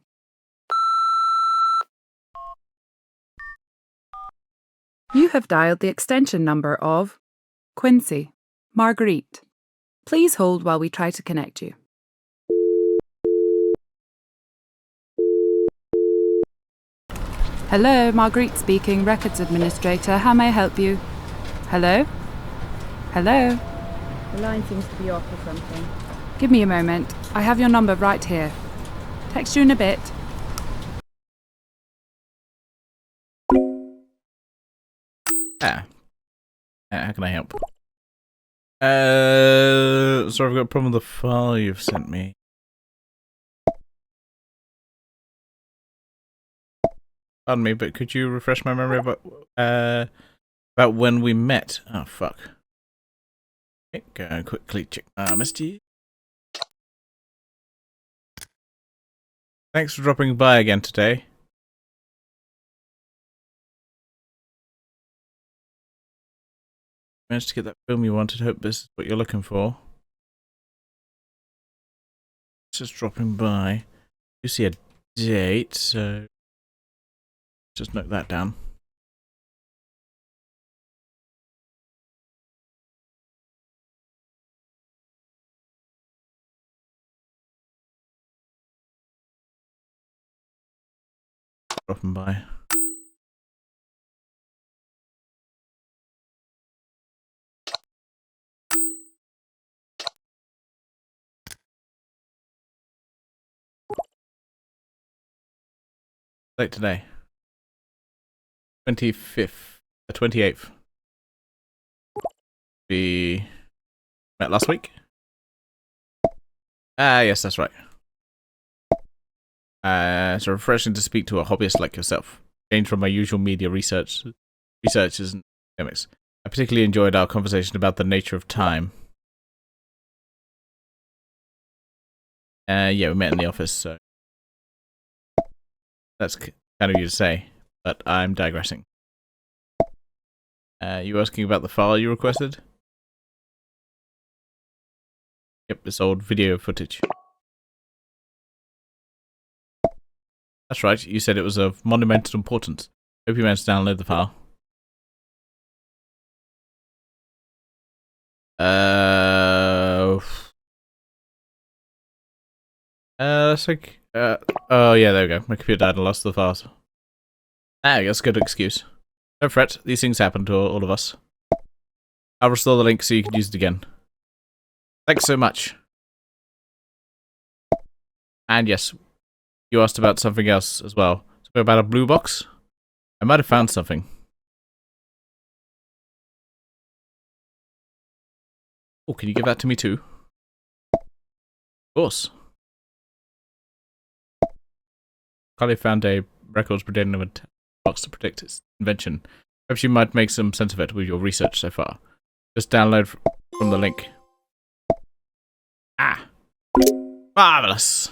[SPEAKER 7] You have dialed the extension number of Quincy Marguerite. Please hold while we try to connect you. Hello, Marguerite speaking, Records Administrator. How may I help you? Hello? Hello? The line seems to be off or something. Give me a moment. I have your number right here. Text you in a bit.
[SPEAKER 1] How can I help? Sorry, I've got a problem with the file you've sent me. Pardon me, but could you refresh my memory about when we met? Oh, fuck. Okay, go and quickly check my messages. Thanks for dropping by again today. Managed to get that film you wanted. Hope this is what you're looking for. Just dropping by. You see a date, so just note that down. Dropping by. Late today. 25th. The 28th. We met last week? Ah, yes, that's right. It's refreshing to speak to a hobbyist like yourself. Change from my usual media researchers and academics. I particularly enjoyed our conversation about the nature of time. Yeah, we met in the office, so that's kind of you to say, but I'm digressing. You asking about the file you requested? Yep, this old video footage. That's right, you said it was of monumental importance. Hope you managed to download the file. Let's like, oh yeah, there we go. My computer died and lost the files. Ah, that's a good excuse. Don't fret, these things happen to all of us. I'll restore the link so you can use it again. Thanks so much. And yes, you asked about something else as well. Something about a blue box? I might have found something. Oh, can you give that to me too? Of course. Carly found a records pertaining to a box to predict its invention. Perhaps you might make some sense of it with your research so far. Just download from the link. Ah! Marvelous!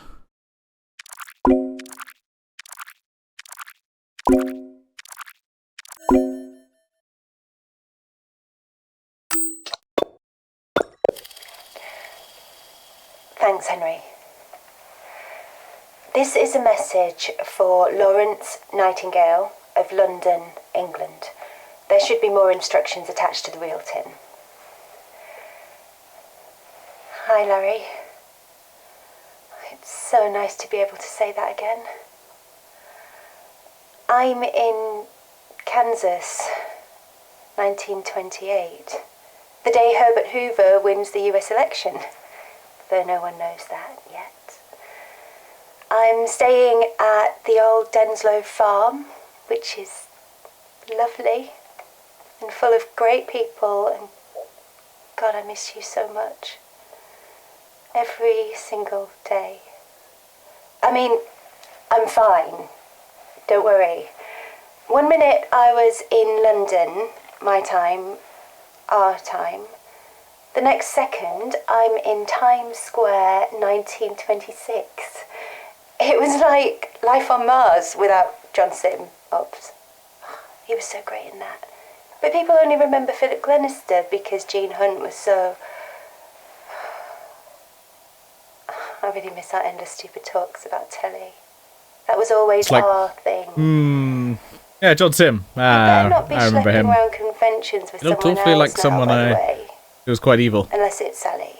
[SPEAKER 2] Thanks, Henry. This is a message for Lawrence Nightingale of London, England. There should be more instructions attached to the real tin. Hi, Larry. It's so nice to be able to say that again. I'm in Kansas, 1928. The day Herbert Hoover wins the US election, though no one knows that yet. I'm staying at the old Denslow farm, which is lovely and full of great people, and God, I miss you so much. Every single day. I mean, I'm fine. Don't worry. One minute I was in London, my time, our time. The next second I'm in Times Square, 1926. It was like life on Mars without John Sim. Oops. He was so great in that. But people only remember Philip Glenister because Gene Hunt was so... I really miss our endless stupid talks about telly. That was always
[SPEAKER 1] like,
[SPEAKER 2] our thing.
[SPEAKER 1] Yeah, John Sim.
[SPEAKER 2] Better not be
[SPEAKER 1] I remember
[SPEAKER 2] schlepping
[SPEAKER 1] him.
[SPEAKER 2] around conventions with
[SPEAKER 1] He looked
[SPEAKER 2] someone
[SPEAKER 1] awfully
[SPEAKER 2] else
[SPEAKER 1] like
[SPEAKER 2] now,
[SPEAKER 1] someone
[SPEAKER 2] by the way.
[SPEAKER 1] He was quite evil.
[SPEAKER 2] Unless it's Sally.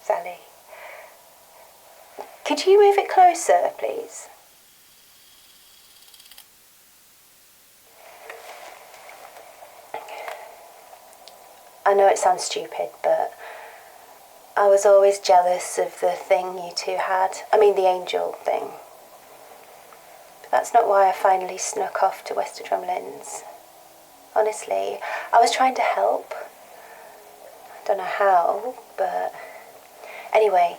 [SPEAKER 2] Sally. Could you move it closer, please? I know it sounds stupid, but I was always jealous of the thing you two had. I mean, the angel thing. But that's not why I finally snuck off to Wester Drumlins. Honestly, I was trying to help. I don't know how, but... Anyway,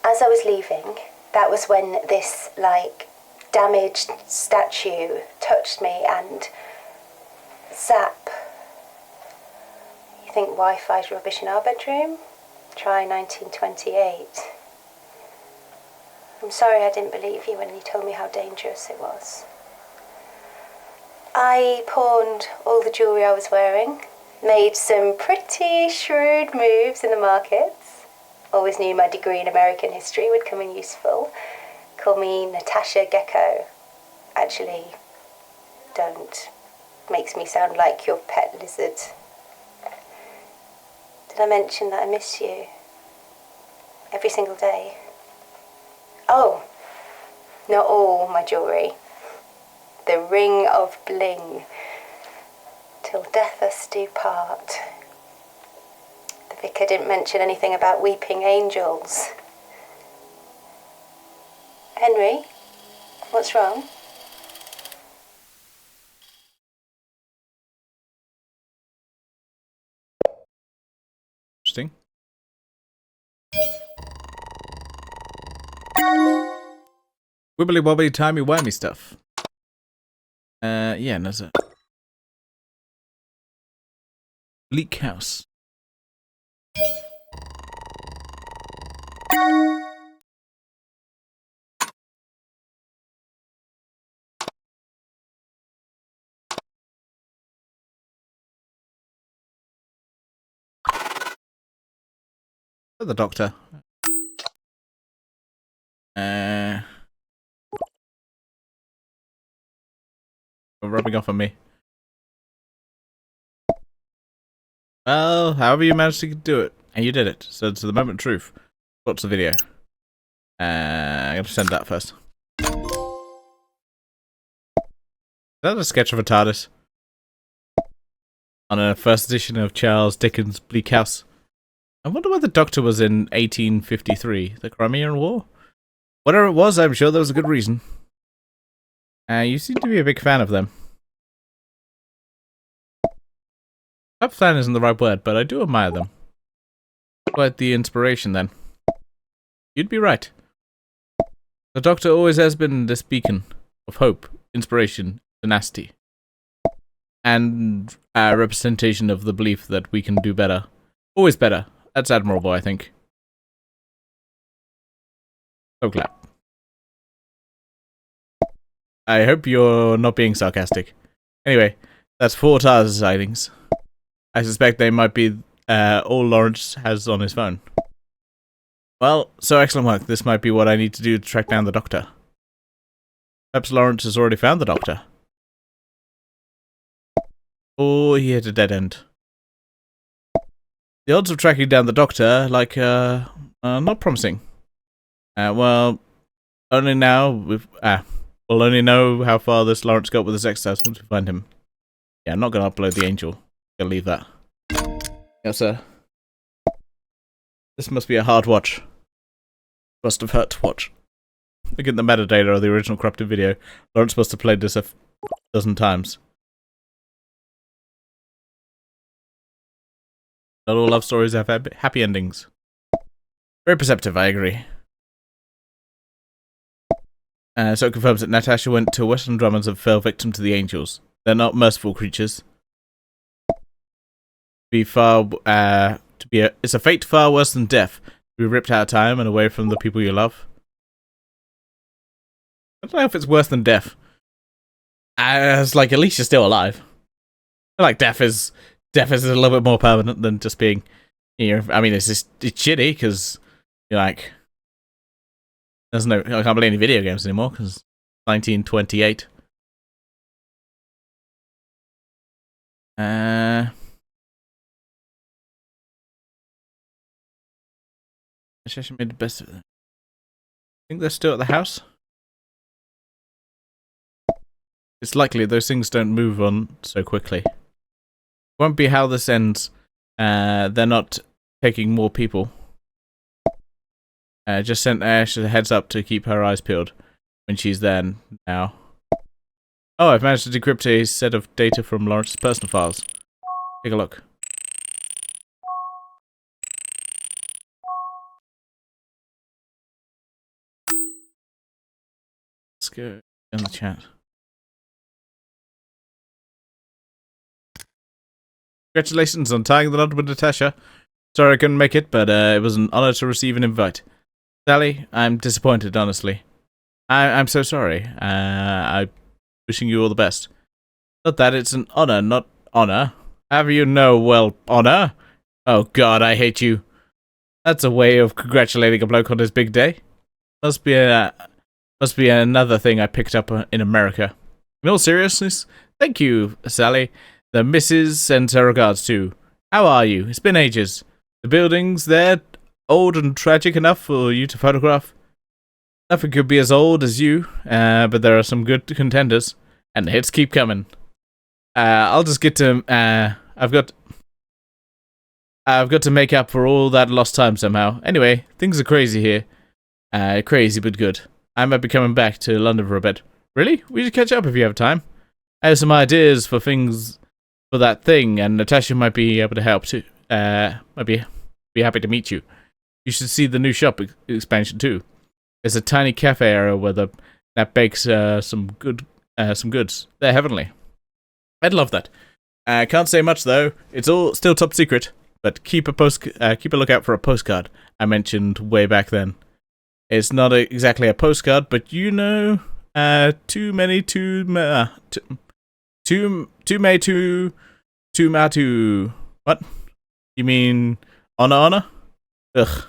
[SPEAKER 2] as I was leaving, that was when this, damaged statue touched me and... zap. You think Wi-Fi's rubbish in our bedroom? Try 1928. I'm sorry I didn't believe you when you told me how dangerous it was. I pawned all the jewellery I was wearing, made some pretty shrewd moves in the markets. Always knew my degree in American history would come in useful. Call me Natasha Gecko. Actually, don't. Makes me sound like your pet lizard. Did I mention that I miss you? Every single day. Oh, not all my jewellery. The ring of bling. Till death us do part. The vicar didn't mention anything about weeping angels. Henry, what's wrong?
[SPEAKER 1] Interesting. Wibbly wobbly timey wimey stuff. Yeah, and there's a bleak house. The doctor. Rubbing off on me. Well, however you managed to do it, and you did it. So it's the moment of truth. Watch the video. I'm gonna send that first. Is that a sketch of a TARDIS? On a first edition of Charles Dickens' Bleak House. I wonder where the Doctor was in 1853, the Crimean War? Whatever it was, I'm sure there was a good reason. You seem to be a big fan of them. Perhaps fan isn't the right word, but I do admire them. Quite the inspiration, then. You'd be right. The Doctor always has been this beacon of hope, inspiration, tenacity, and a representation of the belief that we can do better. Always better. That's admirable, I think. So glad. I hope you're not being sarcastic. Anyway, that's 4 TARS sightings. I suspect they might be all Lawrence has on his phone. Well, so excellent work. This might be what I need to do to track down the Doctor. Perhaps Lawrence has already found the Doctor. Or he hit a dead end. The odds of tracking down the Doctor, like, are not promising. Well, only now we'll only know how far this Lawrence got with his exercise once we find him. Yeah, I'm not gonna upload the Angel. Gonna leave that. Yes, sir. This must be a hard watch. Must have hurt to watch. Look at the metadata of the original corrupted video. Lawrence must have played this a dozen times. Not all love stories have happy endings. Very perceptive, I agree. So it confirms that Natasha went to Western Drummond's and fell victim to the Angels. They're not merciful creatures. It's a fate far worse than death. To be ripped out of time and away from the people you love. I don't know if it's worse than death. It's like, at least you're still alive. I feel like death is a little bit more permanent than just being, you know, I mean, it's shitty because you're like, I can't play any video games anymore because 1928. Natasha made the best of it. I think they're still at the house. It's likely those things don't move on so quickly. Won't be how this ends. They're not taking more people. Just sent Ash a heads up to keep her eyes peeled when she's there now. Oh, I've managed to decrypt a set of data from Lawrence's personal files. Take a look. Let's go in the chat. Congratulations on tying the knot with Natasha. Sorry I couldn't make it, but it was an honor to receive an invite. Sally, I'm disappointed, honestly. I'm so sorry. I'm wishing you all the best. Not that, it's an honor, not honor. Have you no, well, honor? Oh god, I hate you. That's a way of congratulating a bloke on his big day. Must be another thing I picked up in America. In all seriousness, thank you, Sally. The missus sends her regards too. How are you? It's been ages. The buildings, they're old and tragic enough for you to photograph. Nothing could be as old as you, but there are some good contenders, and the hits keep coming. I'll just get to, I've got to make up for all that lost time somehow. Anyway, things are crazy here. Crazy but good. I might be coming back to London for a bit. Really? We should catch up if you have time. I have some ideas for things for that thing, and Natasha might be able to help too. Might be happy to meet you. You should see the new shop expansion too. There's a tiny cafe area where that bakes some goods. They're heavenly. I'd love that. Can't say much though. It's all still top secret. But keep a lookout for a postcard I mentioned way back then. It's not exactly a postcard, but you know, too matu. What? You mean honor? Ugh.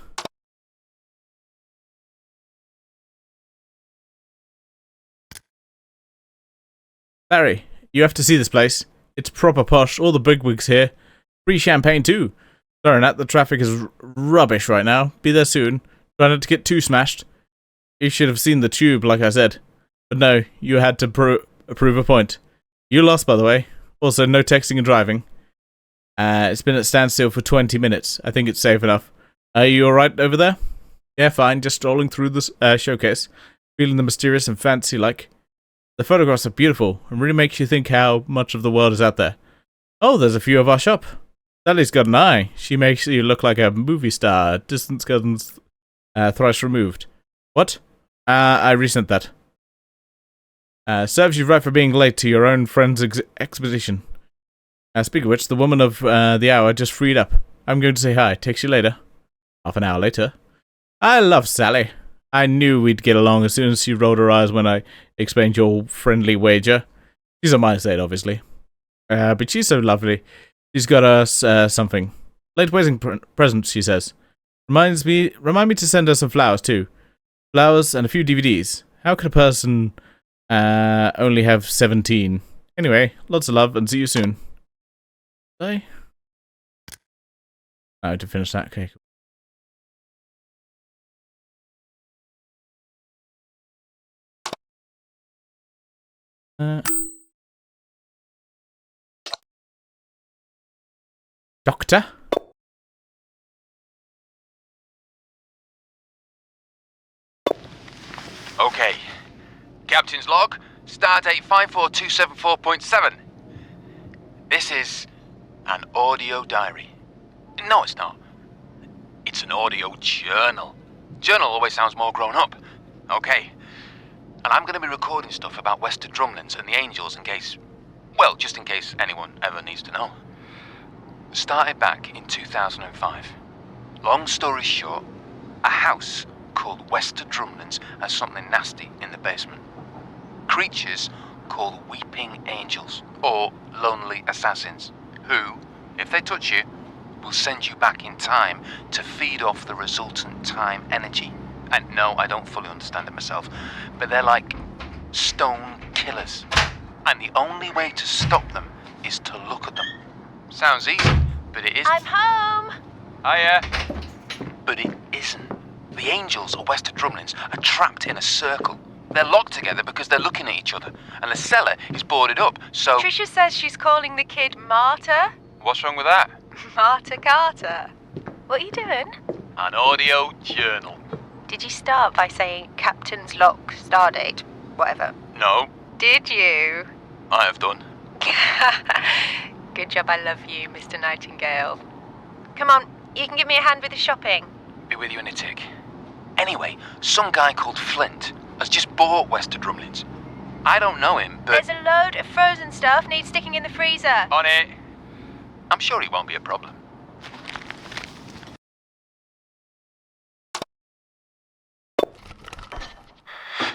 [SPEAKER 1] Larry, you have to see this place. It's proper posh. All the bigwigs here. Free champagne too. Sorry, Nat, the traffic is rubbish right now. Be there soon. Try not to get too smashed. You should have seen the tube, like I said. But no, you had to prove a point. You lost, by the way. Also, no texting and driving. It's been at standstill for 20 minutes. I think it's safe enough. Are you alright over there? Yeah, fine. Just strolling through the showcase. Feeling the mysterious and fancy-like. The photographs are beautiful and really makes you think how much of the world is out there. Oh, there's a few of our shop. Sally's got an eye. She makes you look like a movie star. Distance cousins thrice removed. What? I resent that. Serves you right for being late to your own friend's expedition. Speaking of which, the woman of the hour just freed up. I'm going to say hi. Takes you later. Half an hour later. I love Sally. I knew we'd get along as soon as she rolled her eyes when I explained your friendly wager. She's on my side, obviously. But she's so lovely. She's got us something. Late wedding present, she says. Remind me to send her some flowers, too. Flowers and a few DVDs. How could a person only have 17? Anyway, lots of love and see you soon. Bye. I had to finish that. Okay. Doctor?
[SPEAKER 8] Okay. Captain's log, stardate 54274.7. This is an audio diary. No, it's not. It's an audio journal. Journal always sounds more grown up. Okay. And I'm going to be recording stuff about Wester Drumlins and the Angels in case... Well, just in case anyone ever needs to know. Started back in 2005. Long story short, a house called Wester Drumlins has something nasty in the basement. Creatures called Weeping Angels, or Lonely Assassins, who, if they touch you, will send you back in time to feed off the resultant time energy. And no, I don't fully understand it myself, but they're like stone killers. And the only way to stop them is to look at them. Sounds easy, but it isn't.
[SPEAKER 9] I'm home!
[SPEAKER 8] Hiya. But it isn't. The Angels or Wester Drumlins are trapped in a circle. They're locked together because they're looking at each other, and the cellar is boarded up, so...
[SPEAKER 9] Trisha says she's calling the kid Marta.
[SPEAKER 8] What's wrong with that?
[SPEAKER 9] Marta Carter. What are you doing?
[SPEAKER 8] An audio journal.
[SPEAKER 9] Did you start by saying Captain's log, stardate, whatever?
[SPEAKER 8] No,
[SPEAKER 9] Did you?
[SPEAKER 8] I have done.
[SPEAKER 9] Good job, I love you, Mr. Nightingale. Come on, you can give me a hand with the shopping.
[SPEAKER 8] Be with you in a tick. Anyway, some guy called Flint has just bought Wester Drumlins. I don't know him, but...
[SPEAKER 9] There's a load of frozen stuff needs sticking in the freezer.
[SPEAKER 8] On it. I'm sure it won't be a problem.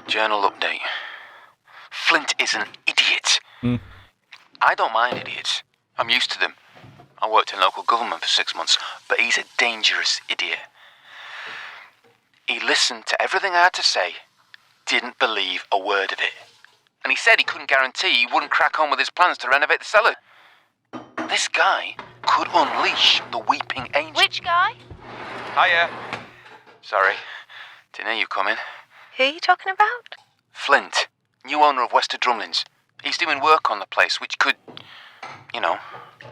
[SPEAKER 8] Journal update. Flint is an idiot. I don't mind idiots. I'm used to them. I worked in local government for 6 months, but he's a dangerous idiot. He listened to everything I had to say, didn't believe a word of it. And he said he couldn't guarantee he wouldn't crack on with his plans to renovate the cellar. This guy could unleash the Weeping Angel.
[SPEAKER 9] Which guy?
[SPEAKER 8] Hiya. Sorry, didn't hear you coming.
[SPEAKER 9] Who are you talking about?
[SPEAKER 8] Flint, new owner of Wester Drumlins. He's doing work on the place, which could, you know...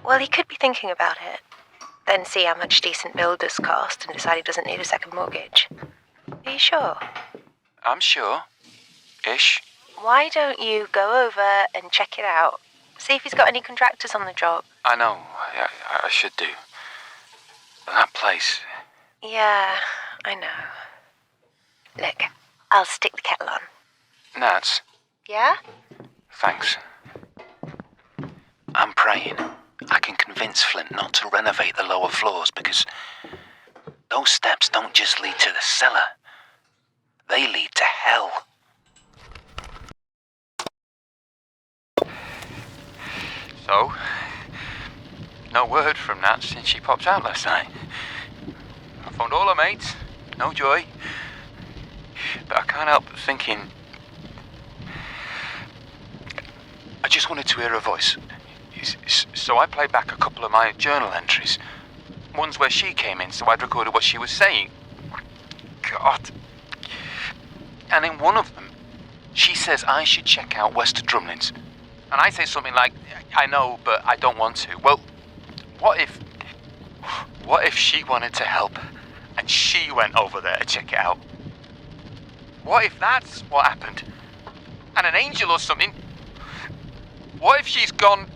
[SPEAKER 9] Well, he could be thinking about it. Then see how much decent builders cost and decide he doesn't need a second mortgage. Are you sure?
[SPEAKER 8] I'm sure. Ish.
[SPEAKER 9] Why don't you go over and check it out? See if he's got any contractors on the job.
[SPEAKER 8] I know. I should do. But that place...
[SPEAKER 9] Yeah, I know. Look, I'll stick the kettle on.
[SPEAKER 8] Nats,
[SPEAKER 9] Yeah?
[SPEAKER 8] thanks. I'm praying I can convince Flint not to renovate the lower floors because those steps don't just lead to the cellar. They lead to hell. So, no word from Nat since she popped out last night. I phoned all her mates, no joy. But I can't help thinking... I just wanted to hear her voice. So I played back a couple of my journal entries. Ones where she came in, so I'd recorded what she was saying. God. And in one of them, she says I should check out Wester Drumlins. And I say something like, I know, but I don't want to. Well, what if she wanted to help and she went over there to check it out? What if that's what happened? And an angel or something? What if she's gone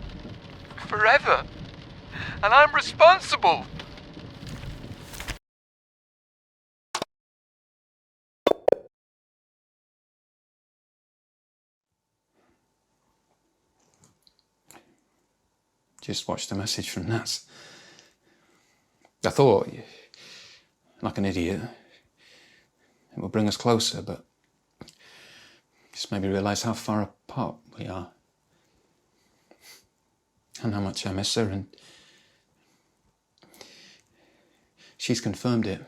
[SPEAKER 8] forever? And I'm responsible?
[SPEAKER 5] just watched the message from Nats. I thought, like an idiot, it would bring us closer, but just made me realise how far apart we are. And how much I miss her, and she's confirmed it.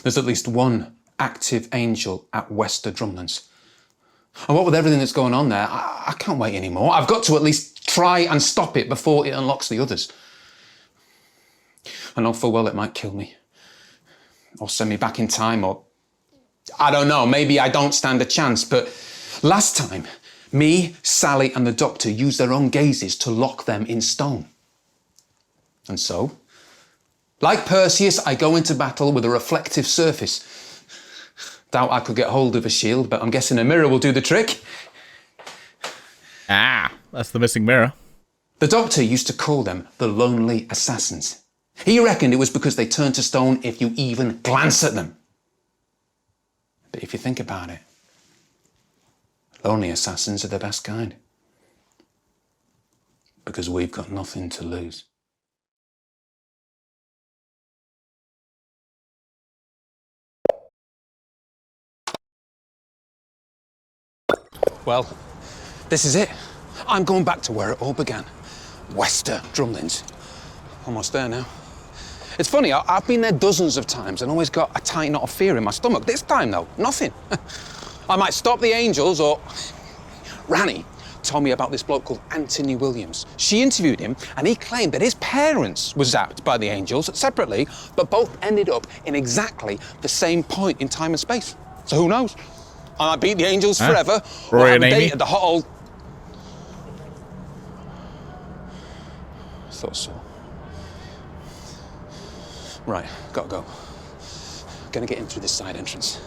[SPEAKER 5] There's at least one active angel at Wester Drumlands. And what with everything that's going on there, I can't wait anymore. I've got to at least try and stop it before it unlocks the others. I know full well it might kill me. Or send me back in time, or... I don't know, maybe I don't stand a chance, but last time, me, Sally and the Doctor used their own gazes to lock them in stone. And so, like Perseus, I go into battle with a reflective surface. Doubt I could get hold of a shield, but I'm guessing a mirror will do the trick.
[SPEAKER 1] Ah, that's the missing mirror.
[SPEAKER 5] The Doctor used to call them the Lonely Assassins. He reckoned it was because they turned to stone if you even glance at them. But if you think about it, lonely assassins are the best kind. Because we've got nothing to lose. Well, this is it. I'm going back to where it all began. Wester Drumlands. Almost there now. It's funny, I've been there dozens of times and always got a tight knot of fear in my stomach. This time, though, nothing. I might stop the angels, or... Rani told me about this bloke called Anthony Williams. She interviewed him, and he claimed that his parents were zapped by the angels separately, but both ended up in exactly the same point in time and space. So who knows? I might beat the angels forever, or have a date at the hot old... Thought so. Right, gotta go. Gonna get in through this side entrance.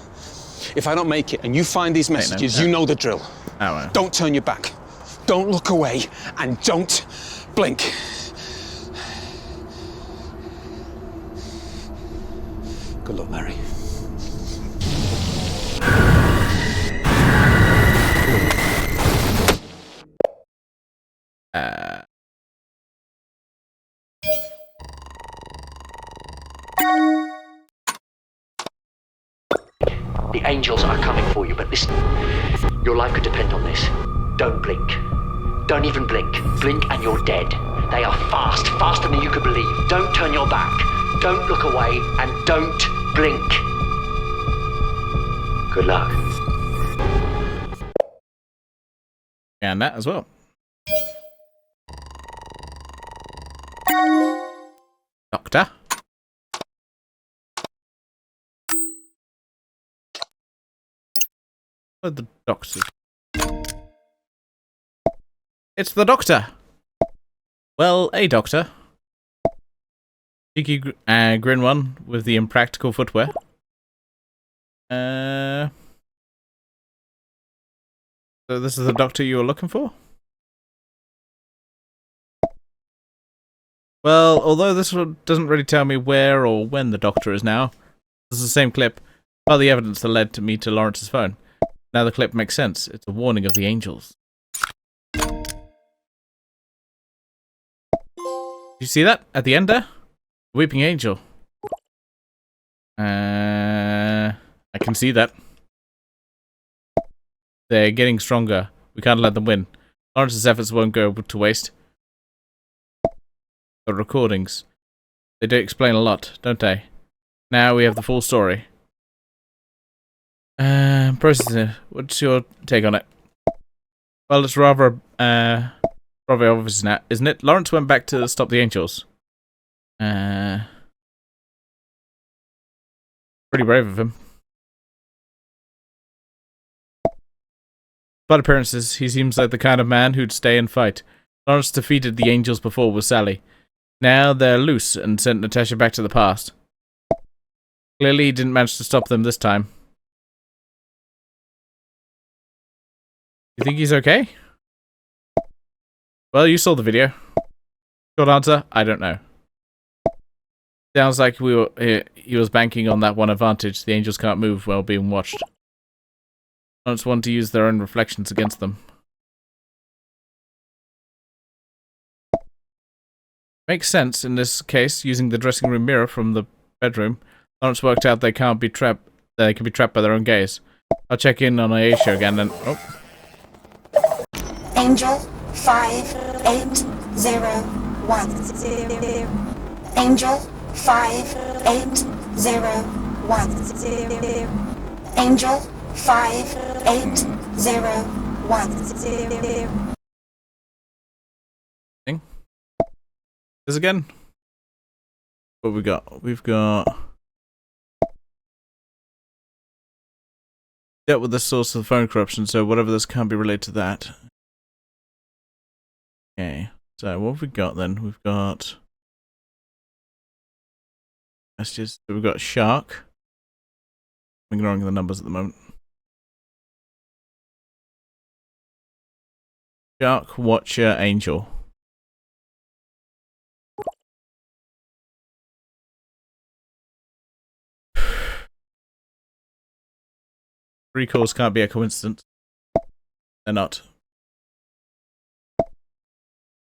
[SPEAKER 5] If I don't make it and you find these messages, you know the drill.
[SPEAKER 1] Oh, well.
[SPEAKER 5] Don't turn your back. Don't look away, and don't blink. Good luck, Mary.
[SPEAKER 10] The angels are coming for you, but listen, your life could depend on this. Don't blink. Don't even blink. Blink and you're dead. They are fast, faster than you could believe. Don't turn your back. Don't look away, and don't blink. Good luck.
[SPEAKER 1] And that as well. Doctor? Oh, the Doctor. It's the Doctor! Well, a Doctor. Cheeky grin one with the impractical footwear. So this is the Doctor you were looking for? Well, although this one doesn't really tell me where or when the Doctor is now, this is the same clip. All the evidence that led me to Lawrence's phone. Now the clip makes sense. It's a warning of the angels. You see that at the end there? Weeping angel. I can see that. They're getting stronger. We can't let them win. Lawrence's efforts won't go to waste. The recordings. They do explain a lot, don't they? Now we have the full story. Processor, what's your take on it? Well, it's rather obvious now, isn't it? Lawrence went back to stop the angels. Pretty brave of him. By appearances, he seems like the kind of man who'd stay and fight. Lawrence defeated the angels before with Sally. Now they're loose and sent Natasha back to the past. Clearly he didn't manage to stop them this time. You think he's okay? Well, you saw the video. Short answer, I don't know. Sounds like he was banking on that one advantage. The angels can't move while being watched. Lawrence wanted to use their own reflections against them. Makes sense in this case, using the dressing room mirror from the bedroom. Lawrence worked out they can't be trapped. They can be trapped by their own gaze. I'll check in on Aisha again and... Oh.
[SPEAKER 4] Angel 5801. Angel 5801. Angel 5801.
[SPEAKER 1] This again? What we got? We've got... Dealt with the source of the phone corruption, so whatever this can't be related to that. Okay, so what have we got then? We've got... messages. So we've got Shark. I'm ignoring the numbers at the moment. Shark, Watcher, Angel. Three calls can't be a coincidence. They're not.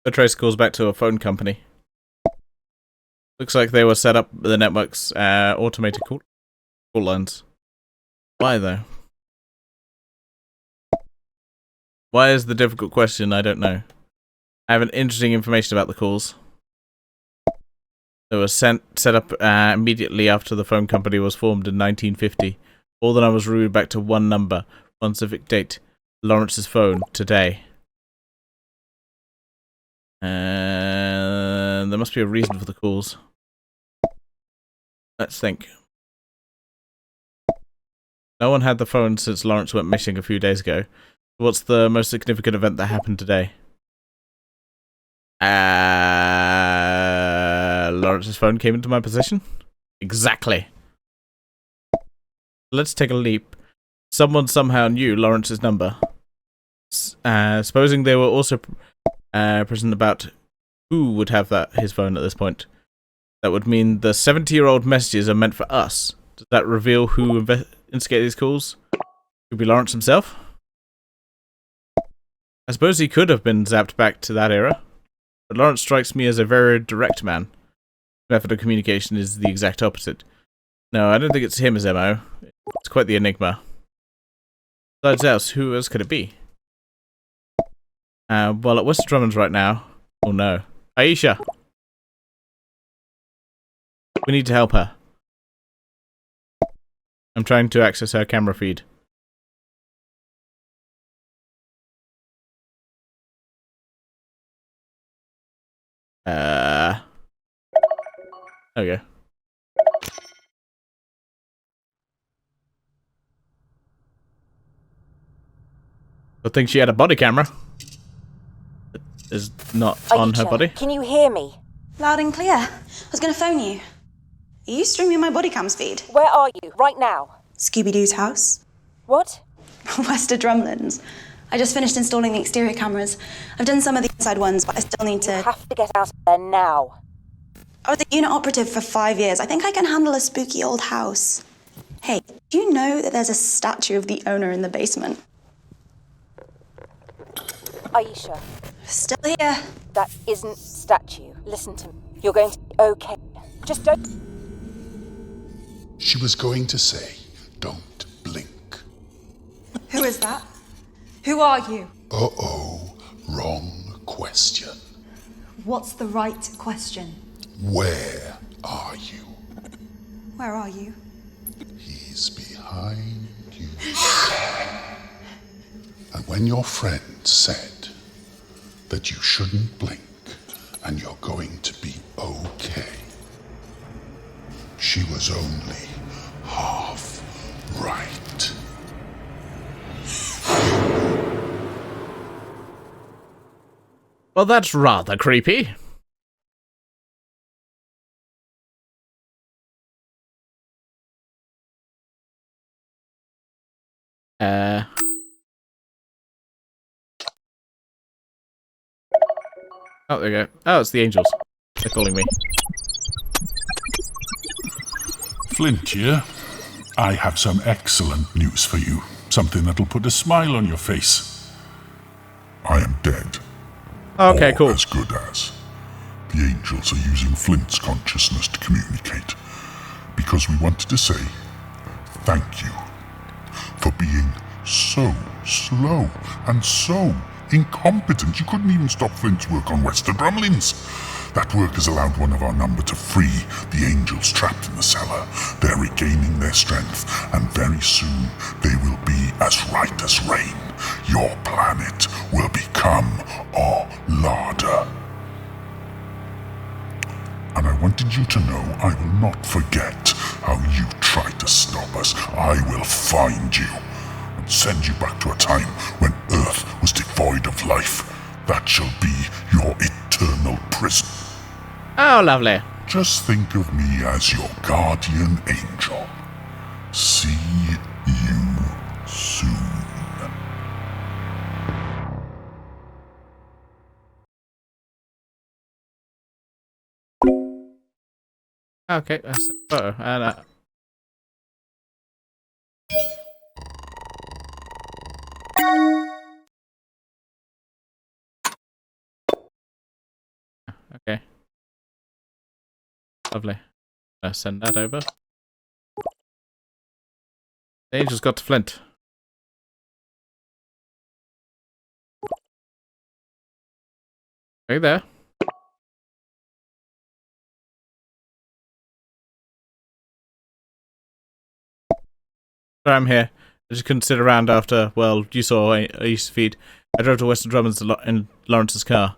[SPEAKER 1] The trace calls back to a phone company. Looks like they were set up the network's automated call lines. Why though? Why is the difficult question? I don't know. I have an interesting information about the calls. They were set up immediately after the phone company was formed in 1950. All the numbers routed back to one number, one specific date. Lawrence's phone, today. There must be a reason for the calls. Let's think. No one had the phone since Lawrence went missing a few days ago. What's the most significant event that happened today? Lawrence's phone came into my possession? Exactly. Let's take a leap. Someone somehow knew Lawrence's number. Supposing they were also present about who would have his phone at this point. That would mean the 70-year-old messages are meant for us. Does that reveal who instigated these calls? Could be Lawrence himself? I suppose he could have been zapped back to that era. But Lawrence strikes me as a very direct man. His method of communication is the exact opposite. No, I don't think it's him as MO. It's quite the enigma. Besides else, who else could it be? Well, at West Drummond's right now. Oh no. Aisha! We need to help her. I'm trying to access her camera feed. There we go. I think she had a body camera. It is not on her body.
[SPEAKER 2] Can you hear me?
[SPEAKER 11] Loud and clear. I was going to phone you. Are you streaming my body cams feed?
[SPEAKER 2] Where are you, right now?
[SPEAKER 11] Scooby-Doo's house.
[SPEAKER 2] What?
[SPEAKER 11] West of Drumlands. I just finished installing the exterior cameras. I've done some of the inside ones, but I still need to...
[SPEAKER 2] You have to get out of there now.
[SPEAKER 11] I was a unit operative for 5 years. I think I can handle a spooky old house. Hey, do you know that there's a statue of the owner in the basement?
[SPEAKER 2] Aisha.
[SPEAKER 11] Still here.
[SPEAKER 2] That isn't statue. Listen to me. You're going to be okay. Just don't...
[SPEAKER 6] She was going to say, don't blink.
[SPEAKER 11] Who is that? Who are you?
[SPEAKER 6] Uh-oh, wrong question.
[SPEAKER 11] What's the right question?
[SPEAKER 6] Where are you?
[SPEAKER 11] Where are you?
[SPEAKER 6] He's behind you. And when your friend said that you shouldn't blink and you're going to be okay, she was only half right.
[SPEAKER 1] Well, that's rather creepy. Oh, there you go. Oh, it's the angels. They're calling me.
[SPEAKER 12] Flint here. I have some excellent news for you. Something that'll put a smile on your face. I am dead.
[SPEAKER 1] Okay,
[SPEAKER 12] or
[SPEAKER 1] cool.
[SPEAKER 12] As good as. the angels are using Flint's consciousness to communicate, because we wanted to say thank you for being so slow and so incompetent. You couldn't even stop Flint's work on Wester Drumlins. That work has allowed one of our number to free the angels trapped in the cellar. They're regaining their strength, and very soon they will be as right as rain. Your planet will become our larder. And I wanted you to know I will not forget how you tried to stop us. I will find you and send you back to a time when Earth was devoid of life. That shall be your eternal prison.
[SPEAKER 1] Oh, lovely.
[SPEAKER 12] Just think of me as your guardian angel. See you soon.
[SPEAKER 1] Okay, that's a photo. And okay. Lovely. Send that over. The angel's got to Flint. Are you there? Sorry, I'm here. I just couldn't sit around after, well, you saw I used to feed. I drove to Western Drummond's in Lawrence's car.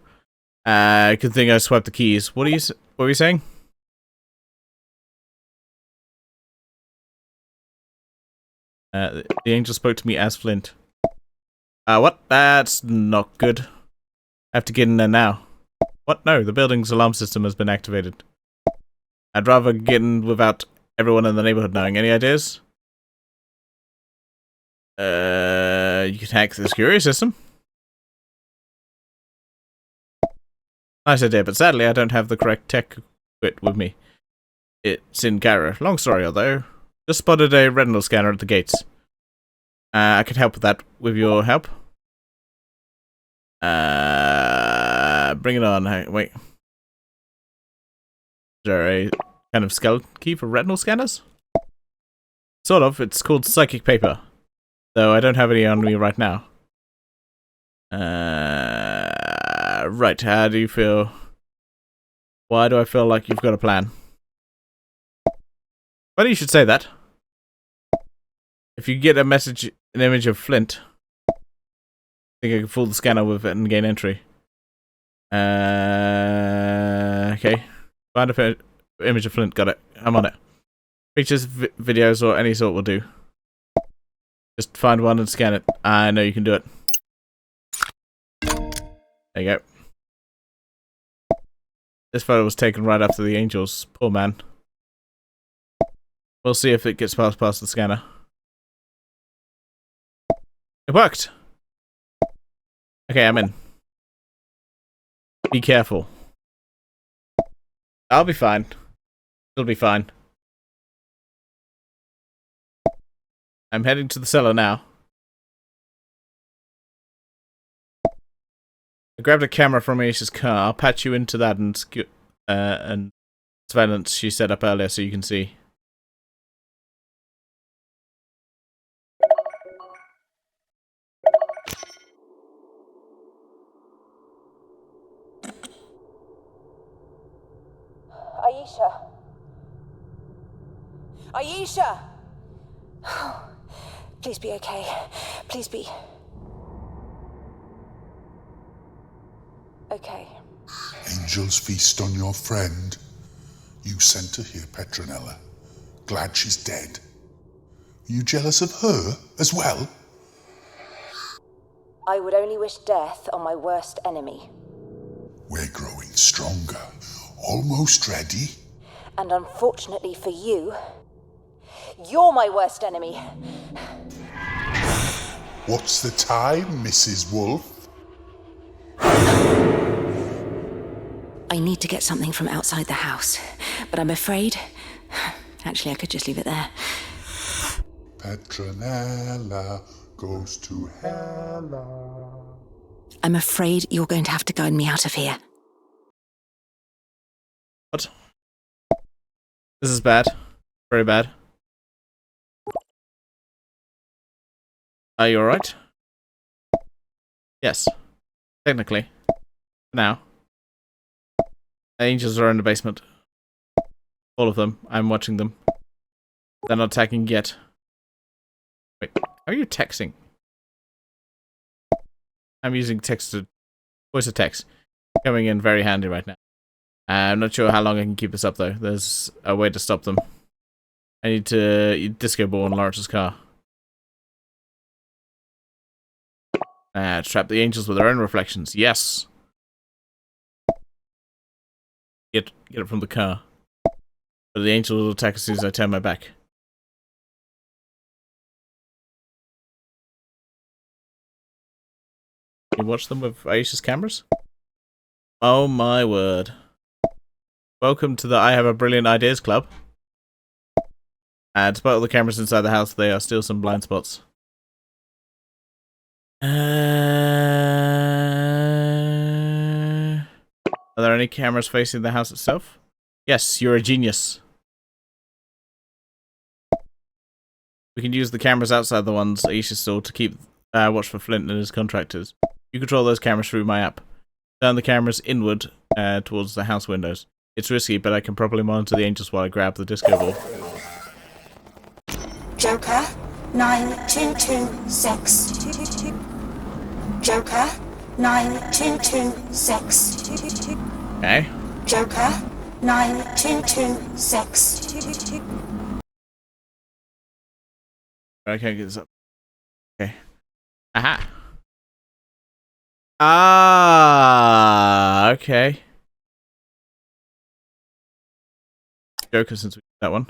[SPEAKER 1] Good thing I swiped the keys. What were you saying? The angel spoke to me as Flint. What? That's not good. I have to get in there now. What? No, the building's alarm system has been activated. I'd rather get in without everyone in the neighborhood knowing. Any ideas? You can hack the security system. Nice idea, but sadly I don't have the correct tech kit with me. It's in Cairo. Long story, although. Just spotted a retinal scanner at the gates. I could help with that with your help. Bring it on. Wait. Is there a kind of skeleton key for retinal scanners? Sort of. It's called psychic paper. Though I don't have any on me right now. Right. How do you feel? Why do I feel like you've got a plan? Funny you should say that. If you get an image of Flint, I think I can fool the scanner with it and gain entry. Okay. Find an image of Flint. Got it. I'm on it. Pictures, videos, or any sort will do. Just find one and scan it. I know you can do it. There you go. This photo was taken right after the angels. Poor man. We'll see if it gets past the scanner. It worked! Okay, I'm in. Be careful. I'll be fine. It'll be fine. I'm heading to the cellar now. I grabbed a camera from Aisha's car. I'll patch you into that and surveillance she set up earlier so you can see.
[SPEAKER 2] Aisha. Aisha! Please be okay. Please be. Okay.
[SPEAKER 13] Angels feast on your friend. You sent her here, Petronella. Glad she's dead. Are you jealous of her as well?
[SPEAKER 2] I would only wish death on my worst enemy.
[SPEAKER 13] We're growing stronger. Almost ready.
[SPEAKER 2] And unfortunately for you, you're my worst enemy.
[SPEAKER 13] What's the time, Mrs. Wolf?
[SPEAKER 2] I need to get something from outside the house, but I'm afraid... Actually, I could just leave it there.
[SPEAKER 13] Petronella goes to Hella.
[SPEAKER 2] I'm afraid you're going to have to guide me out of here.
[SPEAKER 1] What? This is bad. Very bad. Are you alright? Yes. Technically. Now. Angels are in the basement. All of them. I'm watching them. They're not attacking yet. Wait, are you texting? I'm using text to voice to text. Coming in very handy right now. I'm not sure how long I can keep this up though. There's a way to stop them. I need to disco ball in Lawrence's car. Trap the angels with their own reflections. Yes. Get it from the car. But the angels will attack as soon as I turn my back. Can you watch them with Aisha's cameras? Oh my word. Welcome to the I Have a Brilliant Ideas Club. Despite all the cameras inside the house, there are still some blind spots. Are there any cameras facing the house itself? Yes, you're a genius. We can use the cameras outside the ones Aisha stole to keep watch for Flint and his contractors. You control those cameras through my app. Turn the cameras inward towards the house windows. It's risky, but I can properly monitor the angels while I grab the disco ball.
[SPEAKER 4] Joker 9226. Joker 9226.
[SPEAKER 1] Okay.
[SPEAKER 4] Joker 9226.
[SPEAKER 1] I can't get this up. Okay. Aha. Ah, okay. Joker, since we did that one.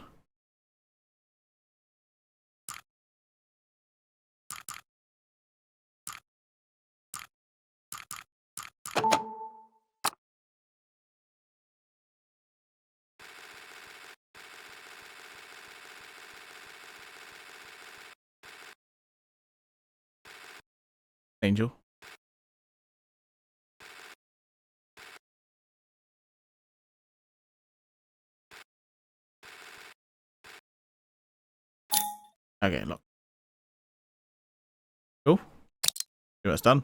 [SPEAKER 1] Angel. Okay, look. Cool. That's done.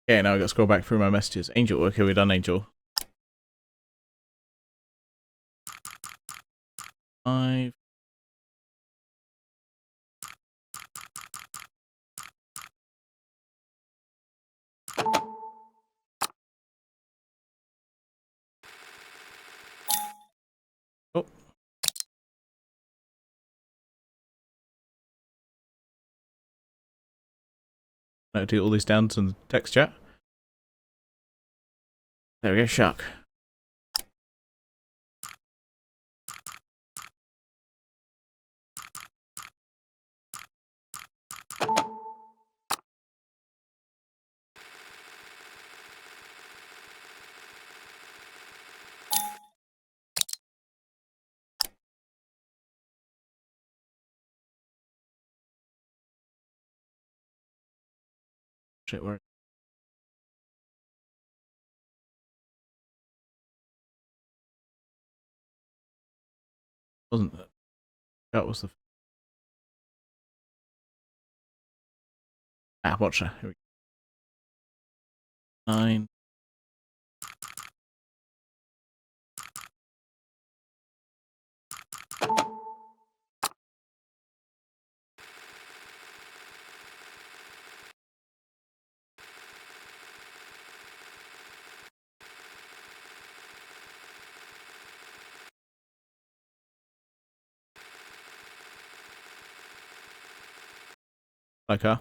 [SPEAKER 1] Okay, now I've got to scroll back through my messages. Angel, okay, we're done, Angel. 5. Oh. Note all these down to the text chat. There we go, shark. Shit, where? Wasn't that? That was the. Watch that. Here we go. 9. Like her.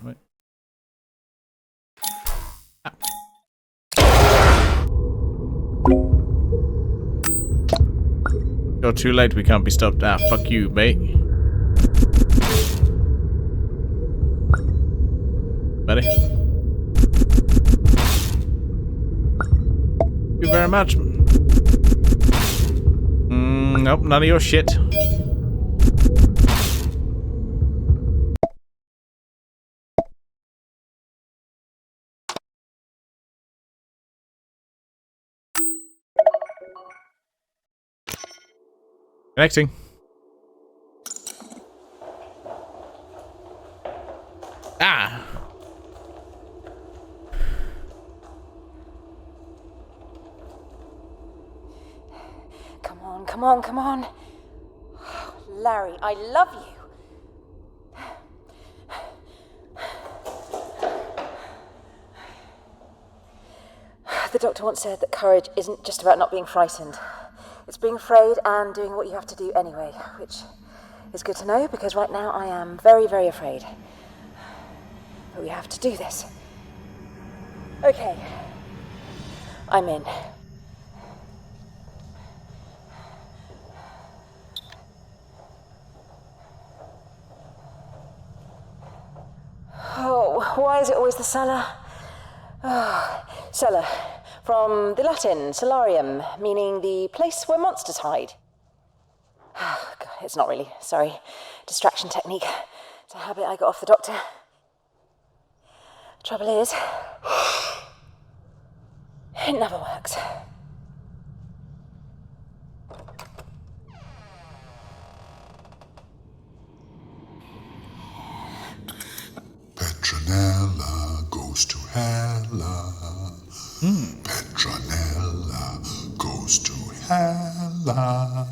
[SPEAKER 1] Wait. You're too late, we can't be stopped. Fuck you, mate. buddy. Thank you very much. Nope, none of your shit. Connecting. Ah!
[SPEAKER 2] Come on, come on, come on. Larry, I love you. The doctor once said that courage isn't just about not being frightened. It's being afraid and doing what you have to do anyway, which is good to know because right now I am very, very afraid. But we have to do this. Okay. I'm in. Oh, why is it always the cellar? Oh, cellar. From the Latin, solarium, meaning the place where monsters hide. Oh, God, it's not really, sorry. Distraction technique. It's a habit I got off the doctor. Trouble is, it never works.
[SPEAKER 13] Petronella goes to Hella. Petronella goes to Hella.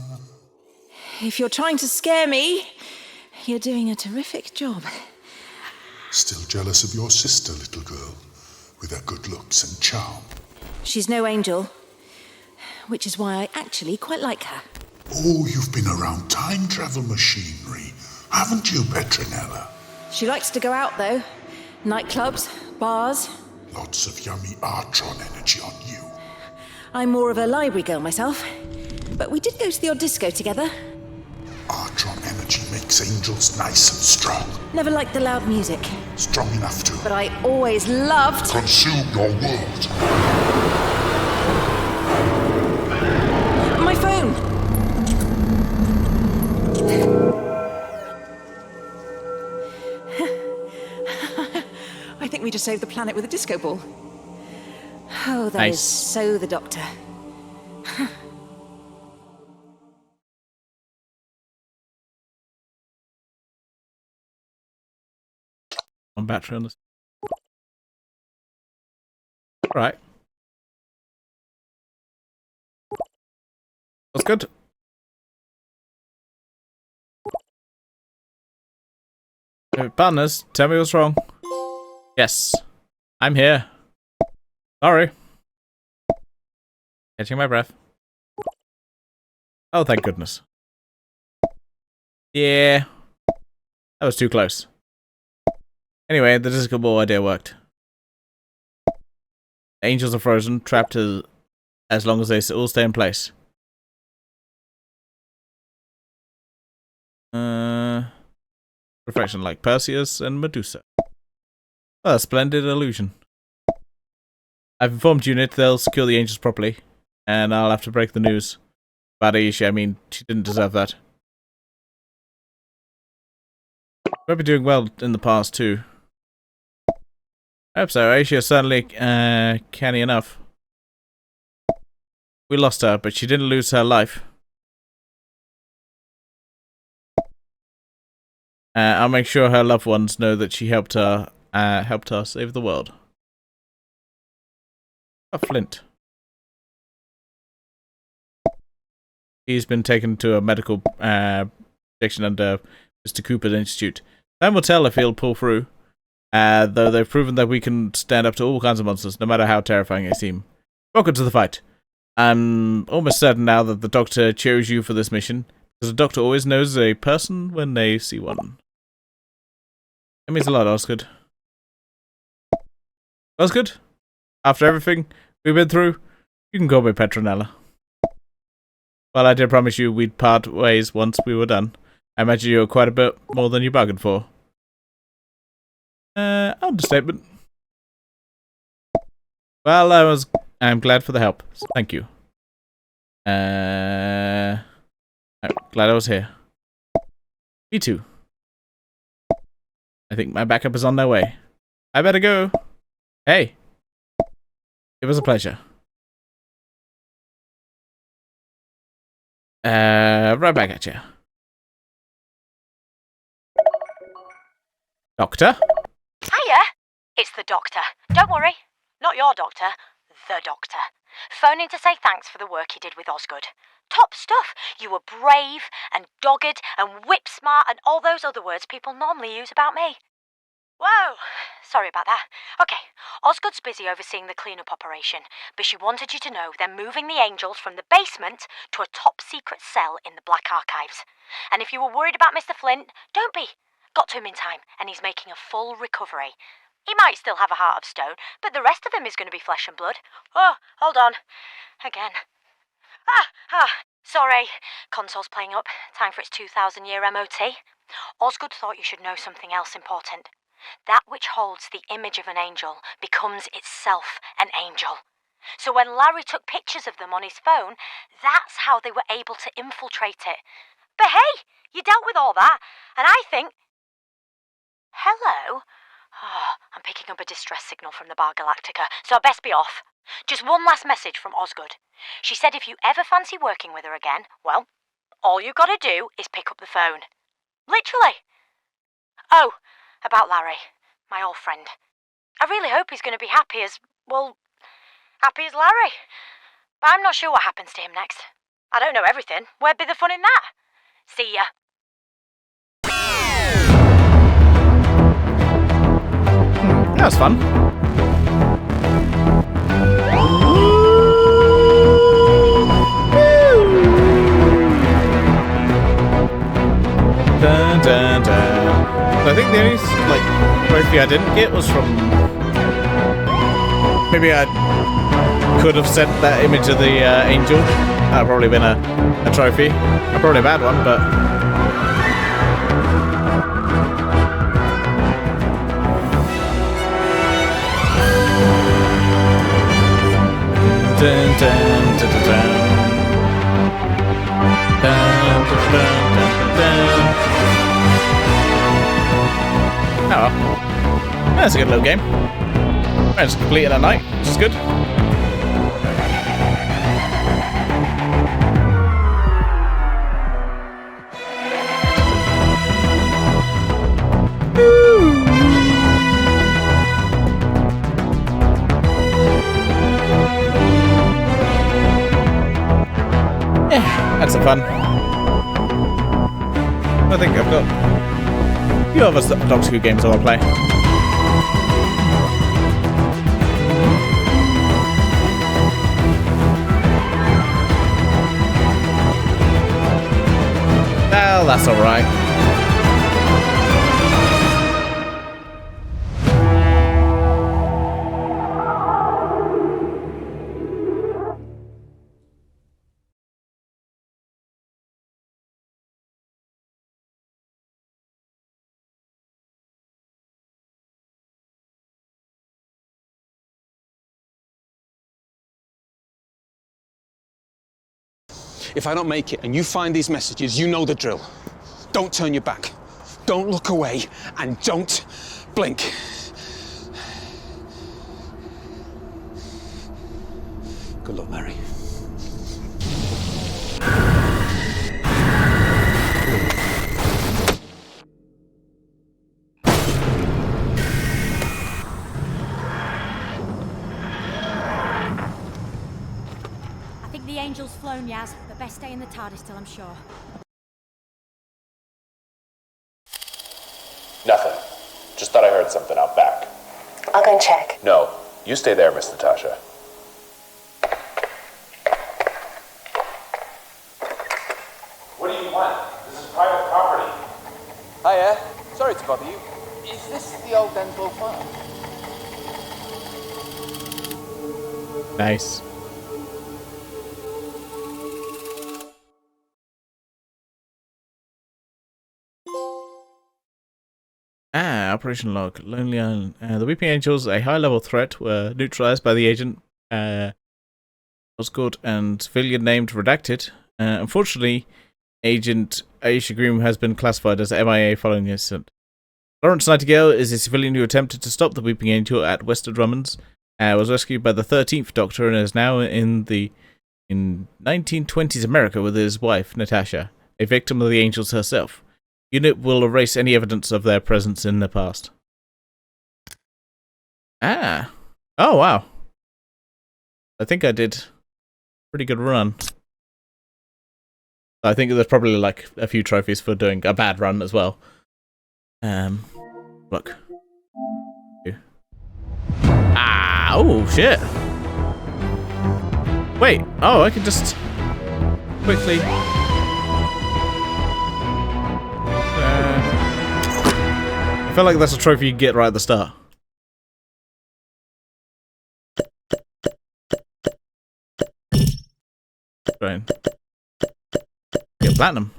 [SPEAKER 2] If you're trying to scare me, you're doing a terrific job.
[SPEAKER 13] Still jealous of your sister, little girl, with her good looks and charm.
[SPEAKER 2] She's no angel, which is why I actually quite like her.
[SPEAKER 13] Oh, you've been around time travel machinery, haven't you, Petronella?
[SPEAKER 2] She likes to go out, though. Nightclubs, bars.
[SPEAKER 13] Lots of yummy Artron energy on you.
[SPEAKER 2] I'm more of a library girl myself, but we did go to the odd disco together.
[SPEAKER 13] Artron energy makes angels nice and strong.
[SPEAKER 2] Never liked the loud music.
[SPEAKER 13] Strong enough to...
[SPEAKER 2] But I always loved...
[SPEAKER 13] consume your world.
[SPEAKER 2] My phone! I think we just saved the planet with a disco ball. Oh, that is so the doctor.
[SPEAKER 1] On battery on this. Alright. That's good. Partners, tell me what's wrong. Yes. I'm here. Sorry. Catching my breath. Oh, thank goodness. Yeah. That was too close. Anyway, the disco ball idea worked. Angels are frozen, trapped as long as they all stay in place. Reflection like Perseus and Medusa. Oh, a splendid illusion. I've informed Unit they'll secure the angels properly, and I'll have to break the news about Aisha. I mean, she didn't deserve that. We'll be doing well in the past, too. I hope so. Aisha is certainly canny enough. We lost her, but she didn't lose her life. I'll make sure her loved ones know that she helped us save the world. Oh, Flint. He's been taken to a medical section under Mr. Cooper's Institute. Time will tell if he'll pull through. Though they've proven that we can stand up to all kinds of monsters, no matter how terrifying they seem. Welcome to the fight. I'm almost certain now that the Doctor chose you for this mission, because the Doctor always knows a person when they see one. That means a lot, Osgood. Osgood? After everything we've been through, you can call me Petronella. Well, I did promise you we'd part ways once we were done. I imagine you're quite a bit more than you bargained for. Understatement. Well, I'm glad for the help. Thank you. I'm glad I was here. Me too. I think my backup is on their way. I better go. Hey. It was a pleasure. Right back at you. Doctor?
[SPEAKER 14] Hiya! It's the doctor. Don't worry. Not your doctor. The doctor. Phoning to say thanks for the work you did with Osgood. Top stuff. You were brave and dogged and whip smart and all those other words people normally use about me. Whoa! Sorry about that. Okay, Osgood's busy overseeing the cleanup operation, but she wanted you to know they're moving the Angels from the basement to a top-secret cell in the Black Archives. And if you were worried about Mr. Flint, don't be. Got to him in time, and he's making a full recovery. He might still have a heart of stone, but the rest of him is going to be flesh and blood. Oh, hold on. Again. Sorry. Console's playing up. Time for its 2,000-year MOT. Osgood thought you should know something else important. That which holds the image of an angel becomes itself an angel. So when Larry took pictures of them on his phone, that's how they were able to infiltrate it. But hey, you dealt with all that, and I think... Hello? Oh, I'm picking up a distress signal from the Bar Galactica, so I best be off. Just one last message from Osgood. She said if you ever fancy working with her again, well, all you gotta do is pick up the phone. Literally. Oh, about Larry, my old friend. I really hope he's going to be happy as Larry. But I'm not sure what happens to him next. I don't know everything. Where'd be the fun in that? See ya.
[SPEAKER 1] That was fun. Dun, dun, dun. I think the only trophy I didn't get was from... Maybe I could have sent that image of the angel. That would probably been a trophy. Probably a bad one, but... Dun, dun, dun, dun, dun. Dun, dun, dun, dun, dun. Oh well. That's a good little game. Managed to complete it at night, which is good. Had some fun. I think I've got a few other Doctor Who games I want to play. Well, that's alright.
[SPEAKER 15] If I don't make it and you find these messages, you know the drill. Don't turn your back. Don't look away and don't blink. Good luck, Mary.
[SPEAKER 16] The Angel's flown, Yaz. The best day in the TARDIS till I'm sure.
[SPEAKER 17] Nothing. Just thought I heard something out back.
[SPEAKER 2] I'll go and check.
[SPEAKER 17] No, you stay there, Miss Natasha. What do you want? This is private property.
[SPEAKER 8] Hiya. Sorry to bother you. Is this the old dental farm?
[SPEAKER 1] Nice. Ah. Operation Log, Lonely Island. The Weeping Angels, a high-level threat, were neutralized by the agent Osgood and civilian named Redacted. Unfortunately, Agent Aisha Groom has been classified as MIA following the incident. Lawrence Nightingale is a civilian who attempted to stop the Weeping Angel at Wester Drummond's, was rescued by the 13th Doctor, and is now in 1920s America with his wife, Natasha, a victim of the Angels herself. Unit will erase any evidence of their presence in the past. Ah. Oh, wow. I think I did a pretty good run. I think there's probably like a few trophies for doing a bad run as well. Look. Ah, oh shit. Wait, oh, I can just quickly. I feel like that's a trophy you get right at the start. Right. Get platinum.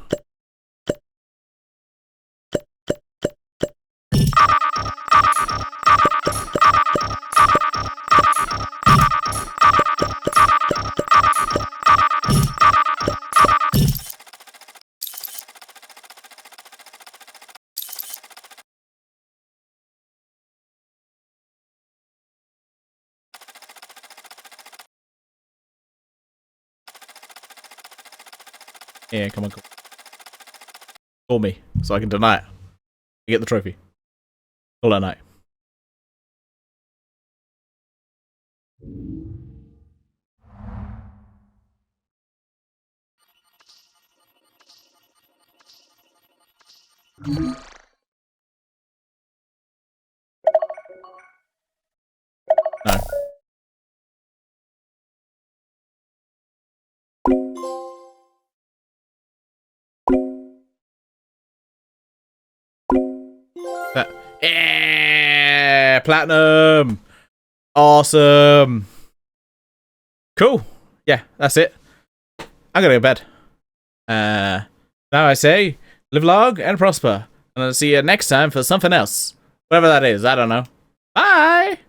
[SPEAKER 1] Yeah, come on. Call me so I can deny it. You get the trophy. Call that night. No. Yeah, platinum. Awesome. Cool. Yeah, that's it. I'm gonna go to bed. Now I say, live long and prosper. And I'll see you next time for something else. Whatever that is, I don't know. Bye!